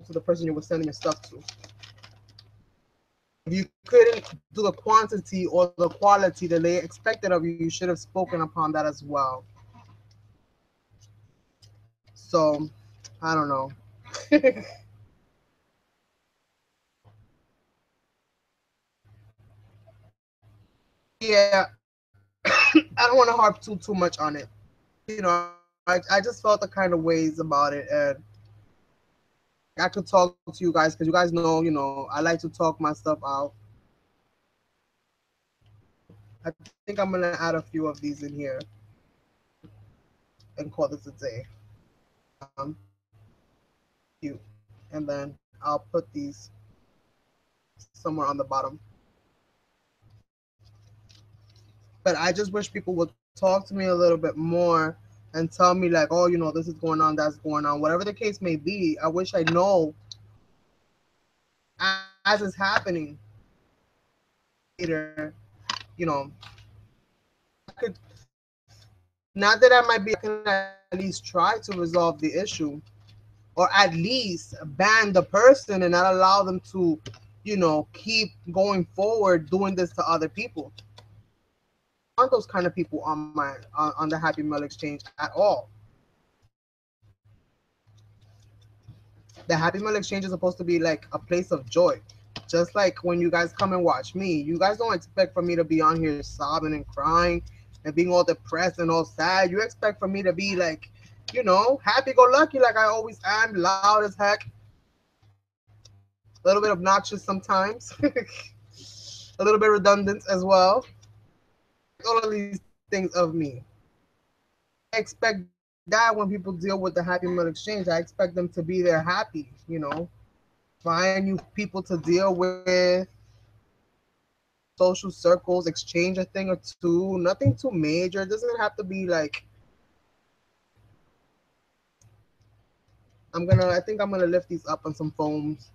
the person you were sending your stuff to. If you couldn't do the quantity or the quality that they expected of you, you should have spoken upon that as well. So, I don't know. Yeah, I don't want to harp too much on it. You know, I just felt the kind of ways about it, and I could talk to you guys because you guys know, you know, I like to talk my stuff out. I think I'm gonna add a few of these in here and call this a day. You, and then I'll put these somewhere on the bottom. But I just wish people would talk to me a little bit more and tell me like, oh, you know, this is going on, that's going on, whatever the case may be. I wish I know as it's happening later, you know, I could not that I might be, I can at least try to resolve the issue. or at least ban the person and not allow them to, keep going forward doing this to other people. I want those kind of people on on the Happy Meal Exchange at all. The Happy Meal Exchange is supposed to be like a place of joy. Just like when you guys come and watch me, you guys don't expect for me to be on here sobbing and crying and being all depressed and all sad. You expect for me to be like, happy go lucky like I always am, loud as heck, a little bit obnoxious sometimes, a little bit redundant as well. All of these things of me. I expect that when people deal with the Happy Meal Exchange, I expect them to be there happy. Find new people to deal with, social circles, exchange a thing or two. Nothing too major. It doesn't have to be like I think I'm gonna lift these up on some foams.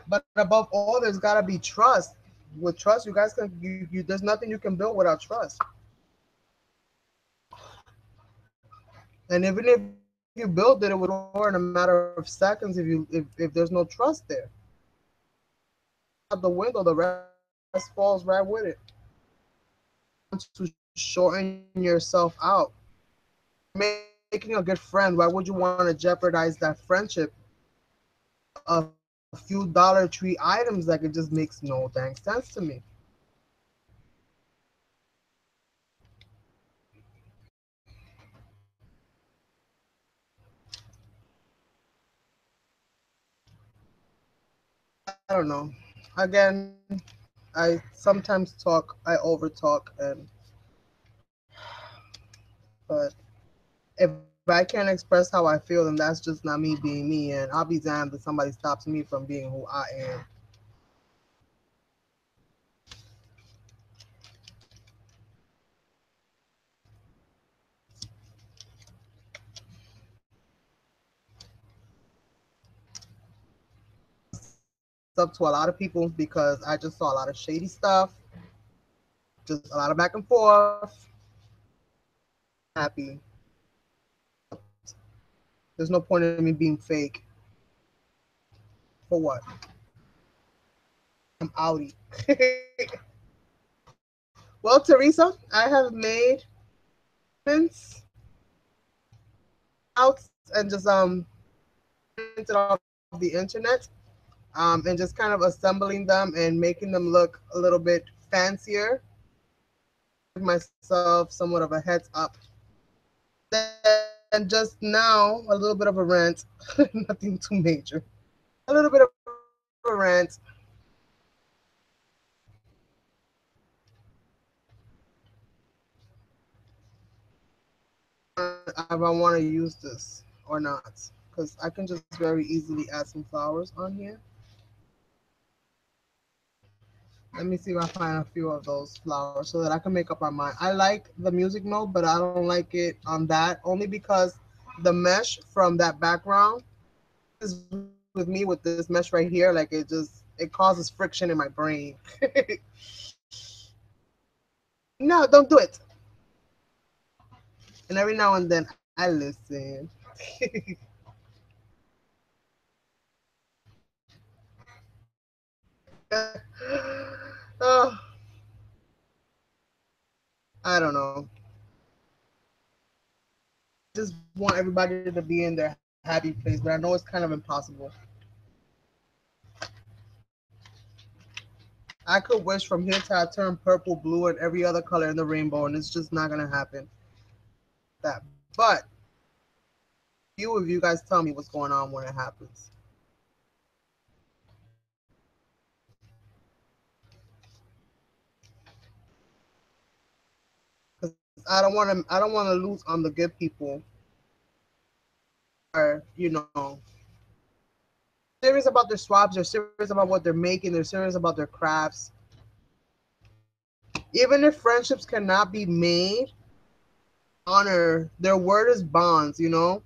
But above all, there's gotta be trust. With trust, you guys can you there's nothing you can build without trust. And even if you build it, it would fall in a matter of seconds if there's no trust there. Out the window, the rest falls right with it. To shorten yourself out. You're making a good friend. Why would you want to jeopardize that friendship for a few Dollar Tree items? Like, it just makes no dang sense to me. I don't know. Again, I sometimes talk, I overtalk, but if I can't express how I feel, then that's just not me being me, and I'll be damned if somebody stops me from being who I am. Up to a lot of people because I just saw a lot of shady stuff, just a lot of back and forth. Happy. There's no point in me being fake. For what? I'm outie. Well, Teresa, I have made prints out and just printed off the internet, and just kind of assembling them and making them look a little bit fancier. Give myself somewhat of a heads up. Then just now, a little bit of a rant, nothing too major. A little bit of a rant. If I want to use this or not, because I can just very easily add some flowers on here. Let me see if I find a few of those flowers so that I can make up my mind. I like the music note, but I don't like it on that only because the mesh from that background is with me with this mesh right here. Like it causes friction in my brain. No, don't do it. And every now and then I listen. Oh, I don't know. Just want everybody to be in their happy place, but I know it's kind of impossible. I could wish from here till I turn purple, blue, and every other color in the rainbow, and it's just not gonna happen. That, but few of you guys tell me what's going on when it happens. Because I don't want to lose on the good people. Or serious about their swaps. They're serious about what they're making. They're serious about their crafts. Even if friendships cannot be made, honor their word is bonds. They're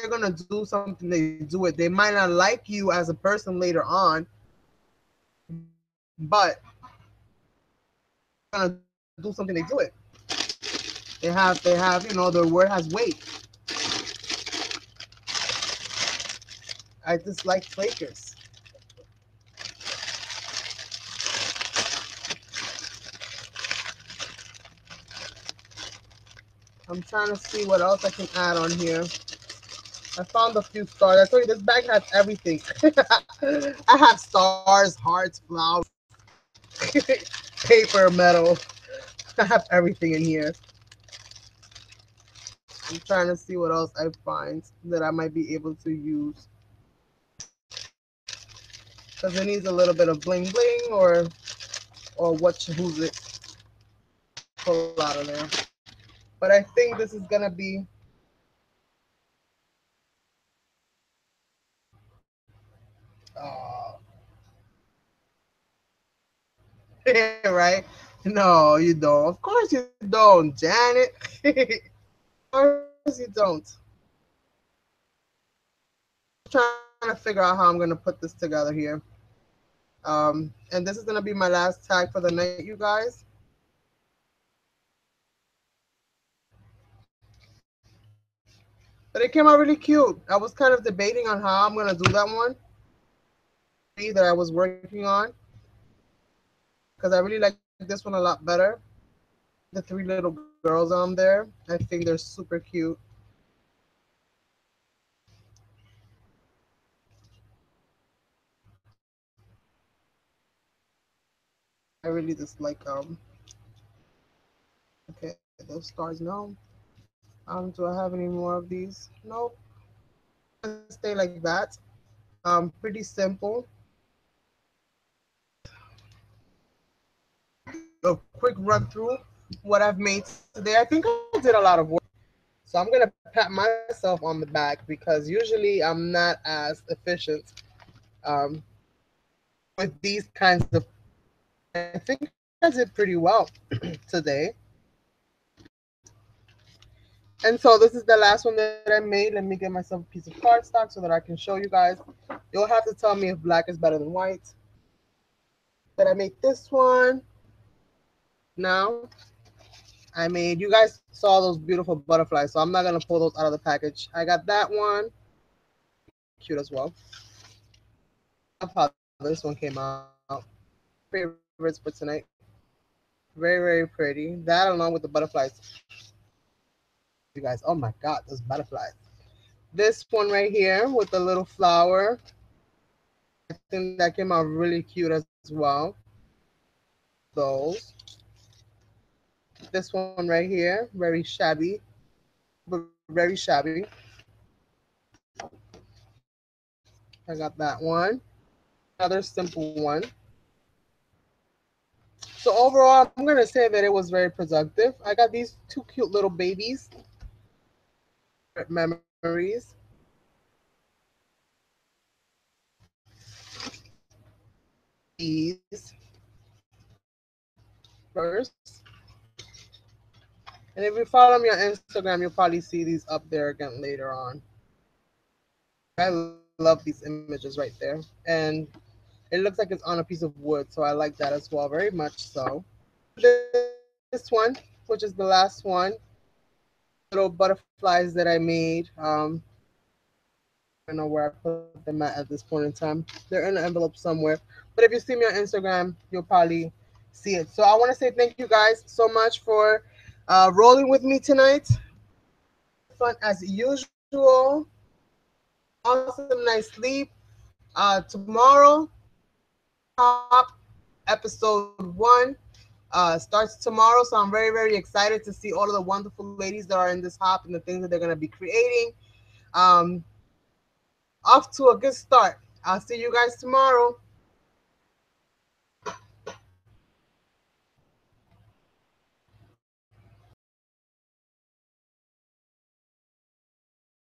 gonna do something, they do it. They might not like you as a person later on, but they're gonna do something, they do it. They have their word has weight. I dislike flakers. I'm trying to see what else I can add on here. I found a few stars. I told you this bag has everything. I have stars, hearts, flowers, paper, metal. I have everything in here. I'm trying to see what else I find that I might be able to use. Because it needs a little bit of bling bling or what who's it pull out of there. But I think this is gonna be right? No, you don't. Of course you don't, Janet. Of course you don't. Trying to figure out how I'm gonna put this together here. And this is gonna be my last tag for the night, you guys. But it came out really cute. I was kind of debating on how I'm gonna do that one that I was working on because I really like this one a lot better. The three little girls on there, I think they're super cute. I really just like okay, those stars. No. Do I have any more of these? Nope. Gonna stay like that. Pretty simple. A quick run through what I've made today. I think I did a lot of work. So I'm gonna pat myself on the back because usually I'm not as efficient um, with these kinds of. I think I did pretty well today. And so this is the last one that I made. Let me get myself a piece of cardstock so that I can show you guys. You'll have to tell me if black is better than white. But I made this one. Now I made. You guys saw those beautiful butterflies, so I'm not gonna pull those out of the package. I got that one. Cute as well. Love how this one came out. Favorites for tonight. Very, very pretty. That along with the butterflies. You guys, oh my god, those butterflies. This one right here with the little flower. I think that came out really cute as well. Those. This one right here, very shabby, but very shabby. I got that one. Another simple one. So overall, I'm gonna say that it was very productive. I got these two cute little babies. Memories. These first. And if you follow me on Instagram, you'll probably see these up there again later on. I love these images right there. And it looks like it's on a piece of wood, so I like that as well, very much so. This one, which is the last one, little butterflies that I made. I don't know where I put them at this point in time. They're in an envelope somewhere. But if you see me on Instagram, you'll probably see it. So I want to say thank you guys so much for rolling with me tonight. Fun as usual. Awesome night sleep. Tomorrow, top episode one starts tomorrow. So I'm very, very excited to see all of the wonderful ladies that are in this hop and the things that they're going to be creating. Um, Off to a good start. I'll see you guys tomorrow.